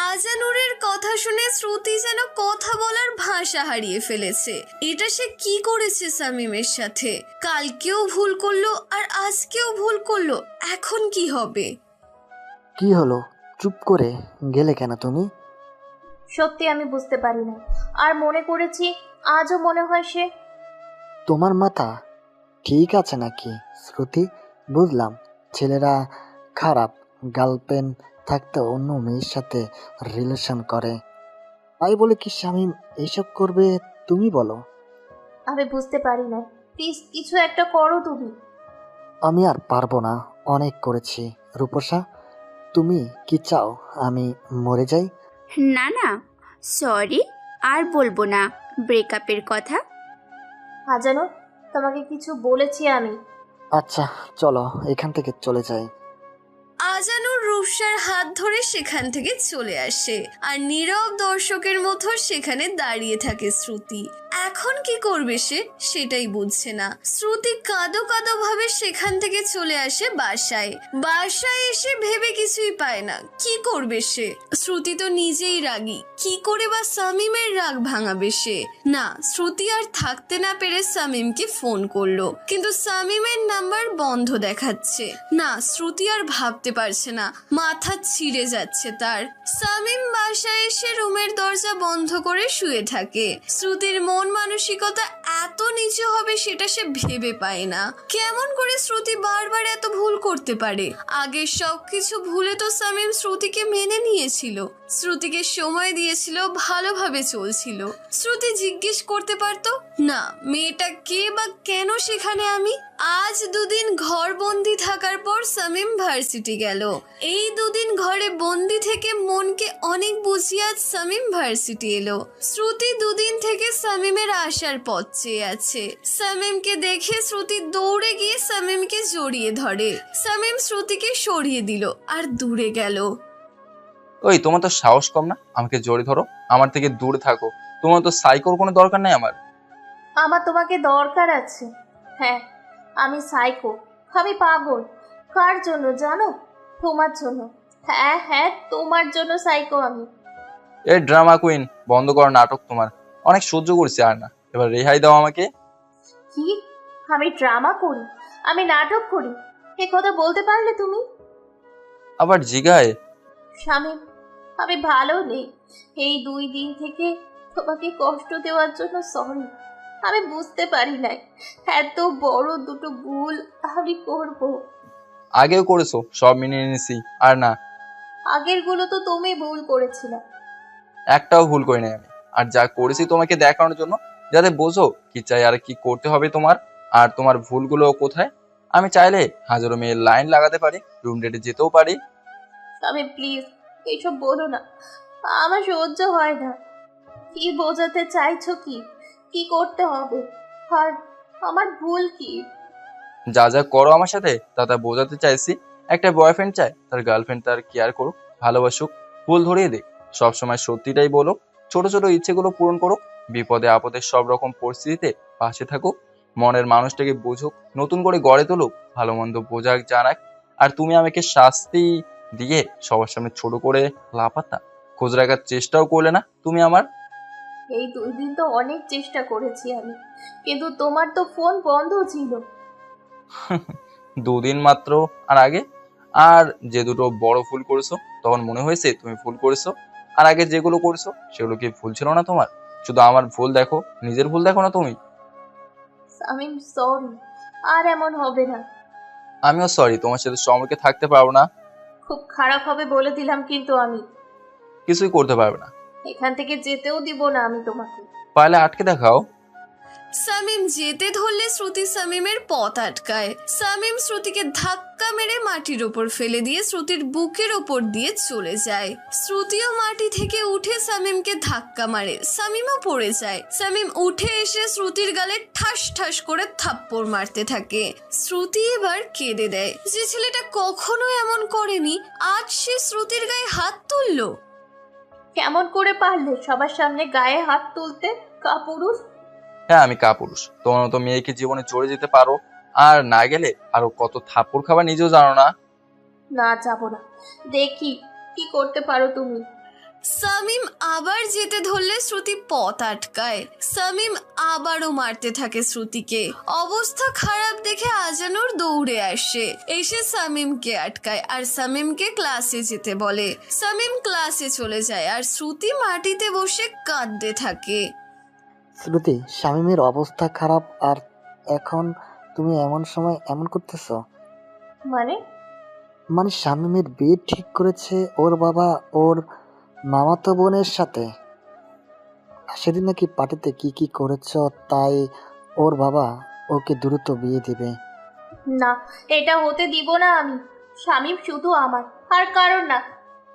Speaker 1: আজানুরের কথা শুনে শ্রুতি যেন কথা বলার ভাষা হারিয়ে ফেলেছে। এটা সে কি করেছে সামিমের সাথে? কালকেও ভুল করলো আর আজকেও ভুল করলো, এখন কি হবে?
Speaker 4: কি হলো, চুপ করে গেলে কেন তুমি?
Speaker 3: সত্যি আমি বুঝতে পারি না, আর মনে করেছি আজও মনে হয় সে।
Speaker 4: তোমার মাথা ঠিক আছে নাকি শ্রুতি? বুঝলাম ছেলেরা খারাপ, গার্লফ্রেন্ড থাকতে অন্য মেয়ের সাথে রিলেশন করে, তাই বলে কি শামীম এইসব করবে তুমি বলো?
Speaker 3: আমি বুঝতে পারি না, প্লিজ কিছু একটা করো তুমি।
Speaker 4: আমি আর পারবো না, অনেক করেছি। রূপসা, তুমি কি চাও আমি মরে যাই?
Speaker 14: না না, সরি, আর বলবো না ব্রেকআপের কথা।
Speaker 3: জানো, তোমাকে কিছু বলেছি আমি।
Speaker 4: আচ্ছা চলো এখান থেকে চলে যাই।
Speaker 1: আজানুর রূপসার হাত ধরে সেখান থেকে চলে আসে, আর নীরব দর্শকের মতো সেখানে দাঁড়িয়ে থাকে শ্রুতি। এখন কি করবে সে সেটাই বুঝছে না। শ্রুতি কাঁদো কাঁদো ভাবে সেখান থেকে চলে আসে বাসায়। বাসায় এসে ভেবে কিছুই পায় না কি করবে সে। শ্রুতি তো নিজেই রাগী, কি করে বা সামিমের রাগ ভাঙাবে সে? না, শ্রুতি আর থাকতে না পেরে সামিমকে ফোন করলো, কিন্তু সামিমের নাম্বার বন্ধ দেখাচ্ছে। না, শ্রুতি আর ভাবতে পারছে না, মাথা ছিঁড়ে যাচ্ছে তার। সামিম বাসায় এসে রুমের দরজা বন্ধ করে শুয়ে থাকে। শ্রুতির মন মানসিকতা এত নিচু হবে সেটা সে ভেবে পায় না। কেমন করে শ্রুতি বারবার এত ভুল করতে পারে? আগের সবকিছু ভুলে তো শামীম শ্রুতিকে মেনে নিয়েছিল, শ্রুতিকে সময় দিয়েছিল, ভালোভাবে চলছিল। শ্রুতি জিজ্ঞেস করতে পারতো না মেয়েটা কে বা কেন সেখানে আমি। আজ দুদিন ঘর বন্দি থাকার পর শামীম ভার্সিটি গেল। এই দুদিন ঘরে বন্দি থেকে মনকে অনেক বুঝিয়ে আজ শামীম ভার্সিটি এলো। শ্রুতি দুদিন থেকে শামীমের আসার পথ চেয়ে আছে। শামীমকে দেখে শ্রুতি দৌড়ে গিয়ে শামীমকে জড়িয়ে ধরে। শামীম শ্রুতিকে সরিয়ে দিল আর দূরে গেল।
Speaker 2: ওই তোমার তো সাহস কম না, আমাকে জড়িয়ে ধরো? আমার থেকে দূরে থাকো। তোমার তো সাইকোর কোনো দরকার নেই আমার।
Speaker 3: আমার তোমাকে দরকার আছে। হ্যাঁ, আমি সাইকো, আমি পাগল। কার জন্য জানো? তোমার জন্য। হ্যাঁ হ্যাঁ, তোমার জন্য সাইকো আমি।
Speaker 2: এই ড্রামা কুইন, বন্ধ করো নাটক তোমার। অনেক সহ্য করছি আর না, এবার রেহাই দাও আমাকে।
Speaker 3: কি? আমি ড্রামা করি? আমি নাটক করি? এ কথা বলতে পারলে তুমি?
Speaker 2: আবার জিগায়?
Speaker 3: শামীম, আমি ভালো নেই। এই 2 দিন থেকে তোমাকে কষ্ট দেওয়ার জন্য সরি। আমি বুঝতে পারি নাই এত বড় দুটো ভুল আমি করব।
Speaker 2: আগেও করেছো, সব মেনে নিয়েছি। আর না,
Speaker 3: আগের গুলো তো তুমি ভুল করেছিলে।
Speaker 2: একটাও ভুল করি নাই আমি। আর যা করেছি তোমাকে দেখানোর জন্য, যাতে বোঝো কি চাই আর কি করতে হবে তোমার, আর তোমার ভুলগুলো কোথায়। আমি চাইলে হাজারো মেয়ের লাইন লাগাতে পারি, রুম ডেটে যেতেও পারি।
Speaker 3: আমি প্লিজ এইসব বলো না, আমার সহ্য হয় না। কি বোঝাতে চাইছো? কি কি করতে হবে? আর আমার ভুল কি?
Speaker 2: যা যা করো আমার সাথে তা তা বোঝাতে চাইছি। একটা বয়ফ্রেন্ড চায় তার গার্লফ্রেন্ড তার কেয়ার করুক, ভালোবাসুক, ভুল ধরিয়ে দিক, সবসময় সত্যিটাই বলো, ছোট ছোট ইচ্ছেগুলো পূরণ করুক, বিপদে আপদে সব রকম পরিস্থিতিতে পাশে থাকুক, মনের মানুষটাকে বুঝুক, নতুন করে গড়ে তুলুক, ভালো মন্দ বোঝাক জানাক। আর তুমি আমাকে শাস্তি দিয়ে সবার সামনে ছোট করে লাপাত্তা খোঁজ রাখার চেষ্টাও করলে না তুমি আমার।
Speaker 3: এই 2 দিন তো অনেক চেষ্টা করেছি আমি, কিন্তু তোমার তো ফোন বন্ধ ছিল।
Speaker 2: 2 দিন মাত্র। আর আগে আর যে দুটো বড় ভুল করেছো তখন মনে হয়েছে তুমি ভুল করেছো? আর আগে যেগুলো করেছো সেগুলো কি ভুল ছিল না তোমার? শুধু আমার ভুল দেখো, নিজের ভুল দেখো না তুমি।
Speaker 3: শামীম সরি, আর এমন হবে না।
Speaker 2: আমিও সরি, তোমার সাথে সম্পর্কে থাকতে পারবো না।
Speaker 3: খুব খারাপ হবে বলে দিলাম, কিন্তু আমি
Speaker 2: কিছুই করতে পারবে না।
Speaker 3: এখান থেকে যেতেও দিব না আমি তোমাকে।
Speaker 2: পারলে আটকে দেখাও।
Speaker 1: শামীম যেতে ধরলে শ্রুতি শামীমের পথ আটকায়। শামীম শ্রুতিকে ধাক্কা মেরে মাটির ওপর ফেলে দিয়ে শ্রুতির বুকের ওপর দিয়ে চলে যায়। শ্রুতিও মাটি থেকে উঠে শামীমকে ধাক্কা মারে, শামীমও পড়ে যায়। শামীম উঠে এসে শ্রুতির গালে ঠাস ঠাস করে থাপ্পড় মারতে থাকে। শ্রুতি এবার কেঁদে দেয়। যে ছেলেটা কখনো এমন করেনি, আজ সে শ্রুতির গায়ে হাত তুললো।
Speaker 3: কেমন করে পারলে সবার সামনে গায়ে হাত তুলতে, কাপুরুষ?
Speaker 2: হ্যাঁ আমি কাপুরুষ। তোমার মতো মেয়েকে জীবনে চড়ে যেতে পারো, আর না গেলে আরো কত থাপ্পড় খাবার নিজেও জানো না।
Speaker 3: না, যাবো না, দেখি কি করতে পারো তুমি।
Speaker 1: শামীম আবার যেতে ধরলে শ্রুতি পথ আটকায়। শামীম আবারও মারতে থাকে শ্রুতিকে। অবস্থা খারাপ দেখে আজানুর দৌড়ে আসে, এসে শামীমকে আটকায় আর শামীমকে ক্লাসে যেতে বলে। শামীম ক্লাসে চলে যায় আর শ্রুতি মাটিতে বসে কাঁদতে থাকে।
Speaker 4: শ্রুতি, শামীমের অবস্থা খারাপ আর এখন তুমি এমন সময় এমন করতেছো?
Speaker 3: মানে
Speaker 4: শামীমের বিয়ে ঠিক করেছে ওর বাবা ওর মামাতো বোনের সাথে। সেদিন নাকি পার্টিতে কি কি করেছ, তাই ওর বাবা ওকে দ্রুত বিয়ে দিবে।
Speaker 3: না, এটা হতে দিব না আমি। শামীম শুধু আমার, আর কারণ না।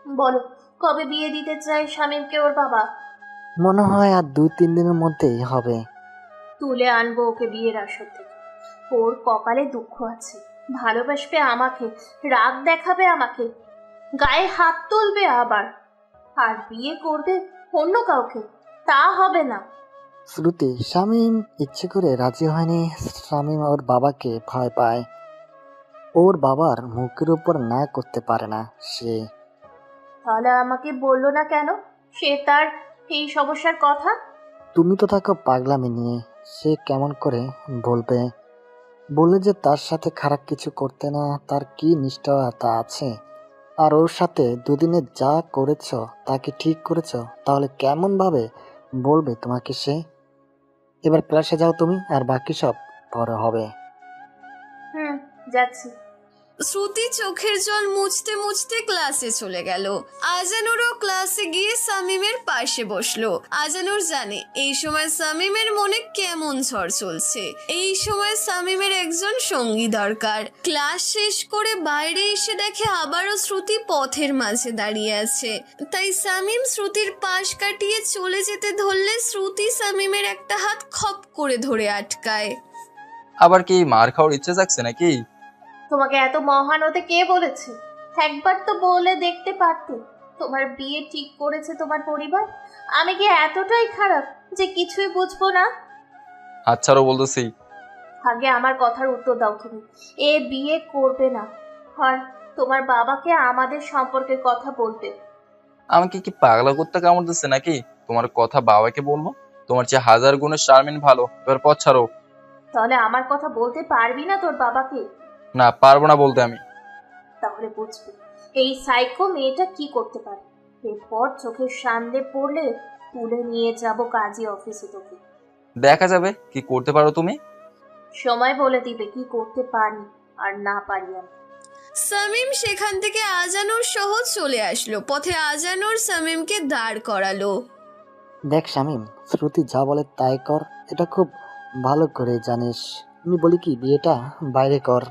Speaker 3: বলো, কবে বিয়ে দিতে চাই শামীমকে ওর বাবা?
Speaker 4: মনে হয় আর 2-3 দিনের মধ্যেই হবে।
Speaker 3: তুলে আনবো ওকে বিয়ের আসর থেকে। ওর কপালে দুঃখ আছে, ভালোবাসবে আমাকে, রাগ দেখাবে আমাকে, গায়ে হাত তুলবে আবার, আর বিয়ে করবে অন্য কাউকে। তা হবে না।
Speaker 4: শ্রুতি, শামীম ইচ্ছে করে রাজি হয়নি। শামীম ওর বাবাকে ভয় পায়, ওর বাবার মুখের উপর না করতে পারে না সে।
Speaker 3: তাহলে আমাকে বললো না কেন সে তার এই সমস্যার কথা?
Speaker 4: তুমি তো থাকো পাগলামি নিয়ে, সে কেমন করে বলবে? বলে যে তার সাথে খারাপ কিছু করতে না, তার কি নিষ্ঠুরতা আছে? আর ওর সাথে 2 দিনে যা করেছ তা কি ঠিক করেছ? তাহলে কেমন ভাবে বলবে তোমাকে সে? এবার ক্লাসে যাও তুমি, আর বাকি সব পরে হবে।
Speaker 3: হুম, যাচ্ছি।
Speaker 1: শ্রুতি চোখের জল মুছতে মুছতে ক্লাসে চলে গেল। আজানুরও ক্লাসে গিয়ে সামিমের পাশে বসলো। আজানুর জানে এই সময় সামিমের মনে কেমন ঝড় চলছে। এই সময় সামিমের একজন সঙ্গী দরকার। ক্লাস শেষ করে বাইরে এসে দেখে আবারও শ্রুতি পথের মাঝে দাঁড়িয়ে আছে। তাই সামিম শ্রুতির পাশ কাটিয়ে চলে যেতে ধরলে শ্রুতি সামিমের একটা হাত খপ করে ধরে আটকায়।
Speaker 2: আবার কি মার খাওয়ার ইচ্ছে জাগছে নাকি?
Speaker 3: তোমাকে এত মহান হতে কে বলেছে? একবার তো বলে দেখতে পারতে। তোমার বিয়ে ঠিক করেছে তোমার পরিবার। আমি কি এতটাই খারাপ যে কিছুই বুঝবো না?
Speaker 2: আচ্ছারও বলতেছি।
Speaker 3: আগে আমার কথার উত্তর দাও তুমি। এ বিয়ে করবে না, আর তোমার বাবাকে আমাদের সম্পর্কে কথা বলবে।
Speaker 2: আমাকে কি পাগলা কুত্তা কামড়তেছে নাকি? তোমার কথা বাবাকে বলবো? তোমার চেয়ে হাজার গুণে শারমিন ভালো। এবার পথ ছাড়ো।
Speaker 3: তাহলে আমার কথা বলতে পারবি না তোর বাবাকে?
Speaker 2: না, পারবো না বলতে আমি।
Speaker 3: তাহলে বুঝবি এই সাইকো মেয়েটা কি করতে পারে। এরপর চোখের সামনে পড়লে তুলে নিয়ে যাব কাজী অফিসে তোকে।
Speaker 2: দেখা যাবে কি করতে পারো তুমি।
Speaker 3: সময় বলে দিবে কি করতে পারি আর না পারি আমি।
Speaker 1: সামিম সেখান থেকে আজানুর সহ চলে আসলো। পথে আজানুর সামিমকে দাঁড় করালো।
Speaker 4: দেখ শামীম, শ্রুতি যা বলে তাই কর, এটা খুব ভালো করে জানিস। আমি বলি কি, বিয়েটা বাইরে কর।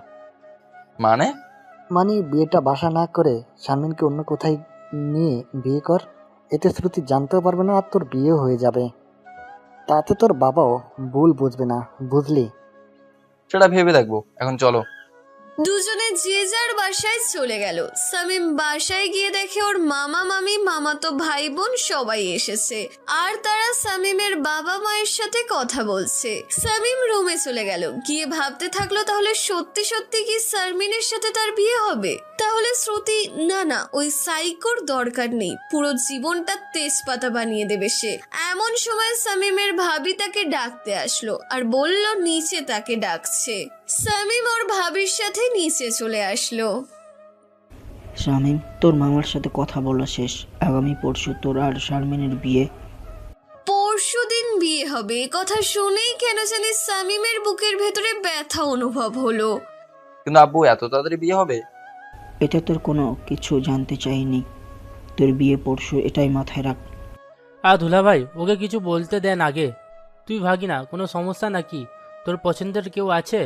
Speaker 4: মানে বিয়েটা বাসা না করে শামীমকে অন্য কোথায় নিয়ে বিয়ে কর। এতে শ্রুতি জানতেও পারবে না, আর তোর বিয়ে হয়ে যাবে। তাতে তোর বাবাও ভুল বুঝবে না, বুঝলি?
Speaker 2: সেটা ভেবে দেখবো। এখন চলো।
Speaker 1: দুজনে যে যার বাসায় চলে গেল। সামিম বাসায় গিয়ে দেখে ওর মামা মামি, মামাতো ভাই বোন সবাই এসেছে, আর তারা সামিমের বাবা মায়ের সাথে কথা বলছে। সামিম রুমে চলে গেল, গিয়ে ভাবতে থাকলো তাহলে সত্যি সত্যি কি শারমিনের সাথে তার বিয়ে হবে? তাহলে শ্রুতি না, ওই সাইকোর দরকার নেই, পুরো জীবনটা তেজপাতা বানিয়ে দেবে সে। এমন সময় সামিমের ভাবি তাকে ডাকতে আসলো আর বলল নিচে তাকে ডাকছে। সামিম ওর ভাবির সাথে নিচে চলে আসলো।
Speaker 11: শামীম, তোর মামার সাথে কথা বলা শেষ। আগামী পরশু তোর আর শারমিনের বিয়ে।
Speaker 1: পরশুদিন বিয়ে হবে, কথা শুনেই কেন জানি সামিমের বুকের ভেতরে ব্যথা অনুভব হলো।
Speaker 2: কিন্তু আব্বু, এত তাড়াতাড়ি বিয়ে হবে?
Speaker 11: এটা তোর কোনো কিছু জানতে চাইনি। তোর বিয়ে পরশু, এটাই মাথায় রাখ।
Speaker 15: দুলা ভাই, ওকে কিছু বলতে দেন আগে। তুই ভাগি না, কোনো সমস্যা নাকি? তোর পছন্দের কেউ আছে?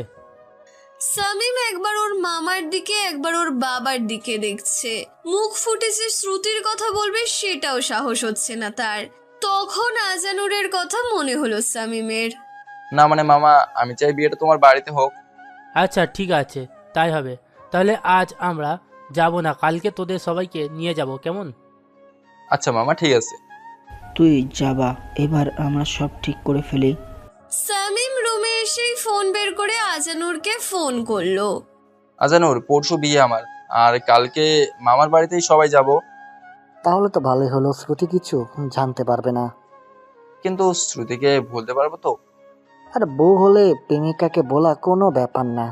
Speaker 1: সামিম একবার ওর মামার দিকে একবার ওর বাবার দিকে দেখছে। মুখ ফুটে যে শ্রুতির কথা বলবে সেটাও সাহস হচ্ছে না তার। তখন আজানুরের কথা মনে হলো সামিমের।
Speaker 2: না মানে মামা, আমি চাই বিয়েটা তোমার বাড়িতে হোক।
Speaker 15: আচ্ছা ঠিক আছে, তাই হবে। তাহলে আজ আমরা যাব না, কালকে তোদের সবাইকে নিয়ে যাব, কেমন?
Speaker 2: আচ্ছা মামা, ঠিক আছে।
Speaker 11: তুই যাবা, এবার আমরা সব ঠিক করে ফেলি।
Speaker 1: সামিম রুমে এসেই ফোন বের করে আজানুরকে ফোন করলো।
Speaker 2: আজানুর, পরশু বিয়ে আমার, আর কালকে মামার বাড়িতেই সবাই যাব।
Speaker 4: তাহলে তো ভালোই হলো, শ্রুতি কিছু জানতে পারবে না।
Speaker 2: কিন্তু শ্রুতিকে বলতে পারবো তো?
Speaker 4: আর বউ হলে প্রেমিকাকে বলা কোনো ব্যাপার না।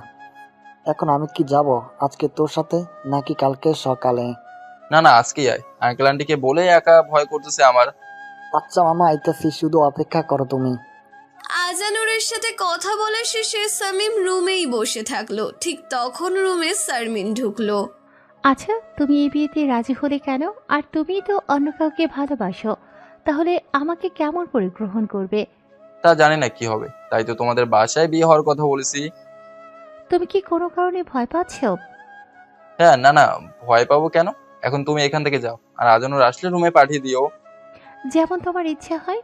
Speaker 4: এখন আমি কি যাব আজকে তোর সাথে, নাকি কালকে সকালে?
Speaker 2: না, আজকেই আয়। আঙ্কেল আন্টিকে বলে একা ভয় করতেছে আমার।
Speaker 4: আচ্ছা মামা, আইতাছি, শুধু অপেক্ষা করো তুমি।
Speaker 1: আজানুরের সাথে কথা বলে শেষে সামিম রুমেই বসে থাকলো। ঠিক তখন রুমে শারমিন ঢুকলো।
Speaker 9: আচ্ছা, তুমি এই বিয়েতে রাজি হলে কেন? আর তুমি তো অন্য কাউকে ভালোবাসো, তাহলে আমাকে কেমন করে গ্রহণ করবে?
Speaker 2: তা জানি না কি হবে, তাই তো তোমাদের বাসায় বিয়ে হওয়ার কথা বলেছি।
Speaker 9: তুমি কি কোনো কারণে ভয় পাচ্ছ?
Speaker 2: হ্যাঁ, না, ভয় পাবো কেন? এখন তুমি এখান থেকে যাও, আর আজানুর আসলে রুমে পাঠিয়ে দিও।
Speaker 9: যেমন তোমার ইচ্ছা হয়।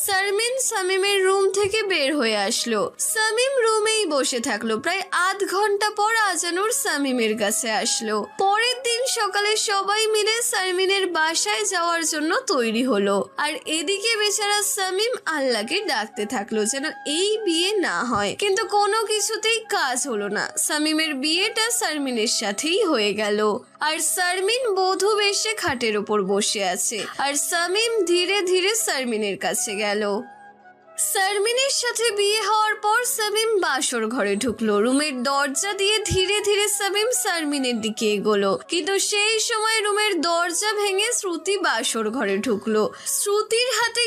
Speaker 1: শারমিন সামিমের রুম থেকে বের হয়ে আসলো। সামিম রুমেই বসে থাকলো। প্রায় আধ ঘন্টা পর আজানুর সামিমের কাছে আসলো। পরের দিন সকালে সবাই মিলে শারমিনের বাসায় যাওয়ার জন্য তৈরি হলো। আর এদিকে বেচারা সামিম আল্লাহকে ডাকতে থাকলো যেন এই বিয়ে না হয়, কিন্তু কোনো কিছুতেই কাজ হলো না। সামিমের বিয়েটা শারমিনের সাথেই হয়ে গেল। আর শারমিন বধূ বেশে খাটের ওপর বসে আছে, আর সামিম ধীরে ধীরে শারমিনের কাছে গেল। শারমিনের সাথে বিয়ে হওয়ার পর শামীম বাসর ঘরে ঢুকলো। রুমের দরজা দিয়ে ধীরে ধীরে শামীম শারমিনের দিকে এগোলো, কিন্তু সেই সময় রুমের দরজা ভেঙে শ্রুতি বাসর ঘরে ঢুকলো। শ্রুতির হাতে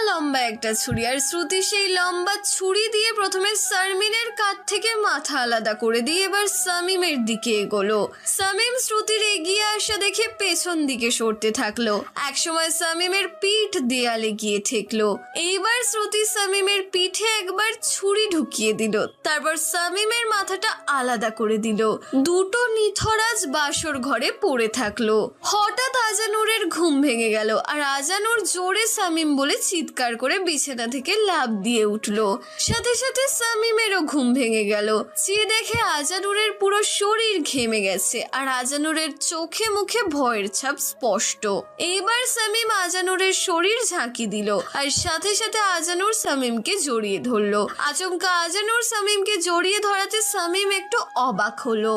Speaker 1: লম্বা একটা ছুরি, আর শ্রুতি সেই লম্বা ছুরি দিয়ে প্রথমে শারমিনের কাঁধ থেকে মাথা আলাদা করে দিয়ে এবার শামীমের দিকে এগোলো। শামীম শ্রুতির এগিয়ে আসা দেখে পেছন দিকে সরতে থাকলো। একসময় শামীমের পিঠ দেয়ালে গিয়ে ঠেকলো। এইবার শ্রুতি শামীমের পিঠে একবার ছুরি ঢুকিয়ে দিল, তারপর শামীমের মাথাটা আলাদা করে দিল। দুটো নিথরাজ বাসর ঘরে পড়ে থাকলো। হঠাৎ আজানুরের ঘুম ভেঙে গেল, আর আজানুর জোরে শামীম বলে চিৎকার করে বিছানা থেকে লাফ দিয়ে উঠলো। সাথে সাথে শামীমেরও ঘুম ভেঙে গেল। চেয়ে দেখে আজানুরের পুরো শরীর ঘেমে গেছে, আর আজানুরের চোখে মুখে ভয়ের ছাপ স্পষ্ট। এইবার শামীম আজানুরের শরীর ঝাঁকি দিল, আর সাথে সাথে আজানুর শামীমকে জড়িয়ে ধরলো। আচমকা আজানুর শামীমকে জড়িয়ে ধরাতে শামীম একটু অবাক হলো।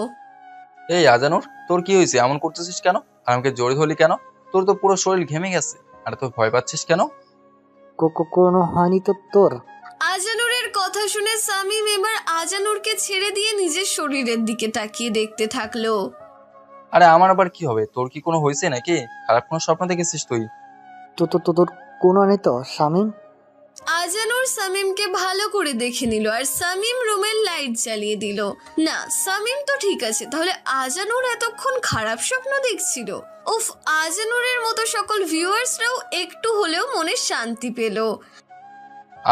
Speaker 2: এই আজানুর, তোর কি হয়েছে? এমন করতেছিস কেন? আর আমাকে জড়িয়ে ধরলি কেন? তোর তো পুরো শরীর ঘেমে গেছে, আর তুই ভয় পাচ্ছিস কেন?
Speaker 4: কোনো হয়নি তো তোর?
Speaker 1: আজানুরের কথা শুনে শামীম এবার আজানুরকে ছেড়ে দিয়ে নিজের শরীরের দিকে তাকিয়ে দেখতে থাকলো।
Speaker 2: আরে আমার আবার কি হবে? তোর কি কোনো হয়েছে নাকি? খারাপ কোনো স্বপ্ন দেখেছিস তুই?
Speaker 4: তোর কোনো নেই তো শামীম?
Speaker 1: আজানুর শামীমকে ভালো করে দেখে নিল, আর শামীম রুমের লাইট জ্বালিয়ে দিল। না, শামীম তো ঠিক আছে, তাহলে আজানুর এতক্ষণ খারাপ স্বপ্ন দেখছিল। উফ, আজানুরের মতো সকল ভিউয়ার্সরাও একটু হলেও মনে শান্তি পেল।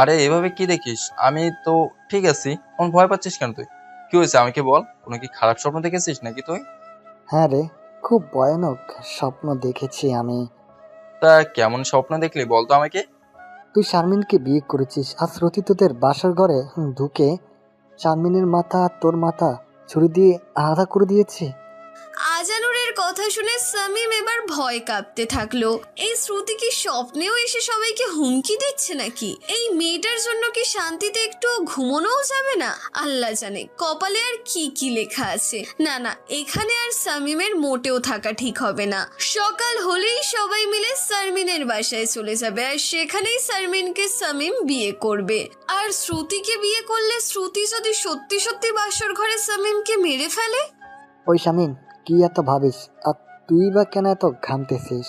Speaker 2: আরে এভাবে কি দেখিস? আমি তো ঠিক আছি। কোন ভয় পাচ্ছিস কেন তুই? কি হয়েছে আমাকে বল। কোনো কি খারাপ স্বপ্ন দেখেছিস নাকি তুই?
Speaker 4: হ্যাঁ রে, খুব ভয়ানক স্বপ্ন দেখেছি আমি।
Speaker 2: তা কেমন স্বপ্ন দেখলি বলতো আমাকে?
Speaker 4: তুই শারমিনকে বিয়ে করেছিস, আর শ্রুতি তোদের বাসার ঘরে ঢুকে শারমিনের মাথা তোর মাথা ছুরি দিয়ে আলাদা করে দিয়েছে।
Speaker 1: আজানুরের কথা শুনে শামীম এবার ভয় কাঁপতে থাকলো। এই শ্রুতি কি স্বপ্নেও এসে সবাইকে হুমকি দিচ্ছে নাকি? এই মেয়েটার জন্য কি শান্তিতে একটু ঘুমোনোও যাবে না? আল্লাহ জানে কপালে আর কি কি লেখা আছে। না না, এখানে আর শামীমের মোটেও থাকা ঠিক হবে না। সকাল হলেই সবাই মিলে শারমিনের বাসায় চলে যাবে, আর সেখানেই শারমিনকে শামীম বিয়ে করবে। আর শ্রুতিকে বিয়ে করলে শ্রুতি যদি সত্যি সত্যি বাসর ঘরে শামীমকে মেরে ফেলে?
Speaker 4: ওই শামীম, কি এত ভাবিস? আর তুই বা কেন এত ঘামতেছিস?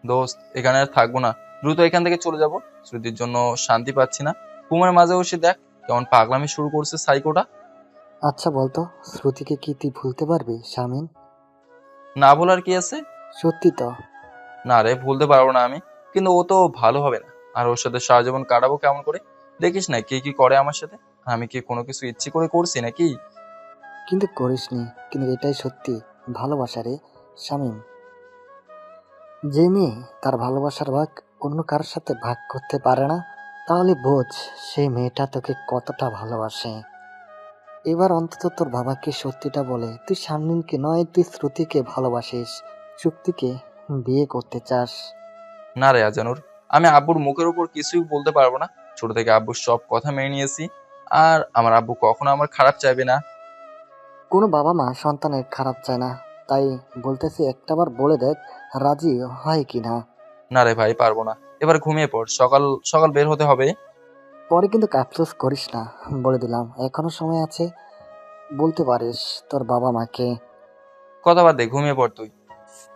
Speaker 2: দোস্ত, এখানে আর থাকবো না, দ্রুত এখান থেকে চলে যাব। শ্রুতির জন্য শান্তি পাচ্ছি না। ঘুমের মাঝে বসে দেখ কেমন পাগলামি শুরু করছে সাইকোটা।
Speaker 4: আচ্ছা বলতো, শ্রুতিকে কি তুই ভুলতে পারবি শামীম?
Speaker 2: না ভুলার কি আছে?
Speaker 4: সত্যি তো?
Speaker 2: না রে, ভুলতে পারবো না আমি। কিন্তু ও তো ভালো হবে না, আর ওর সাথে সারা জীবন কাটাবো কেমন করে? দেখিস না কি কি করে আমার সাথে। আমি কি কোনো কিছু ইচ্ছে করে করছি নাকি?
Speaker 4: কিন্তু করিসনি, কিন্তু এটাই সত্যি ভালোবাসা রে শামীম। যে মেয়ে তার ভালোবাসার ভাগ অন্য কারোর সাথে ভাগ করতে পারে না, তাহলে বোঝ সেই মেয়েটা তোকে কতটা ভালোবাসে। এবার অন্তত তোর বাবাকে সত্যিটা বলে, তুই শামীমকে নয়, তুই শ্রুতিকে ভালোবাসিস, চুক্তিকে বিয়ে করতে চাস।
Speaker 2: না রে আজানুর, আমি আব্বুর মুখের উপর কিছুই বলতে পারবো না। ছোট থেকে আব্বুর সব কথা মেনে নিয়েছি, আর আমার আব্বু কখনো আমার খারাপ চাইবে না।
Speaker 4: কোনো বাবা মা সন্তানের খারাপ চায় না, তাই বলতেছি একটাবার বলে দেখ রাজি হয় কিনা।
Speaker 2: না রে ভাই, পারবো না। এবার ঘুমিয়ে পড়, সকাল সকাল বের হতে হবে।
Speaker 4: পরে কিন্তু আফসোস করিস না, বলে দিলাম, এখনো সময় আছে, বলতে পারিস তোর বাবা মাকে।
Speaker 2: কথা বাদ দে, ঘুমিয়ে পড় তুই।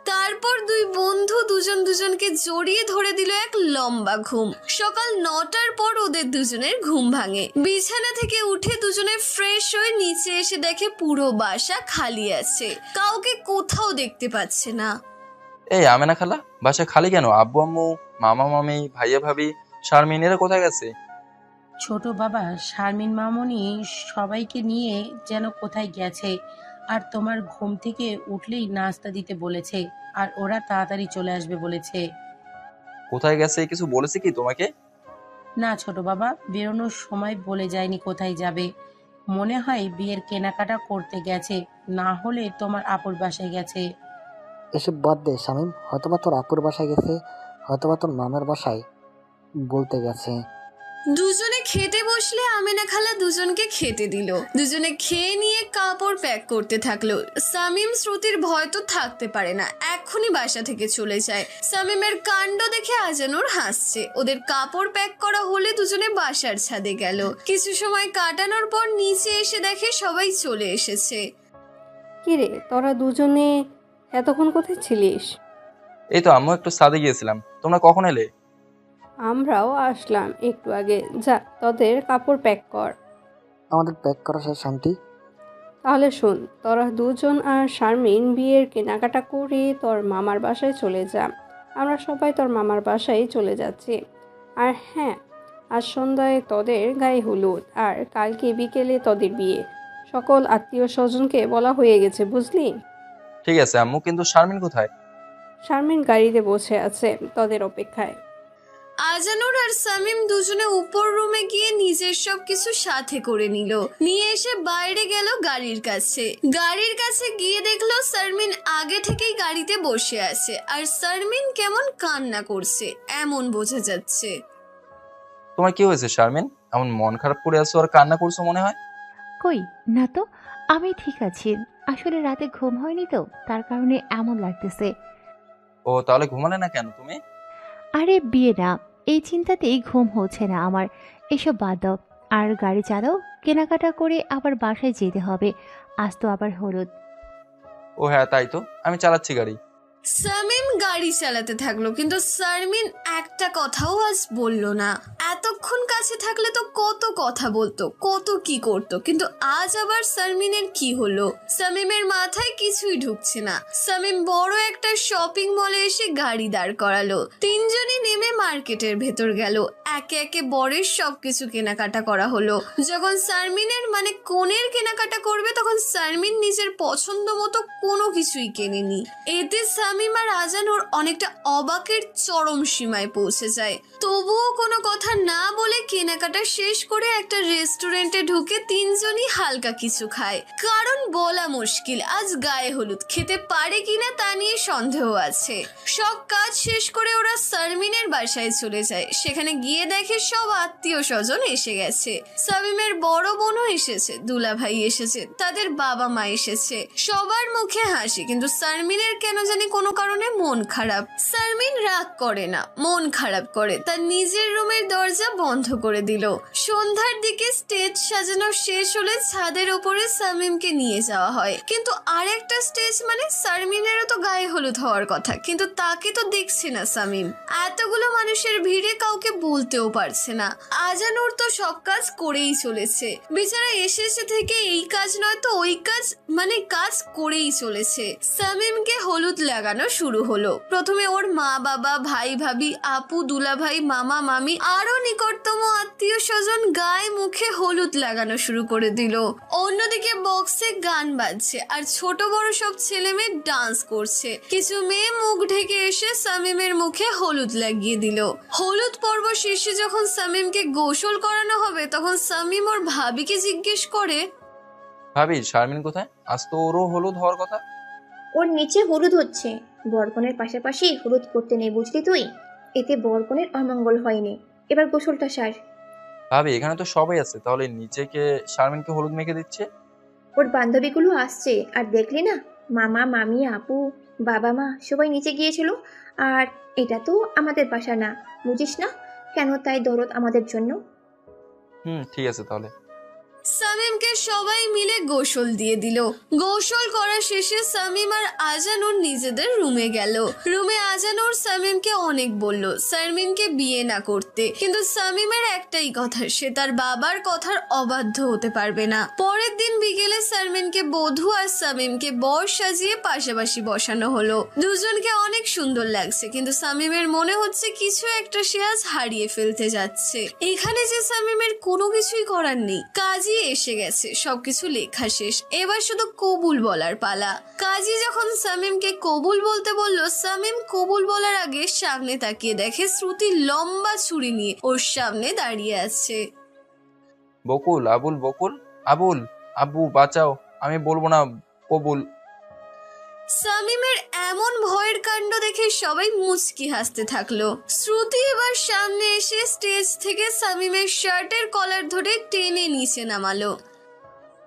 Speaker 1: তারপর দুই বন্ধু দুজন দুজনকে জড়িয়ে ধরে দিল এক লম্বা ঘুম। সকাল 9টার পর ওদের দুজনের ঘুম ভাঙে। বিছানা থেকে উঠে দুজনে ফ্রেশ হয়ে নিচে এসে দেখে পুরো বাসা খালি আছে, কাউকে কোথাও দেখতে পাচ্ছে না।
Speaker 2: এই আমেনা খালা, বাসা খালি কেন? আব্বু আম্মু, মামা মামি, ভাইয়া ভাবি, শারমিন এরা কোথায় গেছে?
Speaker 16: ছোট বাবা, শারমিন মামনি সবাইকে নিয়ে যেন কোথায় গেছে, আর তোমার ঘুম থেকে উঠলেই নাস্তা দিতে বলেছে, আর ওরা তাড়াতাড়ি চলে আসবে বলেছে।
Speaker 2: কোথায় গেছে কিছু বলেছে কি তোমাকে?
Speaker 16: না ছোট বাবা, বেরোনোর সময় বলে যায়নি কোথায় যাবে। মনে হয় বিয়ের কেনাকাটা করতে গেছে, না হলে তোমার আপুর বাসায় গেছে।
Speaker 4: এসব বাদ দে শামীম, হয়তোবা তোর আপুর বাসায় গেছে, হয়তোবা তোর মামার বাসায় বলতে গেছে।
Speaker 1: দুজনে খেতে বসলে আমেনা খালা দুজনকে খেতে দিল। দুজনে খেয়ে নিয়ে কাপড় প্যাক করতে থাকলো। শামীম শ্রুতির ভয় তো থাকতে পারে না, এখনই বাসা থেকে চলে যায়। শামীমের কাণ্ড দেখে আজানুর হাসছে। ওদের কাপড় প্যাক করা হলে দুজনে বাসার ছাদে গেল। কিছু সময় কাটানোর পর নিচে এসে দেখে সবাই চলে এসেছে।
Speaker 7: কিরে, তোরা দুজনে এতক্ষণ কোথায় ছিলিস?
Speaker 2: এই তো আম্মু, একটু ছাদে গিয়েছিলাম। তোমরা কখন এলে?
Speaker 7: আমরাও আসলাম একটু আগে। যা, তোদের কাপড় প্যাক কর।
Speaker 4: আমাদের প্যাক করা শেষ আন্টি।
Speaker 7: তাহলে শোন, তোরা দুজন আর শারমিন বিয়ের কেনাকাটা করে তোর মামার বাসায় চলে যা। আমরা সবাই তোর মামার বাসায় চলে যাচ্ছি। আর হ্যাঁ, আজ সন্ধ্যায় তোদের গায়ে হলুদ, আর কালকে বিকেলে তোদের বিয়ে। সকল আত্মীয় স্বজনকে বলা হয়ে গেছে, বুঝলি?
Speaker 2: ঠিক আছে আম্মু, কিন্তু শারমিন কোথায়?
Speaker 7: শারমিন গাড়িতে বসে আছে তোদের অপেক্ষায়।
Speaker 1: আজানুর আর শামীম দুজনে উপর রুমে গিয়ে নিজের সব কিছু সাথে করে নিয়ে এসে বাইরে গেল গাড়ির কাছে গিয়ে দেখলো শারমিন আগে থেকেই গাড়িতে বসে আছে, আর শারমিন কেমন কান্না করছে এমন বোঝা যাচ্ছে।
Speaker 2: তোমার কি হয়েছে শারমিন? এমন মন খারাপ করে আছো আর কান্না করছো মনে হয়।
Speaker 9: কই না তো, আমি ঠিক আছি। আসলে রাতে ঘুম হয়নি তো, তার কারণে এমন লাগতেছে।
Speaker 2: ও, তাহলে ঘুমালে না কেন তুমি?
Speaker 9: আরে বিয়ে না, এই চিন্তাতেই ঘুম হচ্ছে না আমার। এসব বাদ দাও, আর গাড়ি চালাও। কেনাকাটা করে আবার বাসায় যেতে হবে। আজ তো আবার হলুদ।
Speaker 2: ও হ্যাঁ, তাই তো, আমি চালাচ্ছি গাড়ি।
Speaker 1: শামীম গাড়ি চালাতে থাকলো, কিন্তু শারমিন একটা কথাও আজ বলল না। এতক্ষণ কাছে থাকলে তো কত কথা বলতো, কত কি করতো, কিন্তু আজ আবার শারমিনের কি হলো? শামীমের মাথায় কিছুই ঢুকছে না। শামীম বড় একটা শপিং মলে এসে গাড়ি দাঁড় করালো। তিনজনই নেমে মার্কেটের ভেতর গেল। একে একে বরের সবকিছু কেনাকাটা করা হলো। যখন শারমিনের মানে কনের কেনাকাটা করবে, তখন শারমিন নিজের পছন্দ মতো কোনো কিছুই কেনেনি। এতে শামীম আর আজানুর অনেকটা অবাকের চরম সীমায় পৌঁছে যায়। তবুও কোনো কথা না বলে কেনাকাটা শেষ করে একটা রেস্টুরেন্টে ঢুকে তিনজনই হালকা কিছু খায়। কারণ বলা মুশকিল, আজ গায়ে হলুদ, খেতে পারে কিনা তা নিয়ে সন্দেহ আছে। সব কাজ শেষ করে ওরা শারমিনের বাসায় চলে যায়। সেখানে গিয়ে দেখে সব আত্মীয় স্বজন এসে গেছে। শামীমের বড় বোনও এসেছে, দুলাভাই এসেছে, তাদের বাবা মা এসেছে। সবার মুখে হাসি, কিন্তু শারমিনের কেন জানি কোনো কারণে মন খারাপ। শারমিন রাগ করে না, মন খারাপ করে। তার নিজের রুমের দরজা বন্ধ করে দিল। সন্ধ্যার দিকে স্টেজ সাজানো শেষ হলে ছাদের ওপরে শামীমকে নিয়ে যাওয়া হয়। কিন্তু আরেকটা স্টেজ মানে শারমিনেরও তো গায়ে হলুদ হওয়ার কথা, কিন্তু তাকে তো দেখছে না শামীম। এতগুলো মানুষের ভিড়ে কাউকে বলতেও পারছে না। আজানুর তো সব কাজ করেই চলেছে, বেচারা এসেছে থেকে এই কাজ নয় তো ওই কাজ, মানে কাজ করেই চলেছে। শামীমকে হলুদ লাগানো শুরু হলো। প্রথমে ওর মা বাবা, ভাই ভাবি, আপু, দুলাভাই, মামা মামি, আরো নিকটতম আত্মীয় স্বজন গায়ে মুখে হলুদ লাগানো শুরু করে দিল। অন্যদিকে বক্সে গান বাজছে, আর ছোট বড় সব ছেলে মেয়ে ডান্স করছে। কিছু মেয়ে মুখ ঢেকে এসে শামীমের মুখে হলুদ লাগিয়ে দিল। হলুদ পর্ব শেষে যখন শামীমকে গোসল করানো হবে, তখন শামীম ওর ভাবিকে জিজ্ঞেস করে,
Speaker 2: ভাবি শারমিন কোথায়? আজ তো ওরও হলুদ হওয়ার কথা।
Speaker 8: ওর নিচে হলুদ হচ্ছে, বরকনের পাশাপাশি হলুদ করতে নেই, বুঝলি তুই? এতে বরকনের অমঙ্গল হয়নি। এবার গোসলটা সার।
Speaker 2: ভাবি এখানে তো সবাই আছে, তাহলে নিচেকে শারমিনকে হলুদ মেখে দিচ্ছে।
Speaker 8: ওর বান্ধবীগুলো আসছে, আর দেখলি না, মামা মামি, আপু, বাবা মা সবাই নিচে গিয়েছিল। আর এটা তো আমাদের বাসা না, বুঝিস না কেন? তাই দরদ আমাদের জন্য।
Speaker 2: ঠিক আছে তাহলে।
Speaker 1: শামীমকে সবাই মিলে গোসল দিয়ে দিল। গোসল করা শেষে শামীম আর আজানুর নিজেদের রুমে গেল। রুমে আজানুর শামীমকে অনেক বলল শারমিনকে বিয়ে না করতে, কিন্তু শামীমের একটাই কথা, সে তার বাবার কথার অবাধ্য হতে পারবে না। পরের দিন বিকেলে শারমিনকে বধূ আর শামীমকে বর সাজিয়ে পাশাপাশি বসানো হলো। দুজনকে অনেক সুন্দর লাগছে, কিন্তু শামীমের মনে হচ্ছে কিছু একটা সে আজ হারিয়ে ফেলতে যাচ্ছে। এখানে যে শামীমের কোনো কিছুই করার নেই, কাজী এসে গেছে, সবকিছু লেখা শেষ, এবার শুধু কবুল বলার পালা। কাজী যখন শামীমকে কবুল বলতে বলল, শামীম কবুল বলার আগে সামনে তাকিয়ে দেখে শ্রুতি লম্বা ছুরি নিয়ে ওর সামনে দাঁড়িয়ে আছে।
Speaker 2: বকুল, আবুল, বকুল, আবুল, আব্বু বাঁচাও, আমি বলবো না কবুল।
Speaker 1: সামিমের এমন ভয়ের কাণ্ড দেখে সবাই মুচকি হাসতে থাকলো। শ্রুতি এবার সামনে এসে স্টেজ থেকে সামিমের শার্টের কলার ধরে টেনে নিচে নামালো।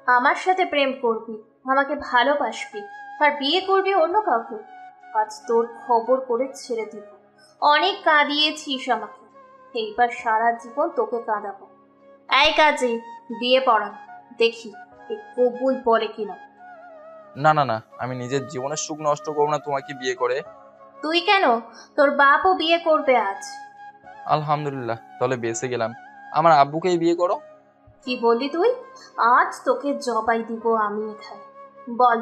Speaker 3: আমার সাথে প্রেম করবি, আমাকে ভালোবাসবি, আর বিয়ে করবি অন্য কাউকে, আজ তোর খবর করে ছেড়ে দিব। অনেক কাঁদিয়েছিস আমাকে, এইবার সারা জীবন তোকে কাঁদাবো। এই কাজে বিয়ে পড়ান, দেখি এ কবুল বলে কিনা।
Speaker 2: না না না, আমি নিজের জীবনের সুখ নষ্ট করবো না তোমাকে বিয়ে করে।
Speaker 3: তুই কেন? তোর বাপও বিয়ে করবে আজ।
Speaker 2: আলহামদুলিল্লাহ, তাহলে বেঁচে গেলাম। আমার আব্বুকেই বিয়ে করো।
Speaker 3: কি বললি তুই? আজ তোকে জবাই দিব আমি এখানে। বল,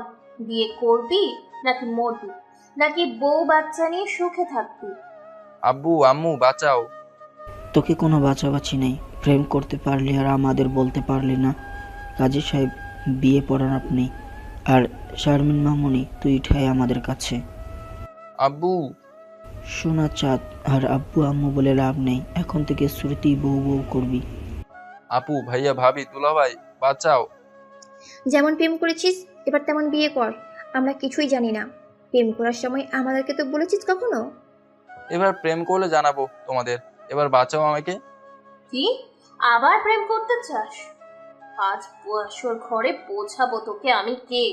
Speaker 3: বিয়ে করবি নাকি মরবি, নাকি বউ বাচ্চা নিয়ে সুখে থাকবি?
Speaker 2: আব্বু আম্মু বাঁচাও।
Speaker 11: তোকে কোনো বাঁচাবাছি নেই। প্রেম করতে পারলি আর আমাদের বলতে পারলি না। কাজী সাহেব, বিয়ে পড়ান আপনি। আর শারমিন মামুনি, তুই ঠাই আমাদের কাছে।
Speaker 2: আব্বু।
Speaker 11: সোনা চাঁদ, আর আব্বু আম্মু বলে লাভ নেই। এখন থেকে শ্রুতি বউ বউ করবি।
Speaker 2: আপু ভাইয়া ভাবি দুলাভাই বাঁচাও।
Speaker 8: যেমন প্রেম করেছিস এবার তেমন বিয়ে কর। আমরা কিছুই জানি না। প্রেম করার সময় আমাদেরকে তো বলেছিস কখনো?
Speaker 2: এবার প্রেম করলে জানাবো তোমাদের। এবার বাঁচাও আমাকে।
Speaker 3: কি আবার প্রেম করতে চাস? আজ বয়সর ঘরে পৌঁছাবো তোকে আমি কে।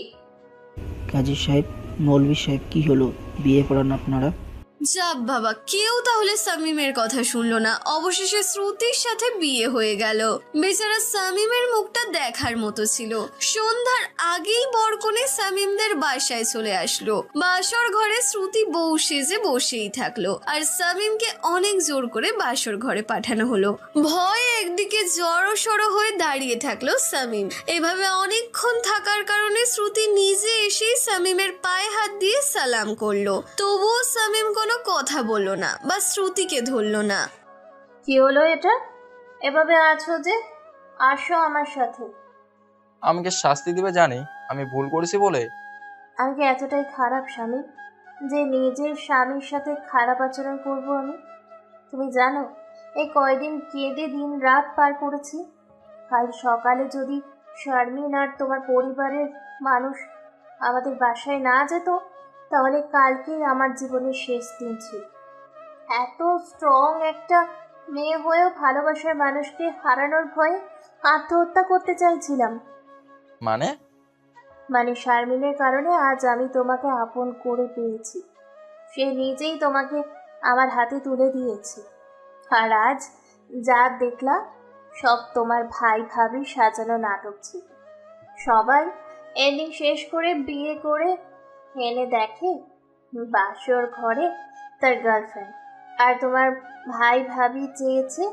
Speaker 11: কাজী সাহেব, মৌলভী সাহেব, কি হলো? বিয়ে পড়ান আপনারা।
Speaker 1: যাব বাবা, কেউ তাহলে সামিমের কথা শুনলো না। অবশেষে শ্রুতির সাথে বিয়ে হয়ে গেল। বেচারা সামিমের মুখটা দেখার মতো ছিল। সন্ধ্যার আগেই বরকনে সামিমদের বাসায় চলে আসলো। বাসর ঘরে শ্রুতি বউ সেজে বসেই থাকলো, আর সামিমকে অনেক জোর করে বাসর ঘরে পাঠানো হলো। ভয়ে একদিকে জড়সড় হয়ে দাঁড়িয়ে থাকলো সামিম। এভাবে অনেকক্ষণ থাকার কারণে শ্রুতি নিজে এসেই সামিমের পায়ে হাত দিয়ে সালাম করলো। তবুও সামিম কোনো কথা বললো না বা শ্রুতিকে ধরলো না।
Speaker 3: কি হলো এটা? এভাবে আছো যে? আসো আমার সাথে।
Speaker 2: আমাকে শাস্তি দিবে জানি, আমি ভুল করেছি বলে।
Speaker 3: আমি কি এতটাই খারাপ স্বামী যে নিজের স্বামীর সাথে খারাপ আচরণ করব আমি? তুমি জানো এই কয়দিন কেঁদে দিন রাত পার করেছি। কাল সকালে যদি শারমিন আর তোমার পরিবারের মানুষ আমাদের বাসায় না যেত, তাহলে কালকেই আমার জীবনের শেষ দিন ছিল। এত স্ট্রং একটা মেয়ে হয়েও ভালোবাসার মানুষকে হারানোর ভয়ে আত্মহত্যা করতে চাইছিলাম। মানে শারমিনের কারণে আজ আমি তোমাকে আপন করে পেয়েছি। সে নিজেই তোমাকে আমার হাতে তুলে দিয়েছে। আর আজ যা দেখলা সব তোমার ভাই ভাবি সাজানো নাটক ছিল। সবাই এন্ডিং শেষ করে বিয়ে করে এনে দেখে বাসর ঘরে তার গার্লফ্রেন্ড। আর তোমার ভাই ভাবি চেয়েছে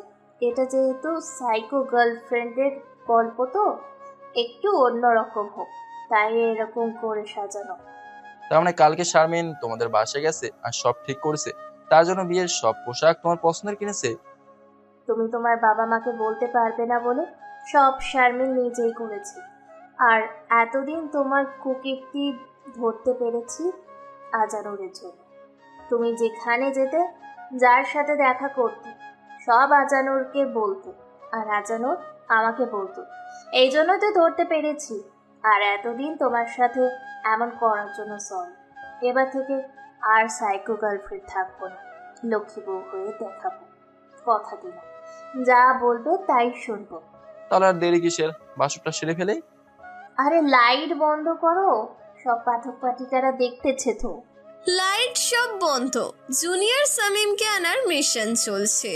Speaker 3: এটা যেহেতু সাইকো গার্লফ্রেন্ডের গল্প, তো একটু অন্যরকম হোক, তাই এরকম করে সাজানো।
Speaker 2: তার মানে কালকে শারমিন তোমাদের বাসায় গেছে আর সব ঠিক করেছে, তার জন্য বিয়ের সব পোশাক তোমার পছন্দের কিনেছে।
Speaker 3: তুমি তোমার বাবা মাকে বলতে পারবে না বলে সব শারমিন নিজেই করেছে। আর এতদিন তোমার কুকীর্তি ধরতে পেরেছি আজানুরের জন্য। তুমি যেখানে যেতে, যার সাথে দেখা করতে, সব আজানুরকে বলতো, আর আজানুর আমাকে বলতো। এই জন্য তো ধরতে পেরেছি। আর এতদিন তোমার সাথে এমন করার জন্য সরি। এবার থেকে আর সাইকো গার্লফ্রেন্ড থাকবো না, লক্ষ্মী বউ হয়ে দেখাবো। কথা দিলাম, যা বলবে তাই শুনবো।
Speaker 2: তাহলে আর দেরি কিসের, বাসরটা সেরে ফেলেই।
Speaker 3: আরে লাইট বন্ধ করো, সব পাঠক পাঠিকারা দেখতেছে তো।
Speaker 1: লাইট সব বন্ধ। জুনিয়র সামিমকে আনার মিশন চলছে।